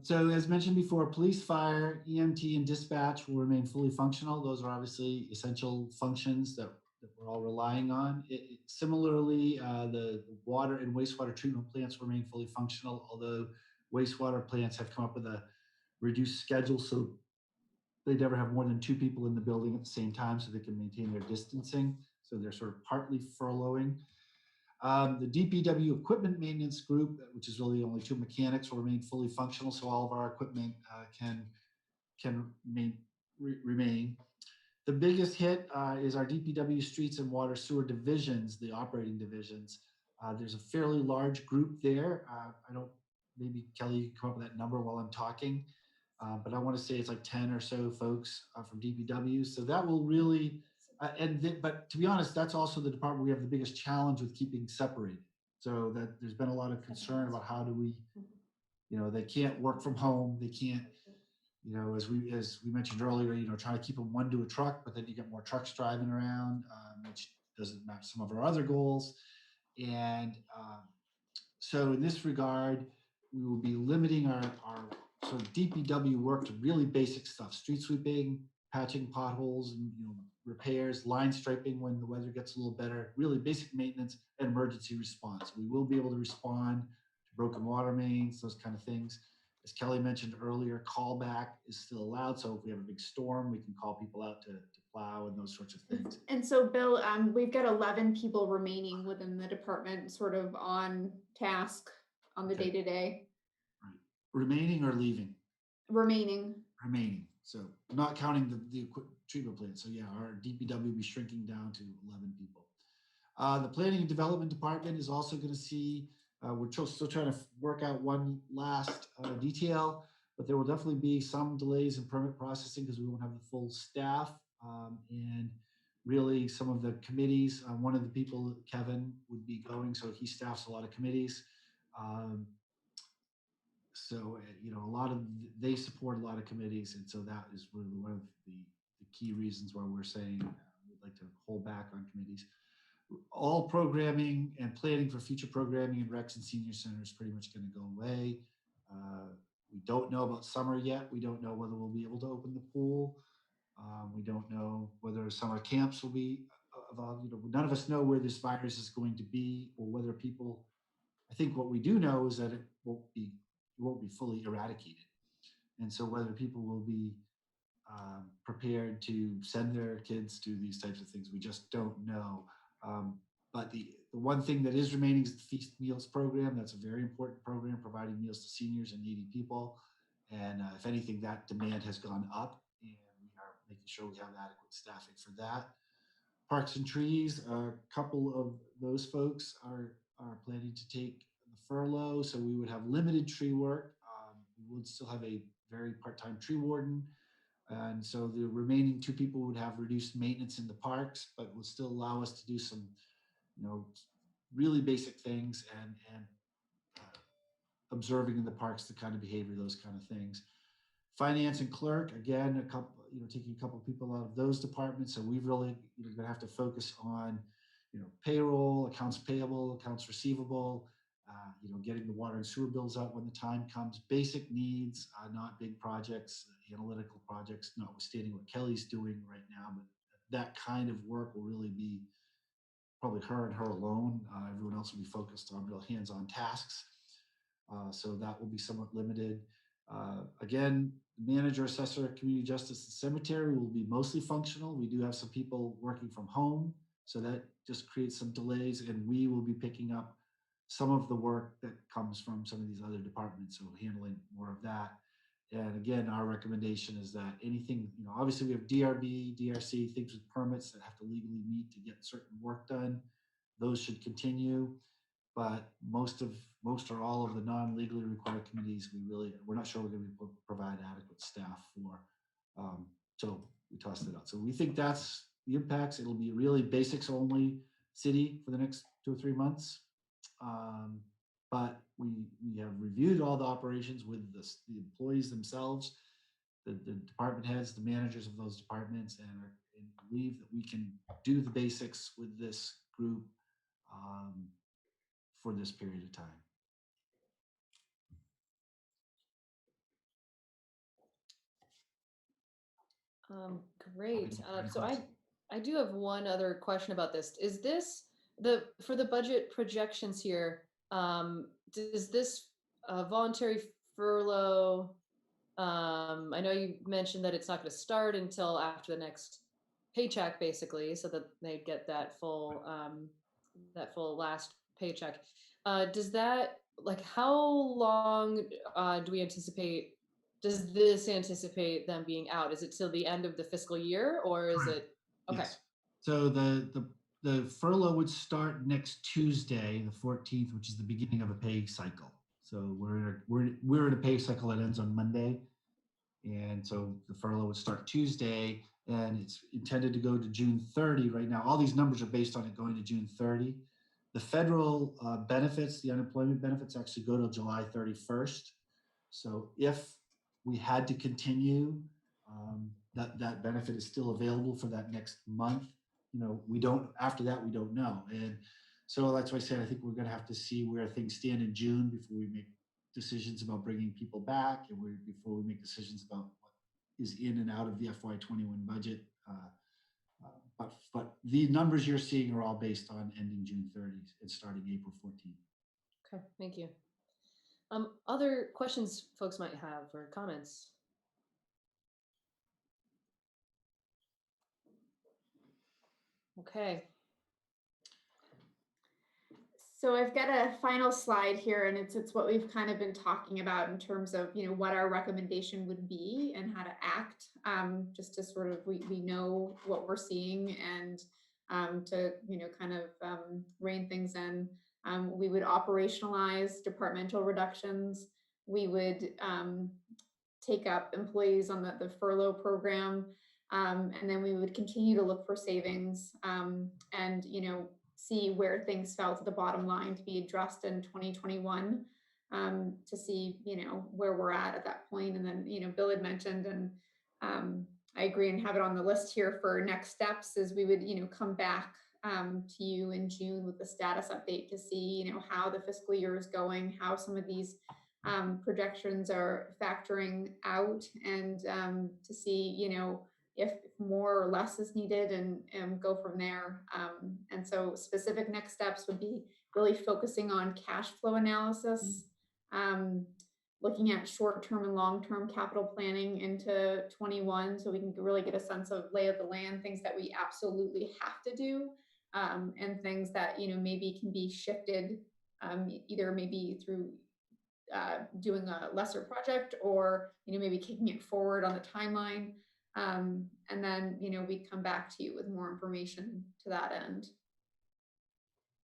So as mentioned before, police, fire, EMT, and dispatch will remain fully functional. Those are obviously essential functions that we're all relying on. Similarly, the water and wastewater treatment plants remain fully functional, although wastewater plants have come up with a reduced schedule, so they never have more than 2 people in the building at the same time so they can maintain their distancing. So they're sort of partly furloughing. The DPW equipment maintenance group, which is really only 2 mechanics, will remain fully functional, so all of our equipment can remain. The biggest hit is our DPW streets and water sewer divisions, the operating divisions. There's a fairly large group there. I don't, maybe Kelly, you can come up with that number while I'm talking, but I want to say it's like 10 or so folks from DPW. So that will really, but to be honest, that's also the department we have the biggest challenge with keeping separated. So that there's been a lot of concern about how do we, they can't work from home, they can't, as we mentioned earlier, trying to keep them one to a truck, but then you get more trucks driving around, which doesn't match some of our other goals. And so in this regard, we will be limiting our sort of DPW work to really basic stuff: street sweeping, patching potholes, and repairs, line striping when the weather gets a little better, really basic maintenance and emergency response. We will be able to respond to broken water mains, those kind of things. As Kelly mentioned earlier, callback is still allowed. So if we have a big storm, we can call people out to plow and those sorts of things. And so, Bill, we've got 11 people remaining within the department, sort of on task on the day-to-day. Right. Remaining or leaving? Remaining. Remaining. So not counting the treatment plant. So yeah, our DPW will be shrinking down to 11 people. The planning and development department is also going to see, we're still trying to work out one last detail, but there will definitely be some delays in permit processing because we won't have the full staff. And really some of the committees, one of the people, Kevin, would be going, so he staffs a lot of committees. So, they support a lot of committees. And so that is really one of the key reasons why we're saying we'd like to hold back on committees. All programming and planning for future programming in recs and senior centers is pretty much going to go away. We don't know about summer yet. We don't know whether we'll be able to open the pool. We don't know whether summer camps will be none of us know where this virus is going to be or whether people, I think what we do know is that it won't be fully eradicated. And so whether people will be prepared to send their kids to these types of things, we just don't know. But the one thing that is remaining is the Feast Meals program. That's a very important program, providing meals to seniors and needy people. And if anything, that demand has gone up, and we are making sure we have adequate staffing for that. Parks and Trees, a couple of those folks are planning to take the furlough, so we would have limited tree work. We would still have a very part-time tree warden. And so the remaining 2 people would have reduced maintenance in the parks, but would still allow us to do some, really basic things and observing in the parks the kind of behavior, those kind of things. Finance and clerk, again, taking a couple of people out of those departments. So we've really going to have to focus on, payroll, accounts payable, accounts receivable, getting the water and sewer bills out when the time comes. Basic needs, not big projects, analytical projects, notwithstanding what Kelly's doing right now. But that kind of work will really be probably her and her alone. Everyone else will be focused on real hands-on tasks. So that will be somewhat limited. Again, manager, assessor, community justice, and cemetery will be mostly functional. We do have some people working from home, so that just creates some delays, and we will be picking up some of the work that comes from some of these other departments, so handling more of that. And again, our recommendation is that anything, obviously we have DRB, DRC, things with permits that have to legally meet to get certain work done. Those should continue, but most or all of the non-legally required committees, we're not sure we're going to be able to provide adequate staff for. So we tossed it out. So we think that's the impacts. It'll be really basics only city for the next 2 or 3 months. But we have reviewed all the operations with the employees themselves, the department heads, the managers of those departments, and believe that we can do the basics with this group for this period of time. Great. So I do have one other question about this. Is this for the budget projections here? Does this voluntary furlough? I know you mentioned that it's not going to start until after the next paycheck, basically, so that they get that full last paycheck. Does that, like, how long do we anticipate, does this anticipate them being out? Is it till the end of the fiscal year, or is Correct. it, okay, Yes. So the furlough would start next Tuesday, the 14th, which is the beginning of a pay cycle. So we're in a pay cycle that ends on Monday. And so the furlough would start Tuesday, and it's intended to go to June 30 right now. All these numbers are based on it going to June 30. The federal benefits, the unemployment benefits, actually go till July 31st. So if we had to continue, that benefit is still available for that next month. You know, we don't, after that, we don't know. And so that's why I said, I think we're going to have to see where things stand in June before we make decisions about bringing people back, and before we make decisions about what is in and out of the FY21 budget. But the numbers you're seeing are all based on ending June 30th and starting April 14th. okay, thank you. Other questions folks might have or comments? Okay. So I've got a final slide here, and it's what we've kind of been talking about in terms of, you know, what our recommendation would be and how to act, just to sort of, we know what we're seeing, and to, you know, kind of rein things in. We would operationalize departmental reductions. We would take up employees on the furlough program, and then we would continue to look for savings, and, you know, see where things fell to the bottom line to be addressed in 2021, to see, you know, where we're at that point. And then, you know, Bill had mentioned, and I agree and have it on the list here for next steps, is we would, you know, come back to you in June with the status update to see, you know, how the fiscal year is going, how some of these projections are factoring out, and to see, you know, if more or less is needed, and go from there. And so specific next steps would be really focusing on cash flow analysis, looking at short-term and long-term capital planning into 21, so we can really get a sense of lay of the land, things that we absolutely have to do, and things that, you know, maybe can be shifted, either maybe through doing a lesser project, or, you know, maybe kicking it forward on the timeline. And then, you know, we come back to you with more information to that end.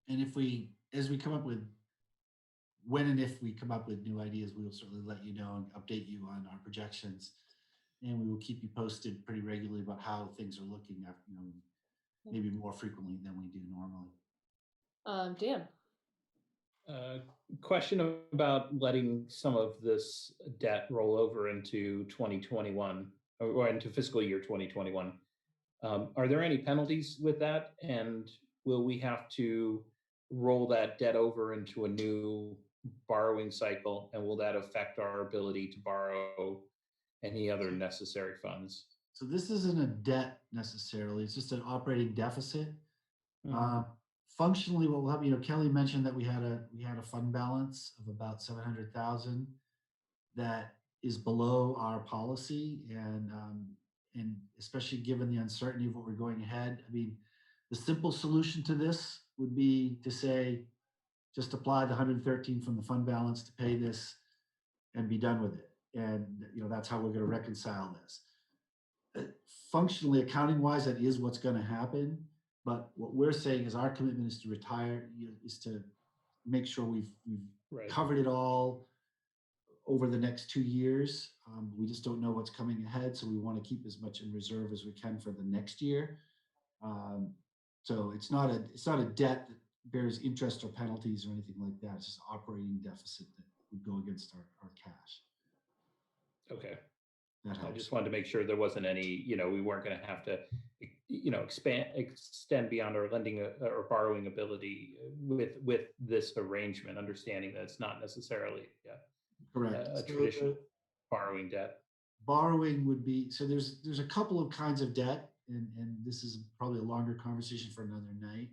And as we come up with, when and if we come up with new ideas, we will certainly let you know and update you on our projections. And we will keep you posted pretty regularly about how things are looking, after, you know, maybe more frequently than we do normally. Dan? Question about letting some of this debt roll over into 2021 or into fiscal year 2021. Are there any penalties with that? And will we have to roll that debt over into a new borrowing cycle? And will that affect our ability to borrow any other necessary funds? So this isn't a debt necessarily, it's just an operating deficit. Functionally, what will happen, you know, Kelly mentioned that we had a fund balance of about 700,000 that is below our policy, and especially given the uncertainty of what we're going ahead. I mean, the simple solution to this would be to say, just apply the 113 from the fund balance to pay this and be done with it. And, you know, that's how we're going to reconcile this. Functionally, accounting wise, that is what's going to happen. But what we're saying is our commitment is to retire, you know, is to make sure we've covered it all over the next 2 years. We just don't know what's coming ahead, so we want to keep as much in reserve as we can for the next year. So it's not a debt that bears interest or penalties or anything like that. It's just operating deficit that would go against our cash. Okay. That helps. I just wanted to make sure there wasn't any, you know, we weren't going to have to, you know, extend beyond our lending or borrowing ability with this arrangement, understanding that it's not necessarily correct a traditional borrowing debt. Borrowing would be, so there's a couple of kinds of debt, and this is probably a longer conversation for another night.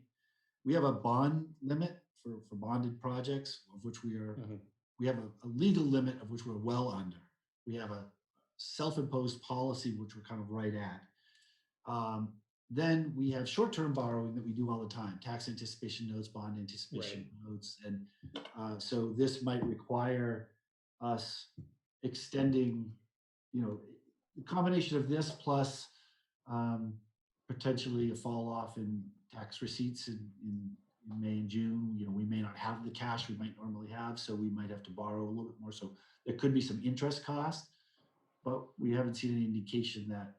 We have a bond limit for bonded projects, of which we are, we have a legal limit of which we're well under. We have a self-imposed policy, which we're kind of right at. Then we have short-term borrowing that we do all the time, tax anticipation notes, bond anticipation notes. And so this might require us extending, the combination of this plus potentially a fall off in tax receipts in May and June. We may not have the cash we might normally have, so we might have to borrow a little bit more. So there could be some interest cost, but we haven't seen any indication that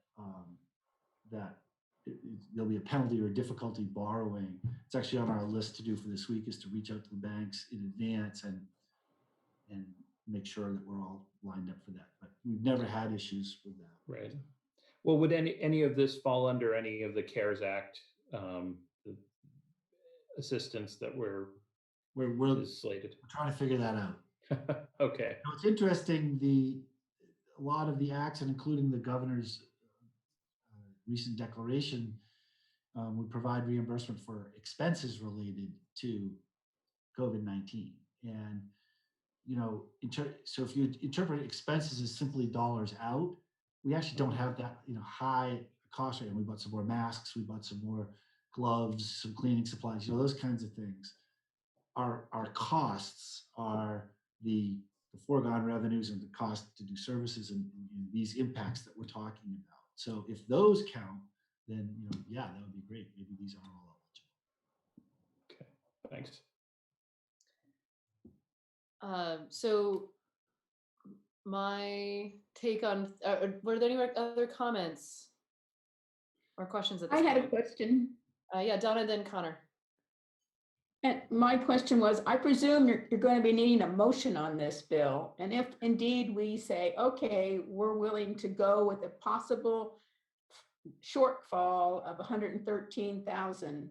there'll be a penalty or difficulty borrowing. It's actually on our list to do for this week, is to reach out to the banks in advance and make sure that we're all lined up for that. But we've never had issues with that. Right. Well, would any of this fall under any of the CARES Act the assistance that We're is slated? trying to figure that out. Okay. It's interesting, a lot of the acts, and including the governor's recent declaration, would provide reimbursement for expenses related to COVID-19. And, so if you interpret expenses as simply dollars out, we actually don't have that, high cost rate. And we bought some more masks, we bought some more gloves, some cleaning supplies, those kinds of things. Our costs are the foregone revenues and the cost to do services and these impacts that we're talking about. So if those count, then, yeah, that would be great. Maybe these are all eligible. Okay, thanks. So my take on, were there any other comments or questions at this I point? had a question. Yeah, Donna, then Connor. And my question was, I presume you're going to be needing a motion on this bill. And if indeed we say, okay, we're willing to go with a possible shortfall of 113,000,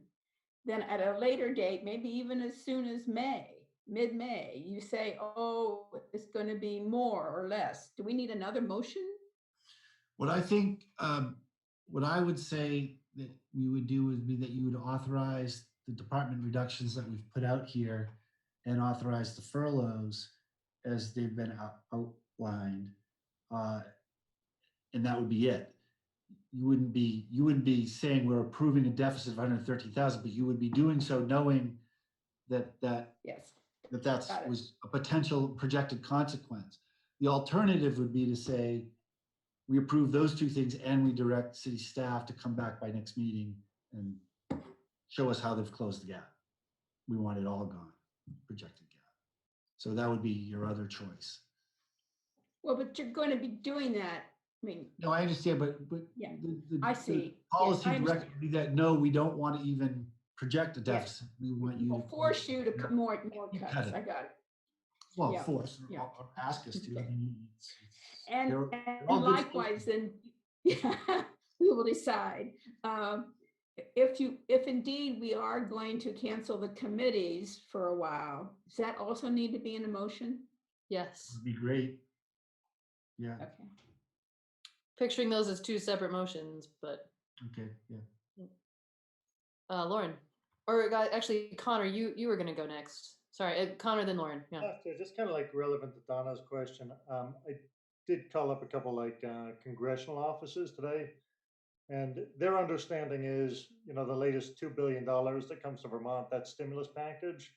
then at a later date, maybe even as soon as mid-May, you say, oh, it's going to be more or less. Do we need another motion? What I think, what I would say that we would do would be that you would authorize the department reductions that we've put out here and authorize the furloughs as they've been outlined. And that would be it. You wouldn't be saying we're approving a deficit of 113,000, but you would be doing so knowing that yes, that was a potential projected consequence. The alternative would be to say, we approve those two things and we direct city staff to come back by next meeting and show us how they've closed the gap. We want it all gone, projected gap. So that would be your other choice. Well, but you're going to be doing that. I mean, no, I understand, but yeah, I see. The policy direction would be that no, we don't want to even project a deficit. Yes. We want you to force you to cut more cuts. I got it. Well, yeah. force, yeah. or ask us to. Okay. I mean, and likewise, then yeah, we will decide. If indeed we are going to cancel the committees for a while, does that also need to be in a motion? Yes. Would be great. Yeah. Okay. Picturing those as two separate motions, but. Okay, yeah. Lauren, or actually Connor, you were gonna go next. Sorry, Connor, then Lauren, yeah. Just kind of like relevant to Donna's question. I did call up a couple congressional offices today, and their understanding is, the latest $2 billion that comes to Vermont, that stimulus package,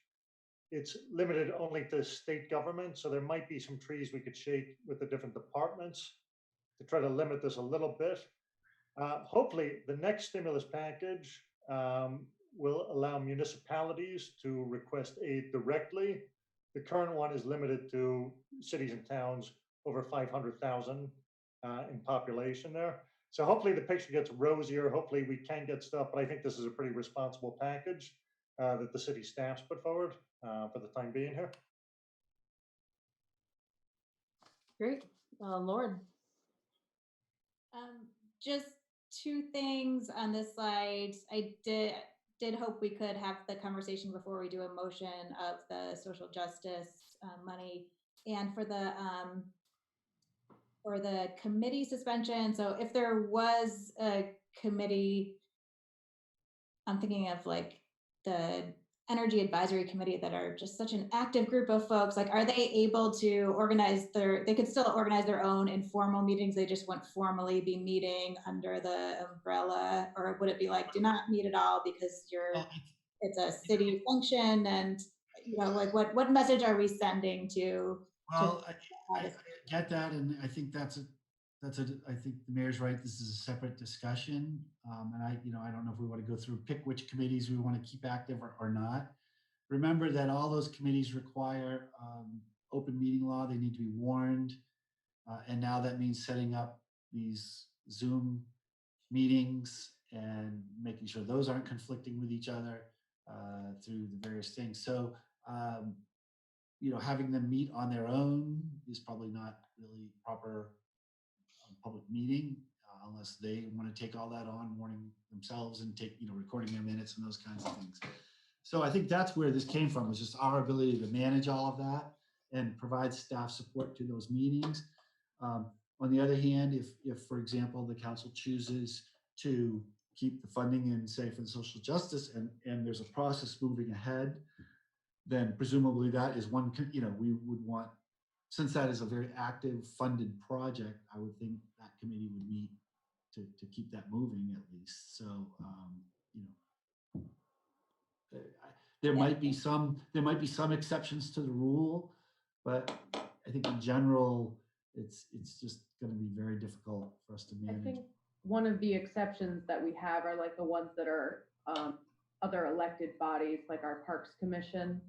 it's limited only to state government. So there might be some trees we could shake with the different departments to try to limit this a little bit. Hopefully the next stimulus package will allow municipalities to request aid directly. The current one is limited to cities and towns over 500,000 in population there. So hopefully the picture gets rosier. Hopefully we can get stuff, but I think this is a pretty responsible package that the city staff's put forward for the time being here. Great. Lauren. Just two things on this slide. I did hope we could have the conversation before we do a motion of the social justice money, and for the committee suspension. So if there was a committee, I'm thinking of like the Energy Advisory Committee that are just such an active group of folks. Like, are they able to organize they could still organize their own informal meetings, they just won't formally be meeting under the umbrella? Or would it be like, do not meet at all because it's a city function? And, like what message are we sending to? Well, I get that, and I think I think the mayor's right. This is a separate discussion, and I don't know if we want to go through pick which committees we want to keep active or not. Remember that all those committees require open meeting law. They need to be warned, and now that means setting up these Zoom meetings and making sure those aren't conflicting with each other through the various things. So. Having them meet on their own is probably not really proper public meeting unless they want to take all that on, warning themselves and recording their minutes and those kinds of things. So I think that's where this came from, was just our ability to manage all of that and provide staff support to those meetings. On the other hand, if for example, the council chooses to keep the funding in, say, for the social justice and there's a process moving ahead, then presumably that is one, we would want, since that is a very active funded project, I would think that committee would meet to keep that moving at least. So, there might be some exceptions to the rule, but I think in general, it's just going to be very difficult for us to manage. I think one of the exceptions that we have are like the ones that are other elected bodies, like our Parks Commission.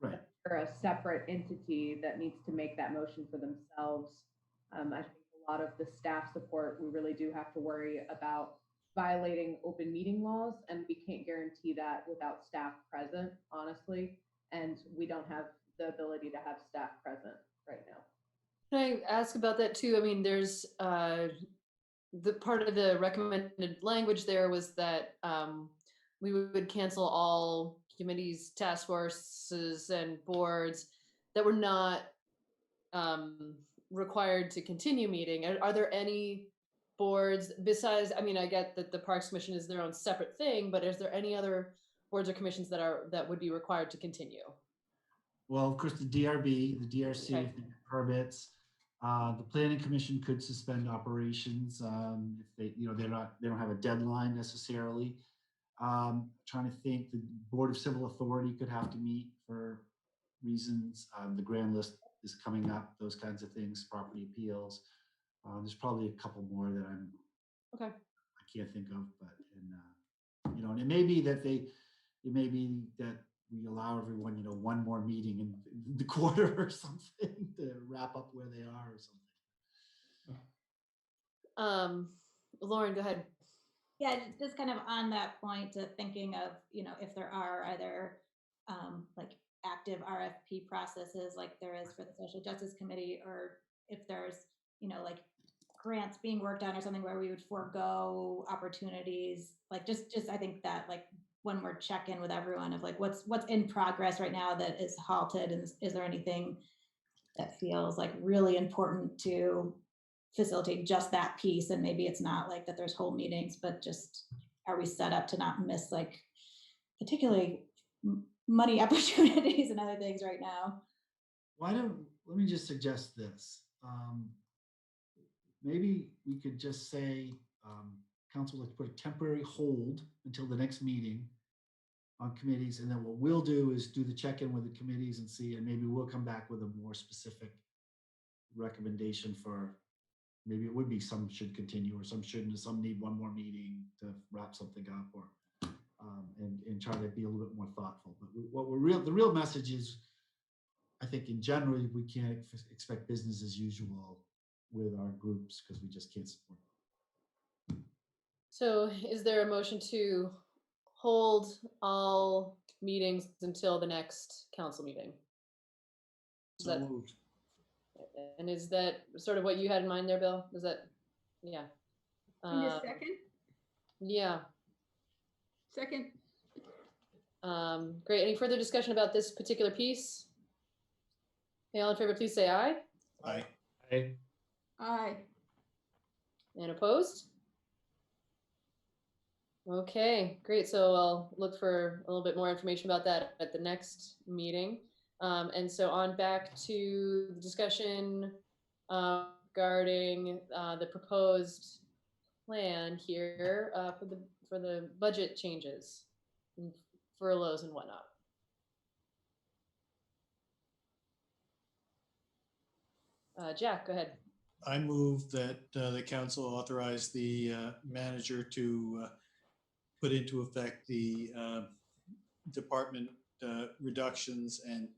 Right. Or a separate entity that needs to make that motion for themselves. I think a lot of the staff support, we really do have to worry about violating open meeting laws, and we can't guarantee that without staff present, honestly. And we don't have the ability to have staff present right now. Can I ask about that too? I mean, there's the part of the recommended language there was that we would cancel all committees, task forces, and boards that were not required to continue meeting. Are there any boards besides, I mean, I get that the Parks Commission is their own separate thing, but is there any other boards or commissions that would be required to continue? Well, of course, the DRB, the DRC, Okay. permits. The Planning Commission could suspend operations if they don't have a deadline necessarily. Trying to think, the Board of Civil Authority could have to meet for reasons. The grand list is coming up, those kinds of things, property appeals. There's probably a couple more that I can't think of, but and it may be that we allow everyone, one more meeting in the quarter or something to wrap up where they are or something. Lauren, go ahead. Yeah, just kind of on that point, thinking of, if there are either like active RFP processes like there is for the Social Justice Committee, or if there's, like grants being worked on or something where we would forego opportunities, like just I think that like when we're checking with everyone of like what's in progress right now that is halted, and is there anything that feels like really important to facilitate just that piece? And maybe it's not like that there's whole meetings, but just are we set up to not miss like particularly money opportunities and other things right now? Let me just suggest this. Maybe we could just say, council, let's put a temporary hold until the next meeting on committees. And then what we'll do is do the check-in with the committees and see, and maybe we'll come back with a more specific recommendation for, maybe it would be some should continue or some shouldn't, some need one more meeting to wrap something up, or and try to be a little bit more thoughtful. But the real message is, I think in general, we can't expect business as usual with our groups because we just can't support them. So is there a motion to hold all meetings until the next council meeting? So moved. And is that sort of what you had in mind there, Bill? Is that, yeah. Need a second? Yeah. Second. Great. Any further discussion about this particular piece? Okay, all in favor, please say aye. Aye. Aye. Aye. And opposed? Okay, great. So I'll look for a little bit more information about that at the next meeting. And so on back to the discussion regarding the proposed plan here for the budget changes, and furloughs and whatnot. Jack, go ahead. I move that the council authorize the manager to put into effect the department reductions and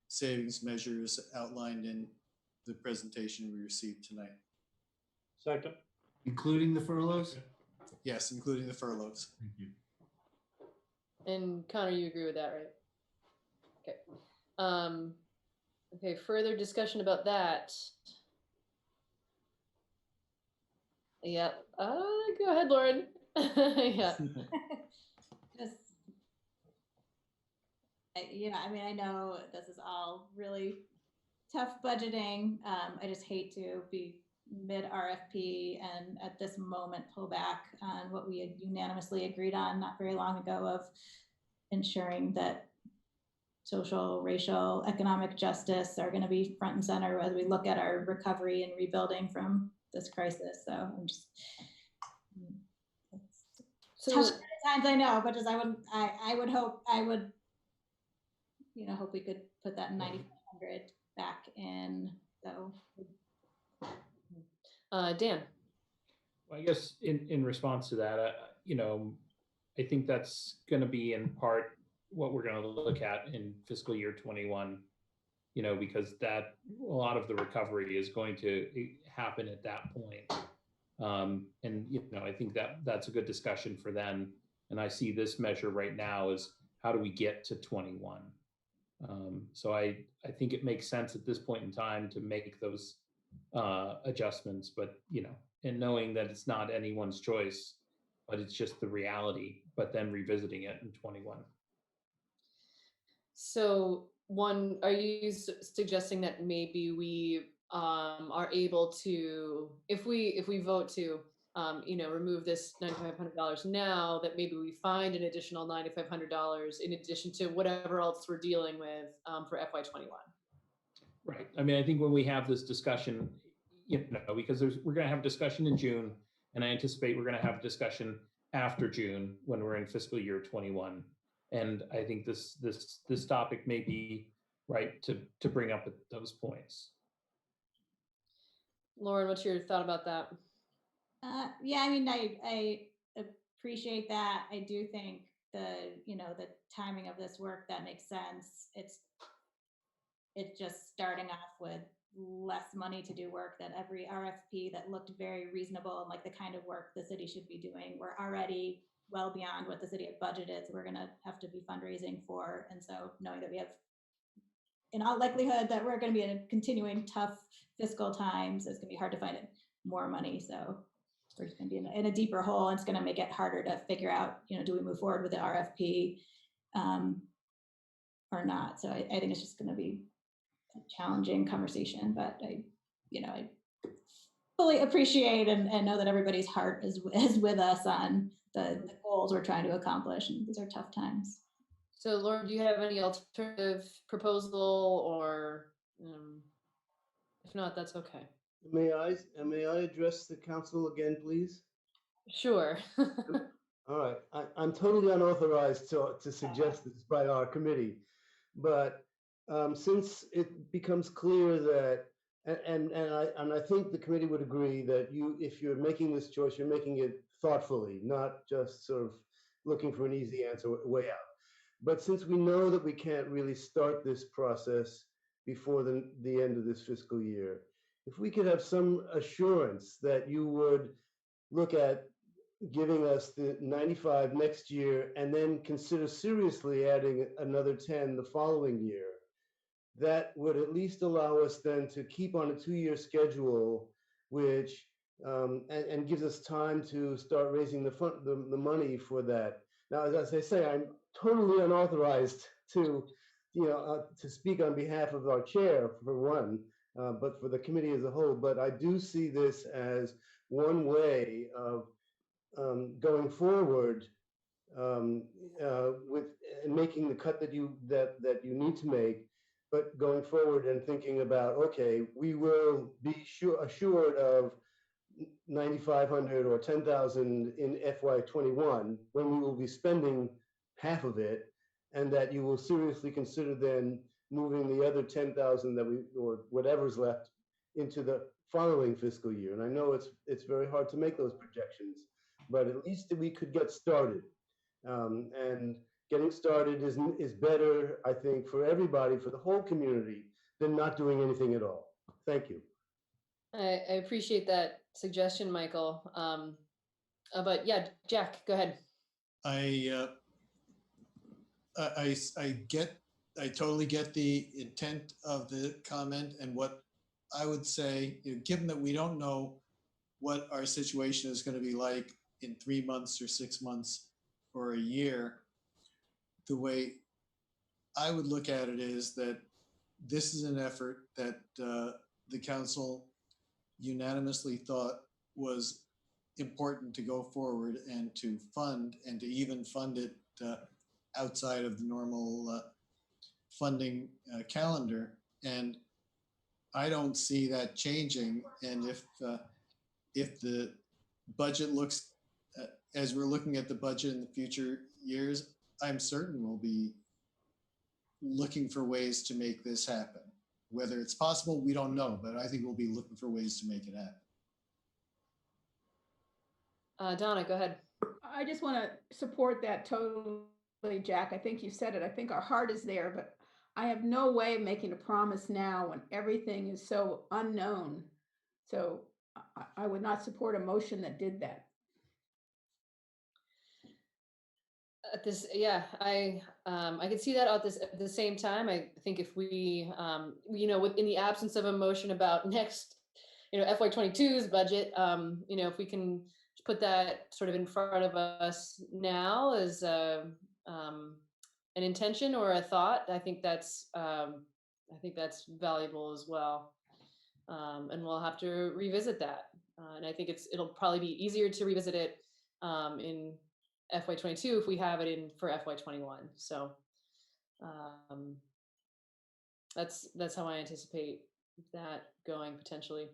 savings measures outlined in the presentation we received tonight. Second. Including the furloughs? Yes, including the furloughs. Thank you. And Connor, you agree with that, right? Okay. Okay, further discussion about that. Yep. Go ahead, Lauren. Yeah. Just, I mean, I know this is all really tough budgeting. I just hate to be mid RFP and at this moment pull back on what we had unanimously agreed on not very long ago of ensuring that social, racial, economic justice are going to be front and center as we look at our recovery and rebuilding from this crisis. So I'm just tough times, I know, but just I would hope hope we could put that 9,500 back in. So Dan. Well, I guess in response to that, I think that's going to be in part what we're going to look at in fiscal year 21, because that a lot of the recovery is going to happen at that point. And I think that's a good discussion for then. And I see this measure right now as how do we get to 21? So I think it makes sense at this point in time to make those adjustments, but and knowing that it's not anyone's choice, but it's just the reality, but then revisiting it in 21. So are you suggesting that maybe we are able to, if we vote to, remove this $9,500 now, that maybe we find an additional $9,500 in addition to whatever else we're dealing with for FY21? Right. I mean, I think when we have this discussion, because we're going to have a discussion in June, and I anticipate we're going to have a discussion after June when we're in fiscal year 21. And I think this topic may be right to bring up at those points. Lauren, what's your thought about that? Yeah, I mean, I appreciate that. I do think the timing of this work, that makes sense. It's just starting off with less money to do work that every RFP that looked very reasonable and like the kind of work the city should be doing. We're already well beyond what the city had budgeted, so we're going to have to be fundraising for. And so knowing that we have, in all likelihood, that we're going to be in a continuing tough fiscal times, it's going to be hard to find more money. So we're just going to be in a deeper hole, and it's going to make it harder to figure out, do we move forward with the RFP or not? So I think it's just going to be a challenging conversation, but I fully appreciate and know that everybody's heart is with us on the goals we're trying to accomplish, and these are tough times. So Lauren, do you have any alternative proposal, or if not, that's okay. May I address the council again, please? Sure. All right, I'm totally unauthorized to suggest this by our committee, but since it becomes clear that, and I think the committee would agree that if you're making this choice, you're making it thoughtfully, not just sort of looking for an easy answer way out. But since we know that we can't really start this process before the end of this fiscal year, if we could have some assurance that you would look at giving us the 95 next year and then consider seriously adding another 10 the following year, that would at least allow us then to keep on a 2-year schedule, which and gives us time to start raising the money for that. Now, as I say, I'm totally unauthorized to speak on behalf of our chair, for one, but for the committee as a whole. But I do see this as one way of going forward with and making the cut that you need to make, but going forward and thinking about, okay, we will be assured of 9,500 or 10,000 in FY21 when we will be spending half of it, and that you will seriously consider then moving the other 10,000 that we, or whatever's left, into the following fiscal year. And I know it's very hard to make those projections, but at least we could get started. And getting started is better, I think, for everybody, for the whole community, than not doing anything at all. Thank you. I appreciate that suggestion, Michael. But yeah, Jack, go ahead. I totally get the intent of the comment, and what I would say, given that we don't know what our situation is going to be like in 3 months or 6 months or a year, the way I would look at it is that this is an effort that the council unanimously thought was important to go forward and to fund, and to even fund it outside of the normal funding calendar. And I don't see that changing. And if the budget looks, as we're looking at the budget in the future years, I'm certain we'll be looking for ways to make this happen. Whether it's possible, we don't know, but I think we'll be looking for ways to make it happen. Donna, go ahead. I just want to support that totally, Jack. I think you said it. I think our heart is there, but I have no way of making a promise now when everything is so unknown. So I would not support a motion that did that. I can see that at the same time. I think if we, in the absence of a motion about next, FY22's budget, if we can put that sort of in front of us now as an intention or a thought, I think that's valuable as well. And we'll have to revisit that. And I think it'll probably be easier to revisit it in FY22 if we have it in for FY21. So that's how I anticipate that going potentially.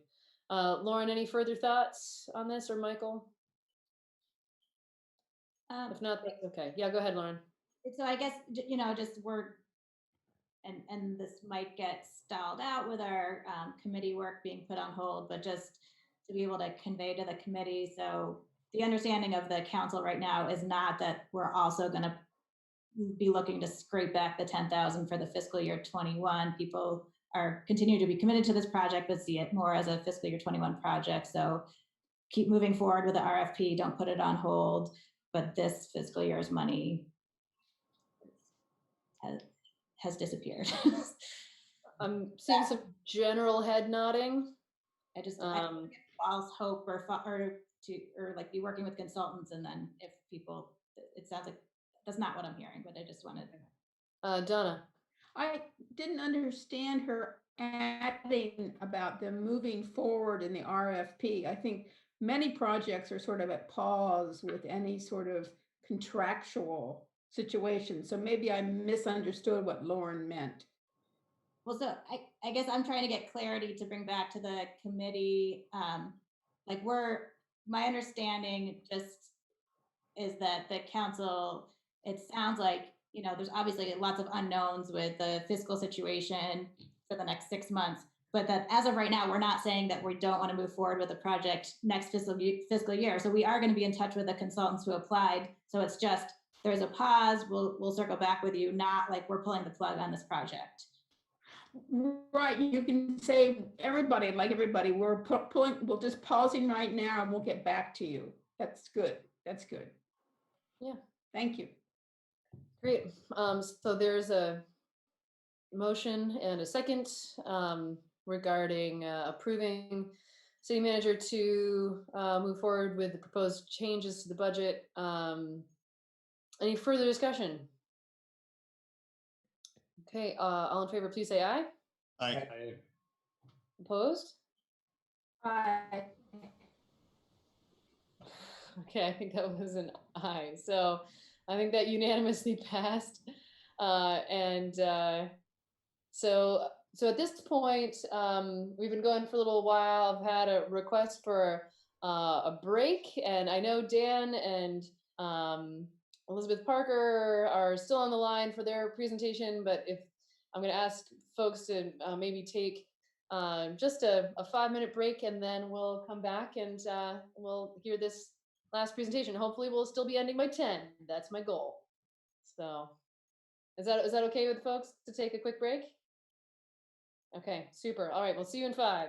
Lauren, any further thoughts on this, or Michael? If not, that's okay. Yeah, go ahead, Lauren. So I guess, just and this might get stalled out with our committee work being put on hold, but just to be able to convey to the committee. So the understanding of the council right now is not that we're also going to be looking to scrape back the 10,000 for the fiscal year 21. People are continuing to be committed to this project, but see it more as a fiscal year 21 project. So keep moving forward with the RFP, don't put it on hold. But this fiscal year's money has disappeared. I'm seeing some general head nodding. I don't get false hope or like be working with consultants, and then if people, it sounds like that's not what I'm hearing, but I just wanted. Donna. I didn't understand her adding about them moving forward in the RFP. I think many projects are sort of at pause with any sort of contractual situation. So maybe I misunderstood what Lauren meant. Well, so I guess I'm trying to get clarity to bring back to the committee. My understanding just is that the council, it sounds like, there's obviously lots of unknowns with the fiscal situation for the next 6 months, but that as of right now, we're not saying that we don't want to move forward with the project next fiscal year. So we are going to be in touch with the consultants who applied. So it's just, there's a pause. We'll circle back with you, not like we're pulling the plug on this project. Right, you can say everybody, we're we're just pausing right now and we'll get back to you. That's good. That's good. Yeah. Thank you. Great. So there's a motion and a second regarding approving city manager to move forward with the proposed changes to the budget. Any further discussion? Okay, all in favor, please say aye. Aye. Opposed? Aye. Okay, I think that was an aye. So I think that unanimously passed. So at this point, we've been going for a little while. I've had a request for a break, and I know Dan and Elizabeth Parker are still on the line for their presentation, but if I'm going to ask folks to maybe take just a 5-minute break, and then we'll come back and we'll hear this last presentation. Hopefully we'll still be ending by 10. That's my goal. So is that okay with folks to take a quick break? Okay, super. All right, we'll see you in 5.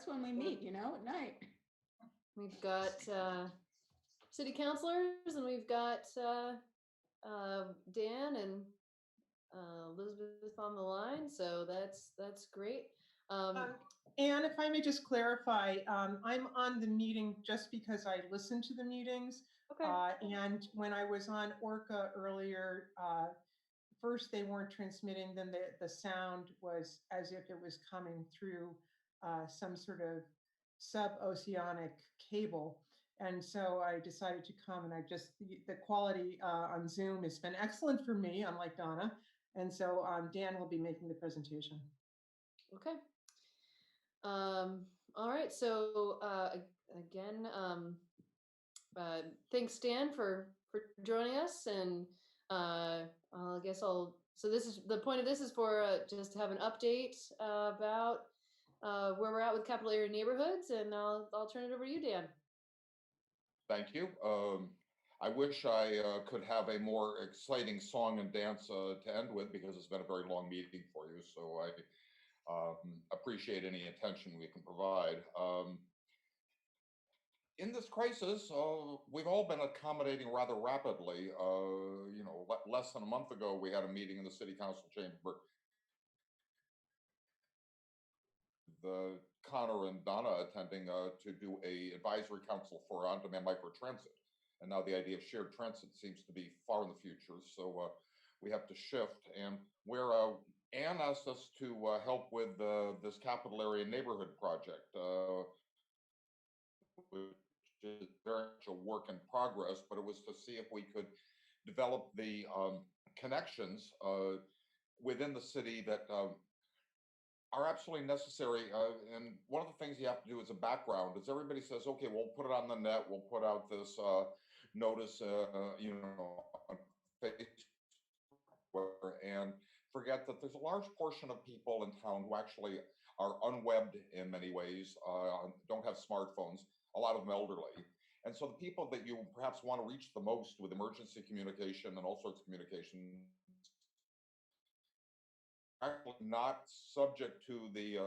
that's when we meet, at night. We've got city councilors, and we've got Dan and Elizabeth on the line, so that's great. And if I may just clarify, I'm on the meeting just because I listen to the meetings. Okay. And when I was on ORCA earlier, first they weren't transmitting, then the sound was as if it was coming through some sort of sub-oceanic cable. And so I decided to come, and the quality on Zoom has been excellent for me, unlike Donna. And so Dan will be making the presentation. Okay. All right. So again, thanks, Dan, for joining us. And I guess so this is the point of this is for just to have an update about where we're at with capital area neighborhoods. And I'll turn it over to you, Dan. Thank you. I wish I could have a more exciting song and dance to end with, because it's been a very long meeting for you. So I appreciate any attention we can provide. In this crisis, we've all been accommodating rather rapidly. Less than a month ago, we had a meeting in the City Council chamber. The Connor and Donna attending to do a advisory council for on-demand microtransit. And now the idea of shared transit seems to be far in the future. So we have to shift. And where Anne asked us to help with this capital area neighborhood project, which is very much a work in progress, but it was to see if we could develop the connections within the city that are absolutely necessary. And one of the things you have to do as a background is everybody says, okay, we'll put it on the net, we'll put out this notice, on Facebook, and forget that there's a large portion of people in town who actually are unwebbed in many ways, don't have smartphones, a lot of them elderly. And so the people that you perhaps want to reach the most with emergency communication and all sorts of communication actually not subject to the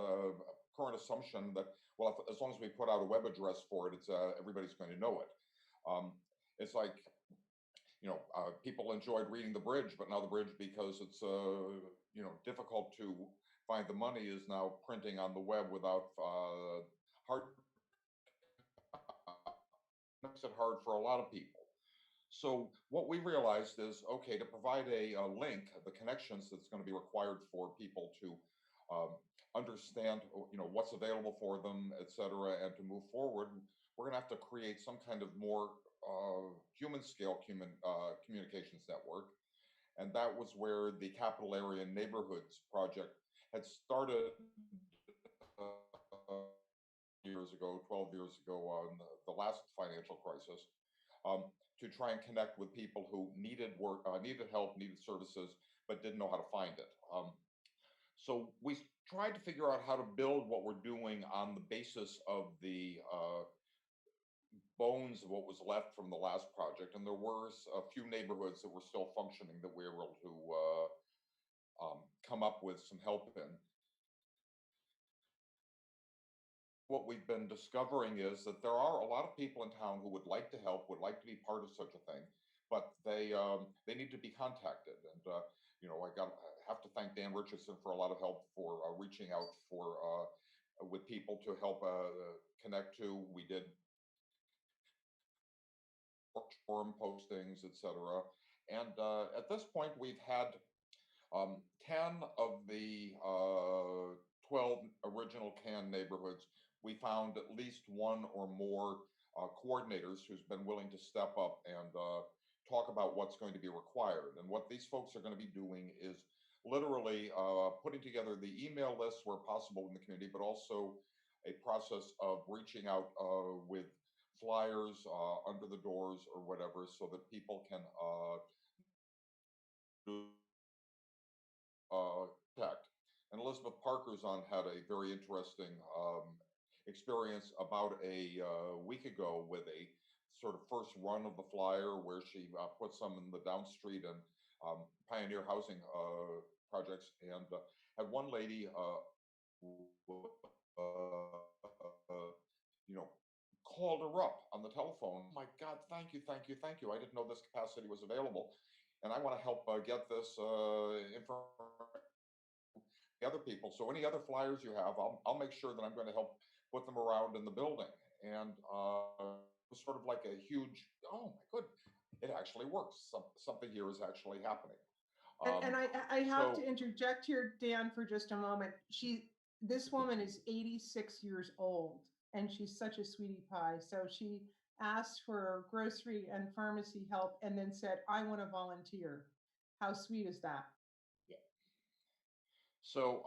current assumption that, well, as long as we put out a web address for it, it's everybody's going to know it. It's like, people enjoyed reading The Bridge, but now The Bridge, because it's difficult to find the money, is now printing on the web without hard. Makes it hard for a lot of people. So what we realized is, okay, to provide a link, the connections that's going to be required for people to understand, what's available for them, et cetera, and to move forward, we're going to have to create some kind of more human scale communications network. And that was where the Capital Area Neighborhoods project had started 12 years ago on the last financial crisis, to try and connect with people who needed work, needed help, needed services, but didn't know how to find it. So we tried to figure out how to build what we're doing on the basis of the bones of what was left from the last project. And there were a few neighborhoods that were still functioning that we were able to come up with some help in. What we've been discovering is that there are a lot of people in town who would like to help, would like to be part of such a thing, but they need to be contacted. And I have to thank Dan Richardson for a lot of help for reaching out with people to help connect to. We did forum postings, etc. And at this point, we've had 10 of the 12 original CAN neighborhoods. We found at least one or more coordinators who's been willing to step up and talk about what's going to be required. And what these folks are going to be doing is literally putting together the email lists where possible in the community, but also a process of reaching out with flyers under the doors or whatever, so that people can protect. And Elizabeth Parkerzon had a very interesting experience about a week ago with a sort of first run of the flyer, where she put some in the Down Street and Pioneer housing projects, and had one lady you know, called her up on the telephone. My God, thank you, thank you, thank you. I didn't know this capacity was available. And I want to help get this information to other people. So any other flyers you have, I'll make sure that I'm going to help put them around in the building. And it was sort of like a huge, oh my good, it actually works. Something here is actually happening. And I have so- to interject here, Dan, for just a moment. This woman is 86 years old, and she's such a sweetie pie. So she asked for grocery and pharmacy help and then said, I want to volunteer. How sweet is that? So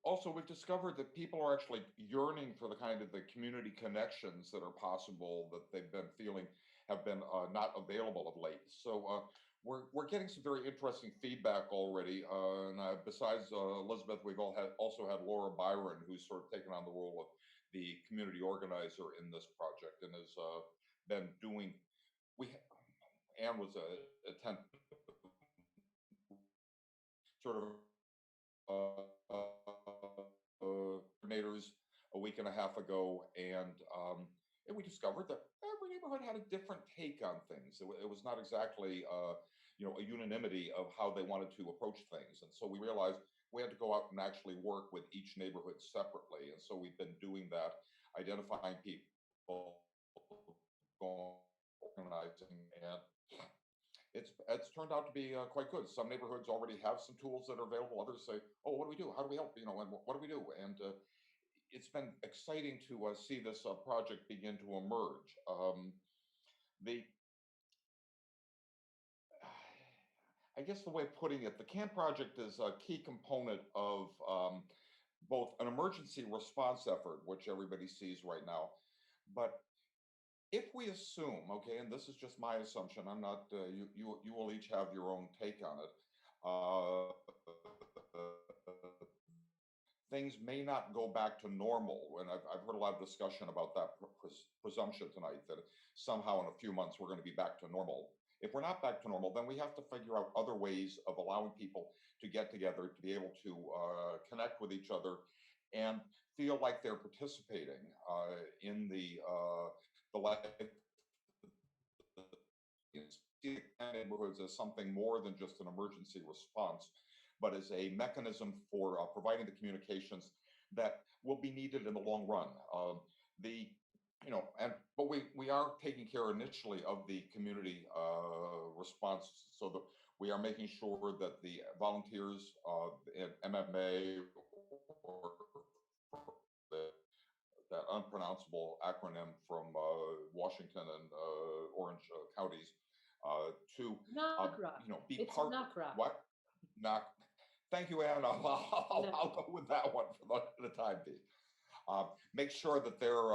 also we've discovered that people are actually yearning for the kind of the community connections that are possible that they've been feeling have been not available of late. So we're getting some very interesting feedback already. And besides Elizabeth, we've also had Laura Byron, who's sort of taken on the role of the community organizer in this project and has been doing. Anne was a sort of coordinators a week and a half ago, and we discovered that every neighborhood had a different take on things. It was not exactly a unanimity of how they wanted to approach things, and so we realized we had to go out and actually work with each neighborhood separately. And so we've been doing that, identifying people, organizing, and it's turned out to be quite good. Some neighborhoods already have some tools that are available. Others say, "Oh, what do we do? How do we help? And what do we do?" And it's been exciting to see this project begin to emerge. I guess the way of putting it, the CAN project is a key component of both an emergency response effort, which everybody sees right now, but if we assume, okay, and this is just my assumption, I'm not, you will each have your own take on it. Things may not go back to normal. And I've heard a lot of discussion about that presumption tonight that somehow in a few months we're going to be back to normal. If we're not back to normal, then we have to figure out other ways of allowing people to get together, to be able to connect with each other and feel like they're participating in the life. See neighborhoods as something more than just an emergency response, but as a mechanism for providing the communications that will be needed in the long run. But we are taking care initially of the community response, so that we are making sure that the volunteers at MMA or that unpronounceable acronym from Washington and Orange counties to be It's part. NACRA. What? Thank you, Anne. I'll go with that one for the time being. Make sure that they're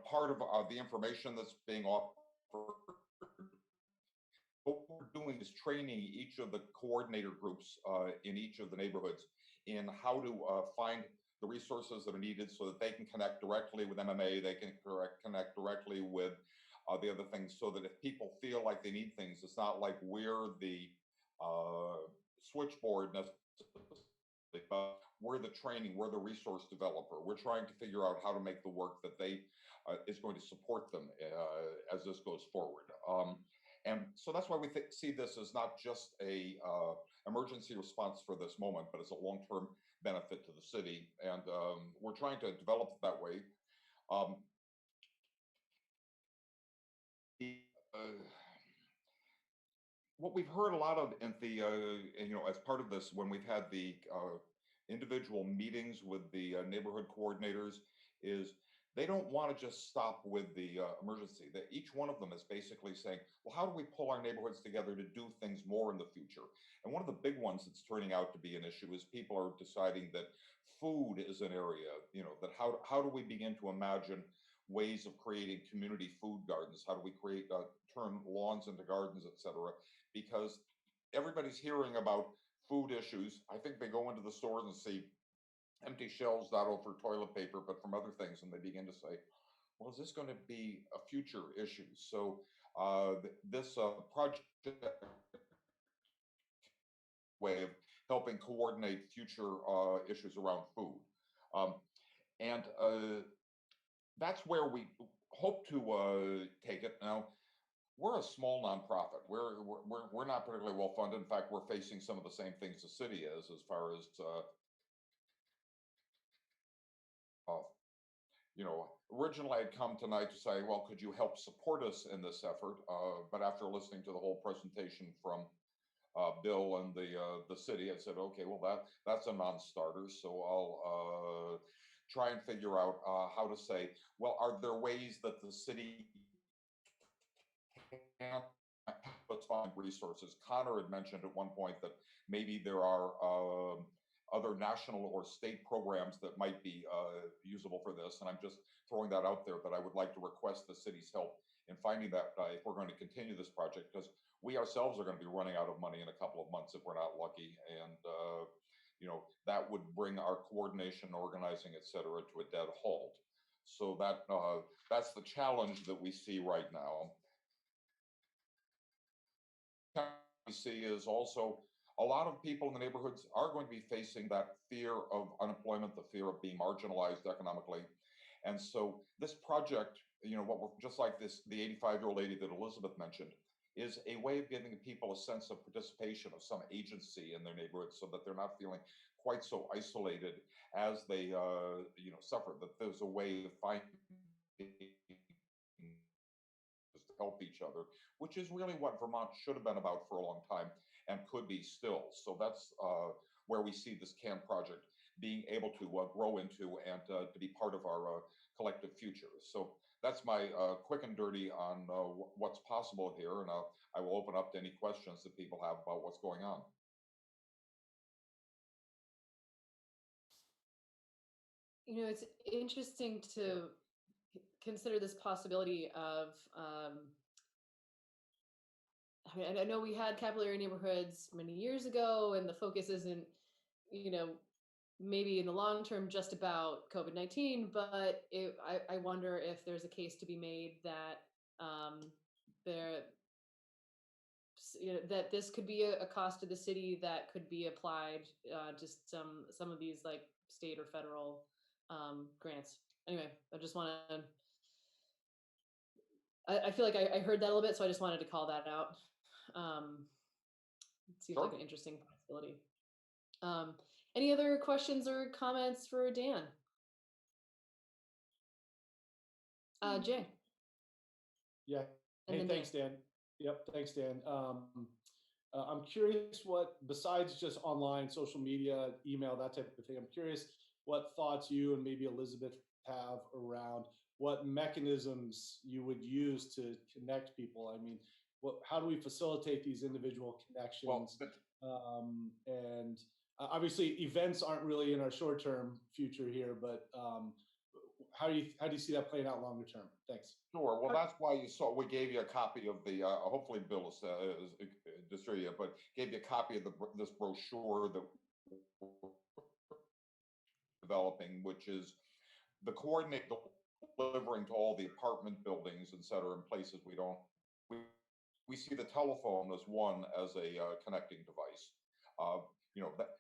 part of the information that's being offered. What we're doing is training each of the coordinator groups in each of the neighborhoods in how to find the resources that are needed so that they can connect directly with MMA, they can connect directly with the other things, so that if people feel like they need things, it's not like we're the switchboard necessarily, but we're the training, we're the resource developer. We're trying to figure out how to make the work that they is going to support them as this goes forward. And so that's why we see this as not just a emergency response for this moment, but as a long-term benefit to the city. And we're trying to develop it that way. What we've heard a lot of in the, as part of this, when we've had the individual meetings with the neighborhood coordinators, is they don't want to just stop with the emergency. That each one of them is basically saying, well, how do we pull our neighborhoods together to do things more in the future? And one of the big ones that's turning out to be an issue is people are deciding that food is an area, that how do we begin to imagine ways of creating community food gardens? How do we turn lawns into gardens, et cetera? Because everybody's hearing about food issues. I think they go into the stores and see empty shelves, not only for toilet paper, but from other things. And they begin to say, well, is this going to be a future issue? So this project way of helping coordinate future issues around food. And that's where we hope to take it. Now, we're a small nonprofit. We're not particularly well funded. In fact, we're facing some of the same things the city is, as far as originally I'd come tonight to say, well, could you help support us in this effort? But after listening to the whole presentation from Bill and the city, I said, okay, well, that's a non-starter. So I'll try and figure out how to say, well, are there ways that the city can find resources? Connor had mentioned at one point that maybe there are other national or state programs that might be usable for this. And I'm just throwing that out there, that I would like to request the city's help in finding that if we're going to continue this project, because we ourselves are going to be running out of money in a couple of months if we're not lucky. And, that would bring our coordination, organizing, et cetera, to a dead halt. So that's the challenge that we see right now. We see is also a lot of people in the neighborhoods are going to be facing that fear of unemployment, the fear of being marginalized economically. And so this project, what we're just like this, the 85-year-old lady that Elizabeth mentioned, is a way of giving people a sense of participation, of some agency in their neighborhood, so that they're not feeling quite so isolated as they, suffer, that there's a way of finding to help each other, which is really what Vermont should have been about for a long time and could be still. So that's where we see this CAN project being able to grow into and to be part of our collective future. So that's my quick and dirty on what's possible here. And I will open up to any questions that people have about what's going on. It's interesting to consider this possibility of, I know we had capillary neighborhoods many years ago, and the focus isn't, maybe in the long term just about COVID-19, but I wonder if there's a case to be made that that this could be a cost to the city that could be applied to some of these like state or federal grants. Anyway, I just want to. I feel like I heard that a little bit, so I just wanted to call that out. It seems like an interesting possibility. Any other questions or comments for Dan? Jay. Yeah. And Hey, thanks, Dan. Yep, thanks, Dan. I'm curious what, besides just online, social media, email, that type of thing, I'm curious what thoughts you and maybe Elizabeth have around what mechanisms you would use to connect people. I mean, how do we facilitate these individual connections? And obviously, events aren't really in our short-term future here, but how do you see that playing out longer term? Thanks. Sure. Well, that's why we gave you a copy of the. Hopefully, Bill is distributed, but gave you a copy of this brochure that we're developing, which is the coordinate delivering to all the apartment buildings, et cetera, in places we see the telephone as one as a connecting device.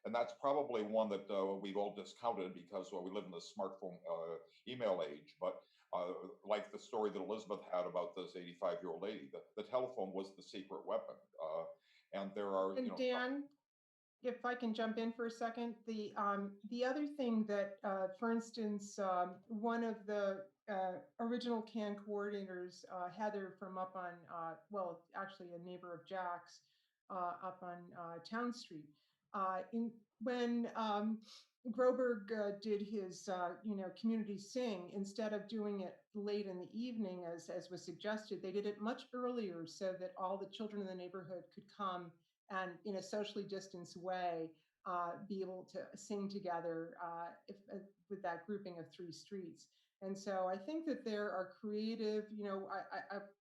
And that's probably one that we've all discounted because we live in the smartphone email age. But like the story that Elizabeth had about this 85-year-old lady, the telephone was the secret weapon. And there are. And Dan, if I can jump in for a second, the other thing that, for instance, one of the original CAN coordinators, Heather from up on, well, actually a neighbor of Jack's, up on Town Street. When Groberg did his, community sing, instead of doing it late in the evening, as was suggested, they did it much earlier so that all the children in the neighborhood could come and, in a socially distanced way, be able to sing together with that grouping of 3 streets. And so I think that there are creative,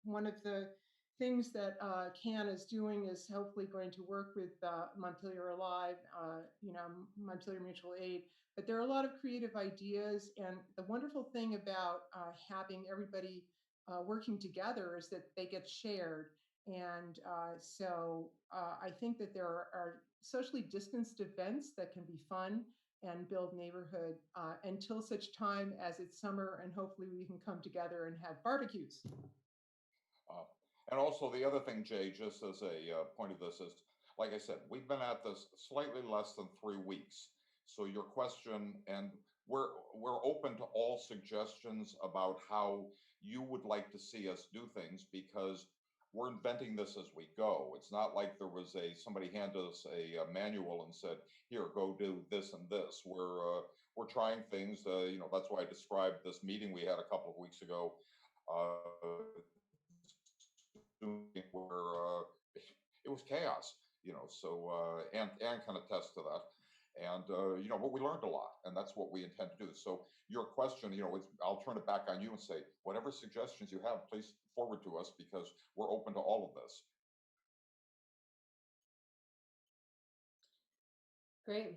one of the things that CAN is doing is hopefully going to work with Montpelier Alive, Montpelier Mutual Aid. But there are a lot of creative ideas. And the wonderful thing about having everybody working together is that they get shared. And I think that there are socially distanced events that can be fun and build neighborhood until such time as it's summer and hopefully we can come together and have barbecues. And also the other thing, Jay, just as a point of this is, like I said, we've been at this slightly less than 3 weeks. So your question, and we're open to all suggestions about how you would like to see us do things, because we're inventing this as we go. It's not like there was somebody handed us a manual and said, here, go do this and this. We're trying things. That's why I described this meeting we had a couple of weeks ago, where it was chaos. So and can attest to that. And but we learned a lot, and that's what we intend to do. So your question, I'll turn it back on you and say, whatever suggestions you have, please forward to us, because we're open to all of this. Great.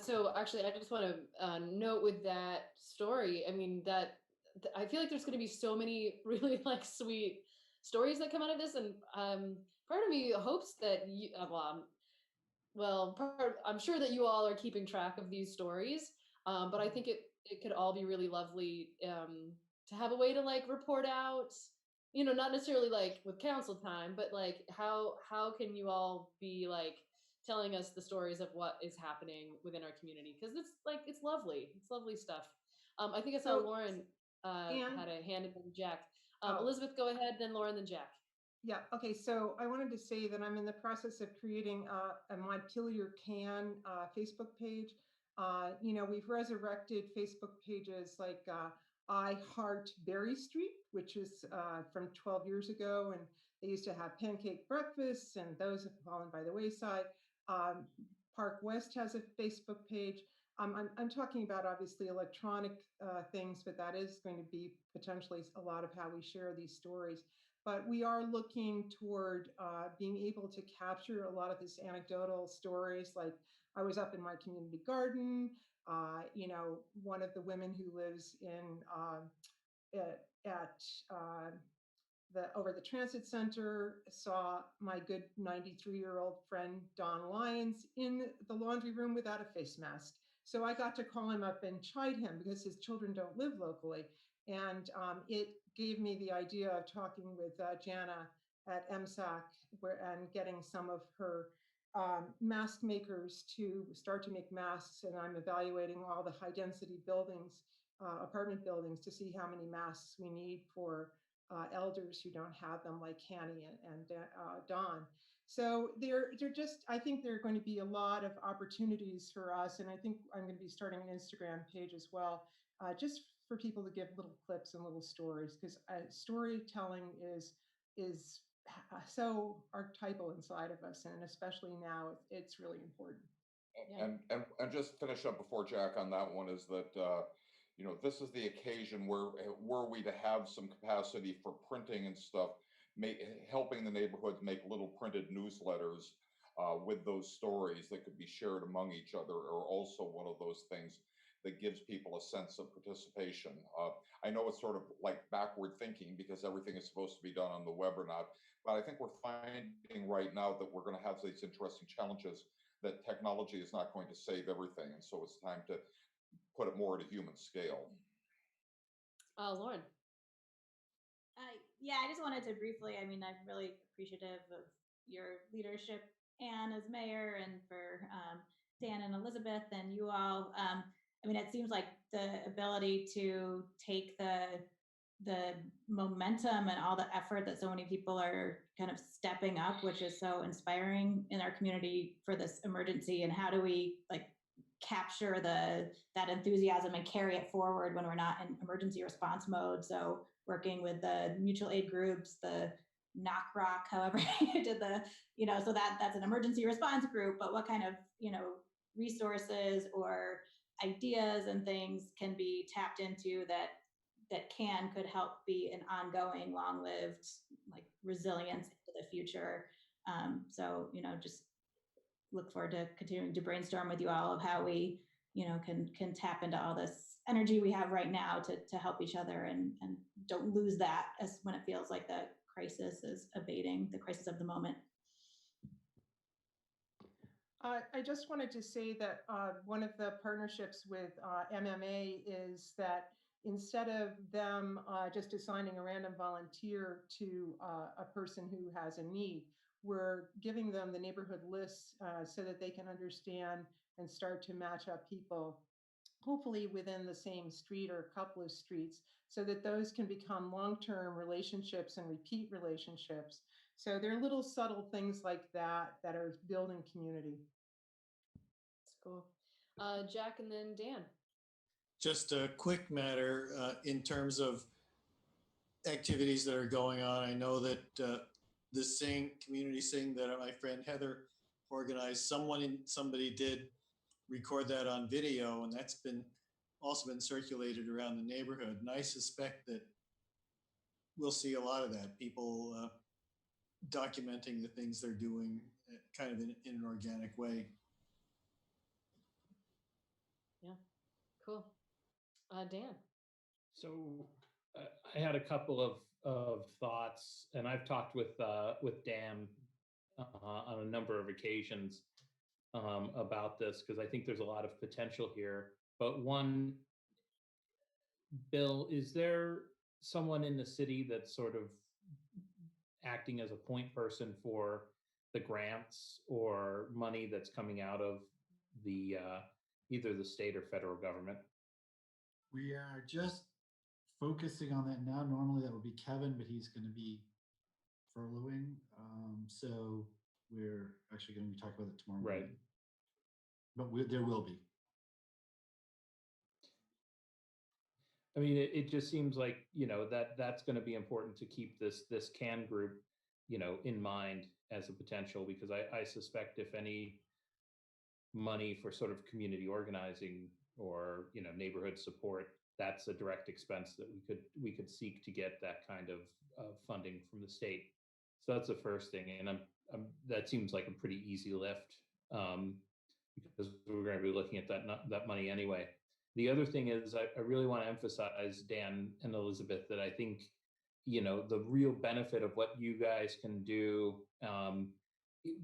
So actually, I just want to note with that story, I mean, I feel like there's going to be so many really like sweet stories that come out of this. And part of me hopes that you, I'm sure that you all are keeping track of these stories, but I think it could all be really lovely to have a way to like report out, not necessarily like with council time, but like how can you all be like telling us the stories of what is happening within our community, because it's lovely stuff. I think I saw Lauren had a hand in Jack. Elizabeth, go ahead, then Lauren, then Jack. Yeah, okay, so I wanted to say that I'm in the process of creating a Montpelier Can Facebook page. We've resurrected Facebook pages like I Heart Berry Street, which is from 12 years ago, and they used to have pancake breakfasts, and those have fallen by the wayside. Park West has a Facebook page. I'm talking about obviously electronic things, but that is going to be potentially a lot of how we share these stories. But we are looking toward being able to capture a lot of these anecdotal stories. Like I was up in my community garden, one of the women who lives in over the transit center saw my good 93-year-old friend, Don Lyons, in the laundry room without a face mask. So I got to call him up and chide him because his children don't live locally. And it gave me the idea of talking with Jana at MSAC and getting some of her mask makers to start to make masks. And I'm evaluating all the high density buildings, apartment buildings, to see how many masks we need for elders who don't have them, like Hanny and Don. So I think there are going to be a lot of opportunities for us. And I think I'm going to be starting an Instagram page as well, just for people to give little clips and little stories, because storytelling is so archetypal inside of us, and especially now, it's really important. And just finish up before Jack on that one is that this is the occasion where were we to have some capacity for printing and stuff, helping the neighborhoods make little printed newsletters with those stories that could be shared among each other, are also one of those things that gives people a sense of participation. I know it's sort of like backward thinking because everything is supposed to be done on the web or not, but I think we're finding right now that we're going to have these interesting challenges, that technology is not going to save everything. And so it's time to put it more at a human scale. Lauren. Yeah, I just wanted to briefly, I'm really appreciative of your leadership, Anne, as mayor, and for Dan and Elizabeth and you all. It seems like the ability to take the momentum and all the effort that so many people are kind of stepping up, which is so inspiring in our community for this emergency, and how do we capture that enthusiasm and carry it forward when we're not in emergency response mode. So working with the mutual aid groups, the Knock Rock, however you did so that's an emergency response group, but what kind of, resources or ideas and things can be tapped into that could help be an ongoing, long-lived, resilience into the future. Just look forward to continuing to brainstorm with you all of how we, can tap into all this energy we have right now to help each other and don't lose that as when it feels like the crisis is abating, the crisis of the moment. I just wanted to say that one of the partnerships with MMA is that instead of them just assigning a random volunteer to a person who has a need, we're giving them the neighborhood lists so that they can understand and start to match up people, hopefully within the same street or a couple of streets, so that those can become long-term relationships and repeat relationships. So there are little subtle things like that that are building community. That's cool. Jack and then Dan. Just a quick matter in terms of activities that are going on. I know that the community sing that my friend Heather organized, somebody did record that on video, and that's also been circulated around the neighborhood. And I suspect that we'll see a lot of that, people documenting the things they're doing kind of in an organic way. Yeah, cool. Dan. So I had a couple of thoughts, and I've talked with Dan on a number of occasions about this, because I think there's a lot of potential here. But one, Bill, is there someone in the city that's sort of acting as a point person for the grants or money that's coming out of the either the state or federal government? We are just focusing on that now. Normally that would be Kevin, but he's going to be furloughing. So we're actually going to be talking about it tomorrow morning. But there will be. I mean, it just seems like, that's going to be important to keep this CAN group, in mind as a potential, because I suspect if any money for sort of community organizing or, neighborhood support, that's a direct expense that we could seek to get that kind of funding from the state. So that's the first thing. And that seems like a pretty easy lift, because we're going to be looking at that money anyway. The other thing is I really want to emphasize, Dan and Elizabeth, that I think, the real benefit of what you guys can do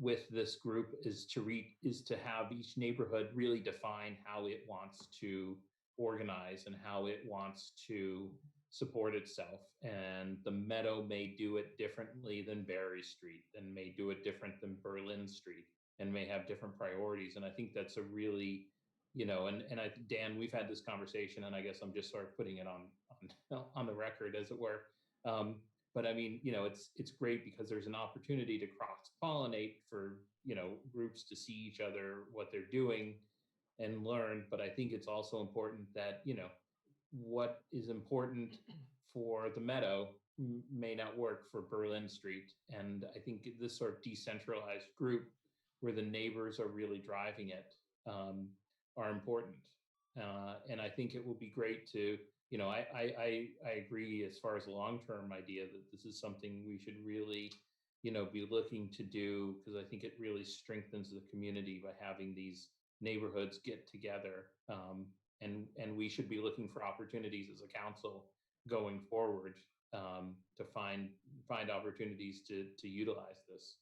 with this group is to have each neighborhood really define how it wants to organize and how it wants to support itself. And the Meadow may do it differently than Berry Street, and may do it different than Berlin Street, and may have different priorities. And I think that's a really, and Dan, we've had this conversation, and I guess I'm just sort of putting it on the record, as it were. But I mean, it's great because there's an opportunity to cross-pollinate for, groups to see each other, what they're doing, and learn. But I think it's also important that, what is important for the Meadow may not work for Berlin Street. And I think this sort of decentralized group where the neighbors are really driving it are important. And I think it will be great to, I agree as far as the long-term idea that this is something we should really, be looking to do, because I think it really strengthens the community by having these neighborhoods get together. And we should be looking for opportunities as a council going forward to find opportunities to utilize this.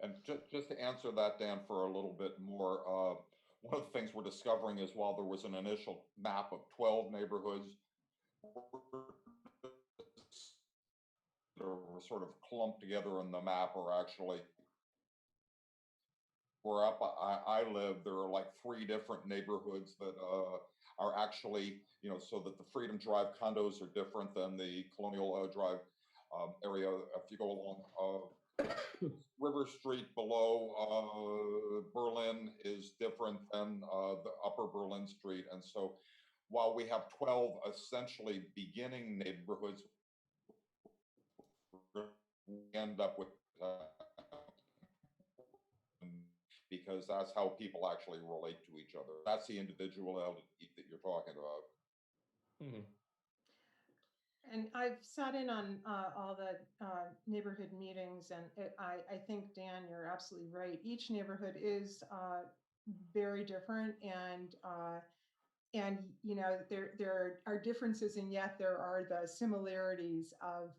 And just to answer that, Dan, for a little bit more, one of the things we're discovering is while there was an initial map of 12 neighborhoods, were sort of clumped together in the map, or actually where up I live, there are like 3 different neighborhoods that are actually, so that the Freedom Drive condos are different than the Colonial Drive area. If you go along River Street below Berlin is different than the Upper Berlin Street. And so while we have 12 essentially beginning neighborhoods, we end up with because that's how people actually relate to each other. That's the individuality that you're talking about. Mm-hmm. And I've sat in on all the neighborhood meetings, and I think, Dan, you're absolutely right. Each neighborhood is very different, and there are differences, and yet there are the similarities of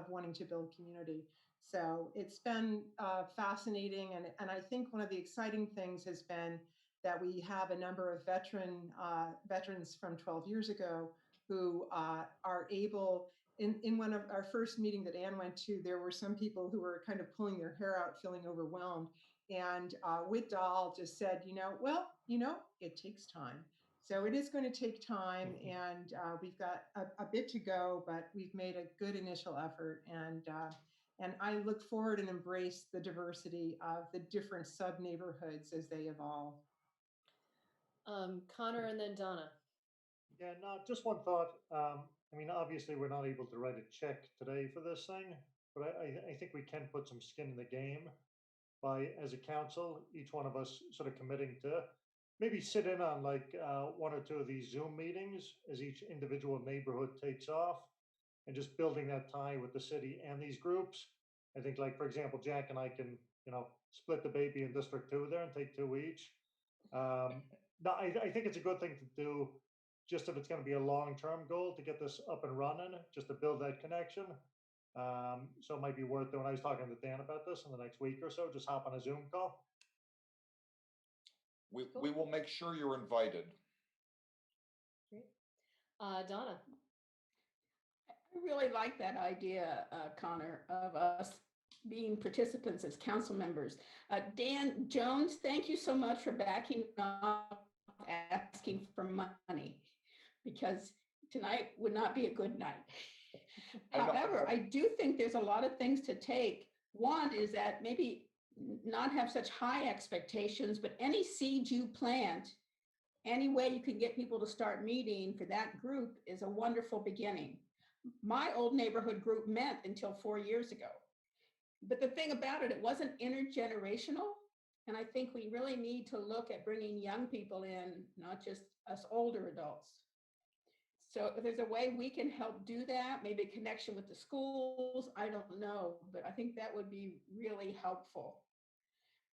wanting to build community. So it's been fascinating, and I think one of the exciting things has been that we have a number of veterans from 12 years ago who are able. In one of our first meeting that Anne went to, there were some people who were kind of pulling their hair out, feeling overwhelmed. And Whit Dahl just said, it takes time. So it is going to take time, and we've got a bit to go, but we've made a good initial effort. And I look forward and embrace the diversity of the different sub-neighborhoods as they evolve. Connor and then Donna. Yeah, no, just one thought. I mean, obviously, we're not able to write a check today for this thing, but I think we can put some skin in the game by, as a council, each one of us sort of committing to maybe sit in on like one or two of these Zoom meetings as each individual neighborhood takes off, and just building that tie with the city and these groups. I think, like, for example, Jack and I can, split the baby in District 2 there and take 2 each. No, I think it's a good thing to do, just if it's going to be a long-term goal to get this up and running, just to build that connection. So it might be worth doing. I was talking to Dan about this in the next week or so, just hop on a Zoom call. We will make sure you're invited. Great. Donna. I really like that idea, Connor, of us being participants as council members. Dan Jones, thank you so much for backing up, asking for money, because tonight would not be a good night. However, I do think there's a lot of things to take. One is that maybe not have such high expectations, but any seed you plant, any way you can get people to start meeting for that group is a wonderful beginning. My old neighborhood group met until 4 years ago. But the thing about it, it wasn't intergenerational. And I think we really need to look at bringing young people in, not just us older adults. So if there's a way we can help do that, maybe a connection with the schools, I don't know, but I think that would be really helpful.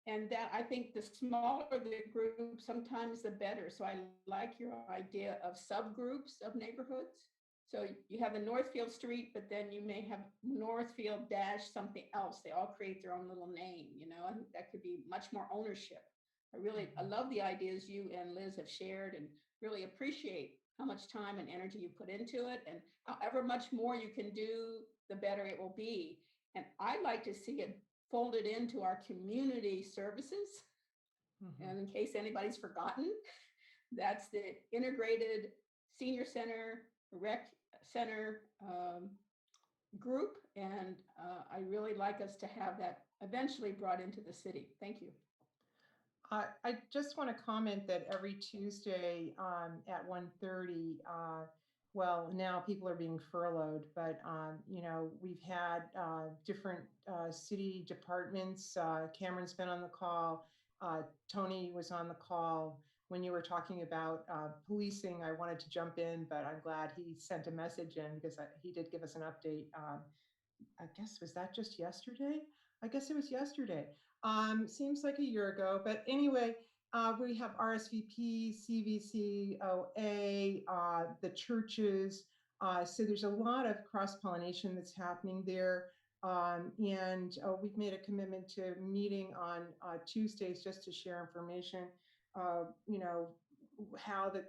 And that, I think the smaller the group, sometimes the better. So I like your idea of subgroups of neighborhoods. So you have the Northfield Street, but then you may have Northfield dash something else. They all create their own little name, I think that could be much more ownership. I love the ideas you and Liz have shared, and really appreciate how much time and energy you put into it, and however much more you can do, the better it will be. And I'd like to see it folded into our community services. And in case anybody's forgotten, that's the integrated senior center, rec center group. And I really like us to have that eventually brought into the city. Thank you. I just want to comment that every Tuesday at 1:30, well, now people are being furloughed, but we've had different city departments. Cameron's been on the call. Tony was on the call. When you were talking about policing, I wanted to jump in, but I'm glad he sent a message in, because he did give us an update. I guess, was that just yesterday? I guess it was yesterday. Seems like a year ago, but anyway, we have RSVP, CVC, OA, the churches. So there's a lot of cross-pollination that's happening there. And we've made a commitment to meeting on Tuesdays just to share information, how the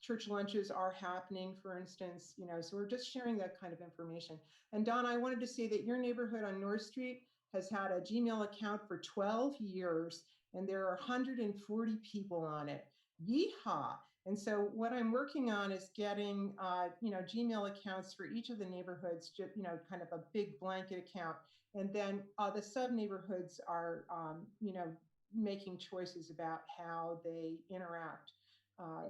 church lunches are happening, for instance, so we're just sharing that kind of information. And Don, I wanted to say that your neighborhood on North Street has had a Gmail account for 12 years, and there are 140 people on it. Yeehaw! And so what I'm working on is getting, Gmail accounts for each of the neighborhoods, kind of a big blanket account. And then the sub-neighborhoods are, making choices about how they interact.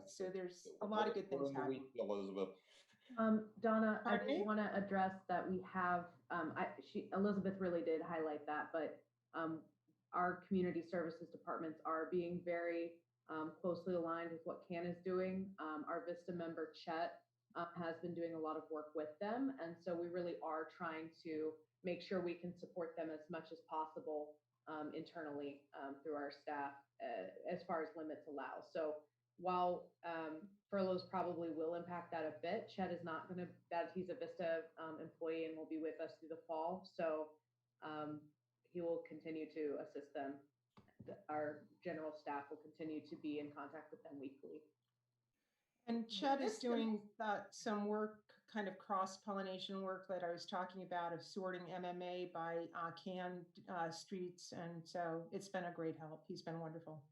So there's a lot of good things happening. Elizabeth. Donna, I Pardon me? just want to address that we have, Elizabeth really did highlight that, but our community services departments are being very closely aligned with what CAN is doing. Our VISTA member, Chet, has been doing a lot of work with them. And so we really are trying to make sure we can support them as much as possible internally through our staff as far as limits allow. So while furloughs probably will impact that a bit, Chet is not going to, that he's a Vista employee and will be with us through the fall. So he will continue to assist them. Our general staff will continue to be in contact with them weekly. And Chet is doing some work, kind of cross-pollination work that I was talking about, of sorting MMA by canned streets. And so it's been a great help. He's been wonderful.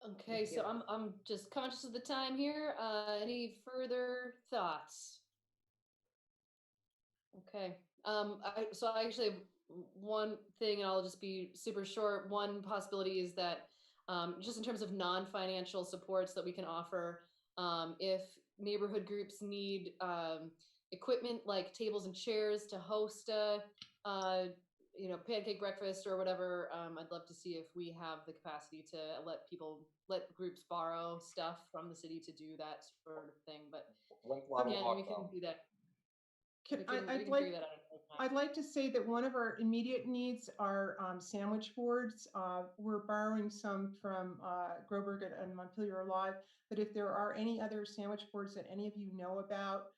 Okay, so I'm just conscious of the time here. Any further thoughts? Okay. So I actually have one thing, and I'll just be super short. One possibility is that just in terms of non-financial supports that we can offer, if neighborhood groups need equipment like tables and chairs to host a pancake breakfast or whatever, I'd love to see if we have the capacity to let groups borrow stuff from the city to do that sort of thing. But again, we can do that. I'd like to say that one of our immediate needs are sandwich boards. We're borrowing some from Groberg and Montpelier Live, but if there are any other sandwich boards that any of you know about,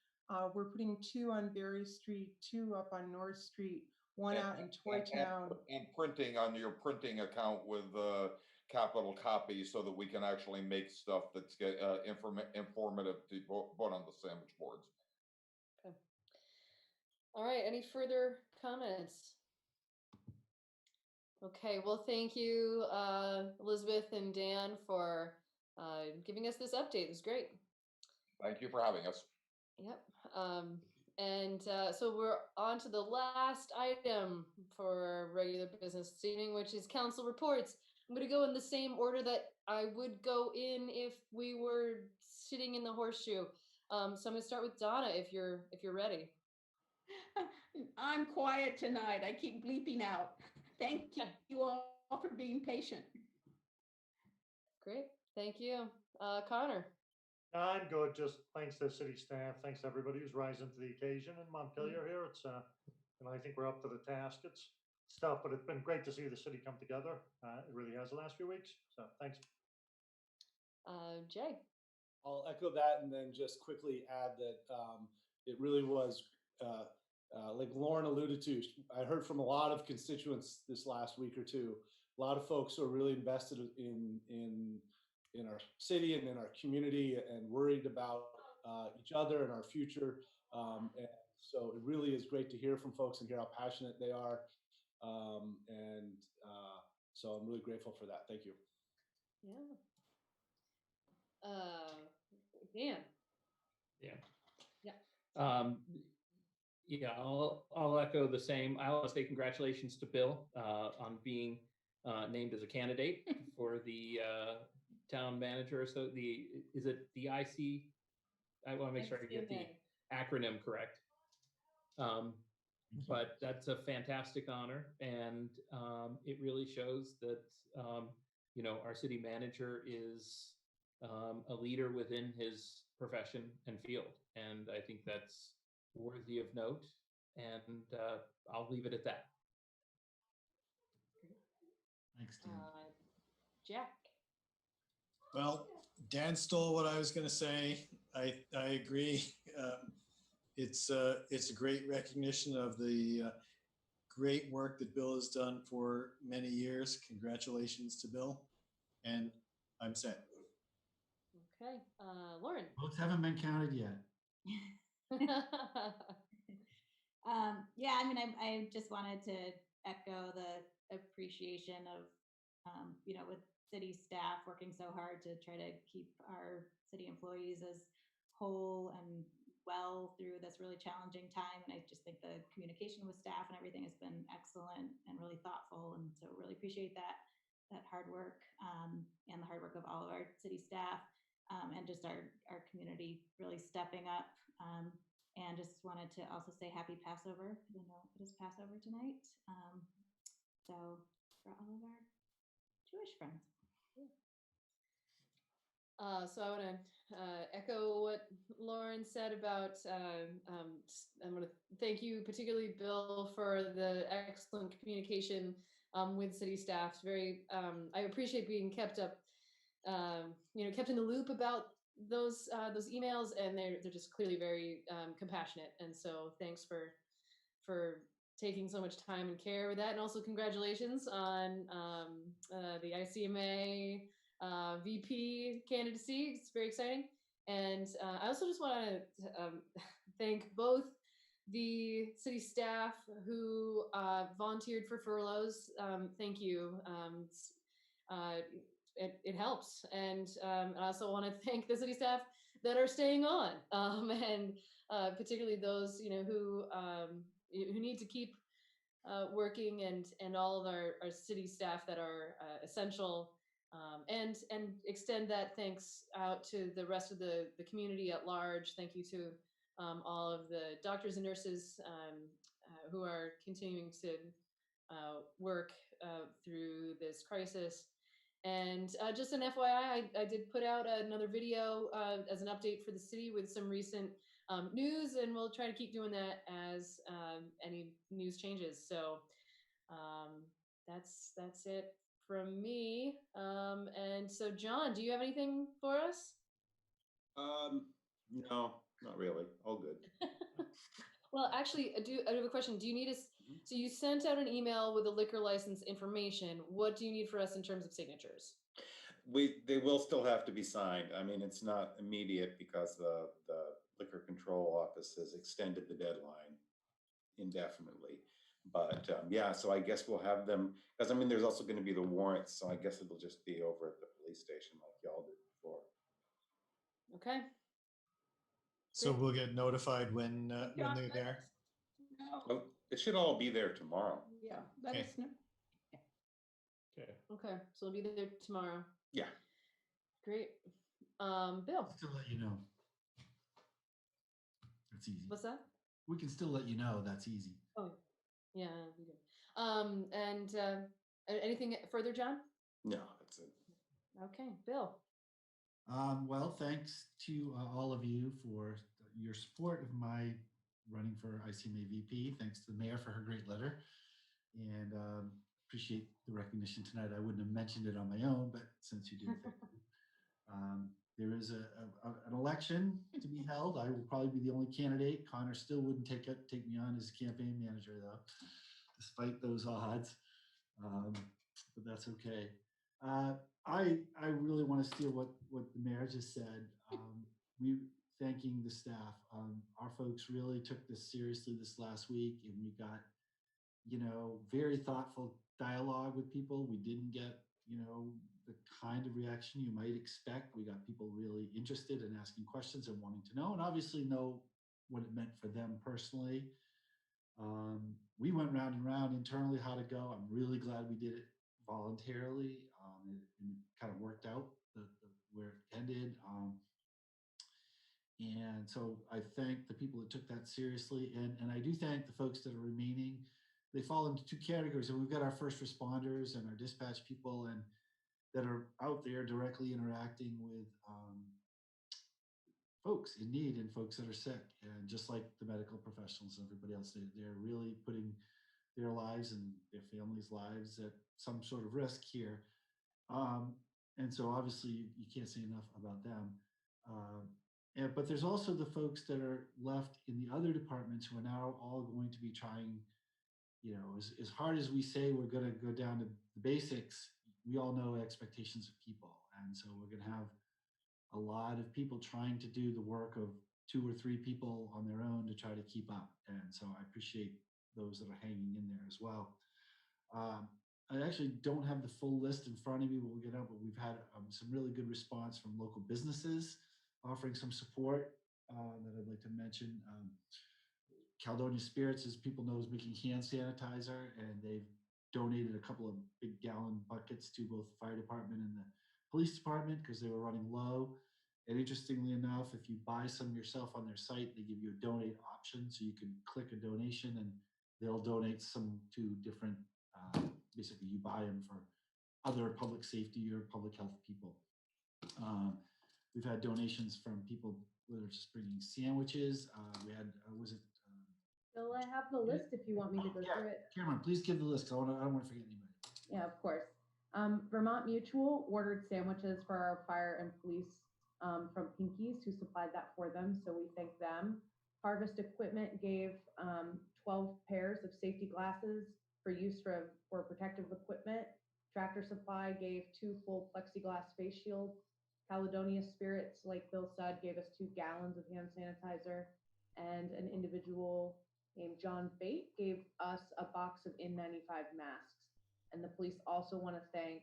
we're putting 2 on Berry Street, 2 up on North Street, 1 out in Toy Town. And printing on your printing account with capital copy so that we can actually make stuff that's informative to put on the sandwich boards. Okay. All right, any further comments? Okay, well, thank you, Elizabeth and Dan, for giving us this update. It was great. Thank you for having us. Yep. So we're on to the last item for regular business this evening, which is council reports. I'm going to go in the same order that I would go in if we were sitting in the horseshoe. So I'm going to start with Donna, if you're ready. I'm quiet tonight. I keep bleeping out. Thank you all for being patient. Great. Thank you. Connor. I'm good. Just thanks to city staff. Thanks to everybody who's rising to the occasion in Montpelier here. It's, I think we're up to the task. It's tough, but it's been great to see the city come together. It really has the last few weeks. So thanks. Jay. I'll echo that and then just quickly add that it really was, like Lauren alluded to, I heard from a lot of constituents this last week or two. A lot of folks who are really invested in our city and in our community and worried about each other and our future. And so it really is great to hear from folks and hear how passionate they are. So I'm really grateful for that. Thank you. Yeah. Dan. Yeah, I'll echo the same. I want to say congratulations to Bill on being named as a candidate for the town manager. So is it the IC? I want to make sure I get the acronym correct. But that's a fantastic honor, and it really shows that our city manager is a leader within his profession and field, and I think that's worthy of note. And I'll leave it at that. Thanks, Dan. Jack. Well, Dan stole what I was going to say. I agree. It's a great recognition of the great work that Bill has done for many years. Congratulations to Bill. And I'm set. Okay. Lauren. Votes haven't been counted yet. Yeah, I mean, I just wanted to echo the appreciation of, with city staff working so hard to try to keep our city employees as whole and well through this really challenging time. And I just think the communication with staff and everything has been excellent and really thoughtful. And so really appreciate that hard work and the hard work of all of our city staff and just our community really stepping up. And just wanted to also say happy Passover, because I know it is Passover tonight. So for all of our Jewish friends. So I want to echo what Lauren said about, I'm going to thank you, particularly Bill, for the excellent communication with city staff. I appreciate being kept up kept in the loop about those emails, and they're just clearly very compassionate. And so thanks for taking so much time and care with that. And also congratulations on the ICMA VP candidacy. It's very exciting. And I also just want to thank both the city staff who volunteered for furloughs. Thank you. It helps. And I also want to thank the city staff that are staying on, and particularly those who need to keep working, and all of our city staff that are essential, and extend that thanks out to the rest of the community at large. Thank you to all of the doctors and nurses who are continuing to work through this crisis. And just an FYI, I did put out another video as an update for the city with some recent news, and we'll try to keep doing that as any news changes. So that's it from me. And so, John, do you have anything for us? No, not really. All good. Well, actually, I have a question. Do you need us? So you sent out an email with the liquor license information. What do you need for us in terms of signatures? They will still have to be signed. I mean, it's not immediate because the liquor control office has extended the deadline indefinitely. But yeah, so I guess we'll have them, because I mean, there's also going to be the warrants. So I guess it'll just be over at the police station like y'all did before. Okay. So we'll get notified when they're there. Well, it should all be there tomorrow. Yeah, let us know. Okay, so it'll be there tomorrow. Yeah. Great. Bill. Still let you know. That's easy. What's that? We can still let you know. That's easy. Oh, yeah. We do. And anything further, John? No, that's it. Okay, Bill. Well, thanks to all of you for your support of my running for ICMA VP. Thanks to the mayor for her great letter, and appreciate the recognition tonight. I wouldn't have mentioned it on my own, but since you did, thank you. There is an election to be held. I will probably be the only candidate. Connor still wouldn't take me on as campaign manager, though, despite those odds. But that's okay. I really want to steal what the mayor just said. We thanking the staff. Our folks really took this seriously this last week, and we got, very thoughtful dialogue with people. We didn't get, the kind of reaction you might expect. We got people really interested in asking questions and wanting to know, and obviously know what it meant for them personally. We went round and round internally how to go. I'm really glad we did it voluntarily. It kind of worked out where it ended. And so I thank the people that took that seriously. And I do thank the folks that are remaining. They fall into two categories. And we've got our first responders and our dispatch people and that are out there directly interacting with folks in need and folks that are sick. And just like the medical professionals and everybody else, they're really putting their lives and their families' lives at some sort of risk here. And so obviously you can't say enough about them. But there's also the folks that are left in the other departments who are now all going to be trying, as hard as we say we're going to go down to the basics, we all know expectations of people. And so we're going to have a lot of people trying to do the work of 2 or 3 people on their own to try to keep up. And so I appreciate those that are hanging in there as well. I actually don't have the full list in front of me. We'll get out, but we've had some really good response from local businesses offering some support that I'd like to mention. Caledonia Spirits, as people know, is making hand sanitizer, and they've donated a couple of big gallon buckets to both the fire department and the police department because they were running low. And interestingly enough, if you buy some yourself on their site, they give you a donate option. So you can click a donation and they'll donate some to different, basically you buy them for other public safety or public health people. We've had donations from people that are just bringing sandwiches. We had, was it? Bill, I have the list if you want me to go through it. Cameron, please give the list. I don't want to forget anybody. Yeah, of course. Vermont Mutual ordered sandwiches for our fire and police from Pinkies, who supplied that for them. So we thank them. Harvest Equipment gave 12 pairs of safety glasses for use for protective equipment. Tractor Supply gave 2 full plexiglass face shields. Caledonia Spirits, like Bill said, gave us 2 gallons of hand sanitizer. And an individual named John Fate gave us a box of N95 masks. And the police also want to thank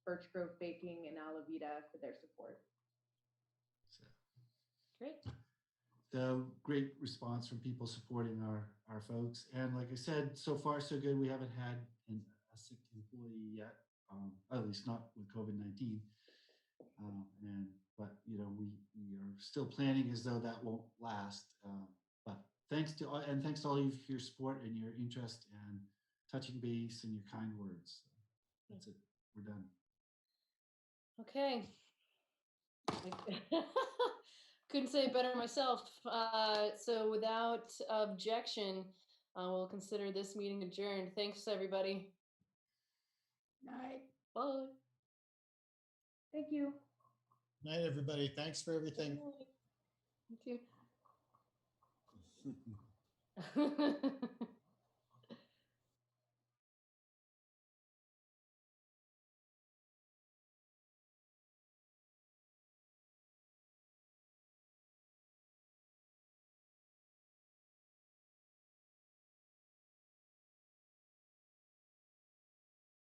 Birch Grove Baking and Alavita for their support. Great. The great response from people supporting our folks. And like I said, so far so good. We haven't had a sick employee yet, at least not with COVID-19. But you know, we are still planning as though that won't last. But thanks to all of you for your support and your interest and touching base and your kind words. That's it. We're done. Okay. Couldn't say it better myself. So without objection, we'll consider this meeting adjourned. Thanks, everybody. Night. Bye. Thank you. Night, everybody. Thanks for everything. Thank you.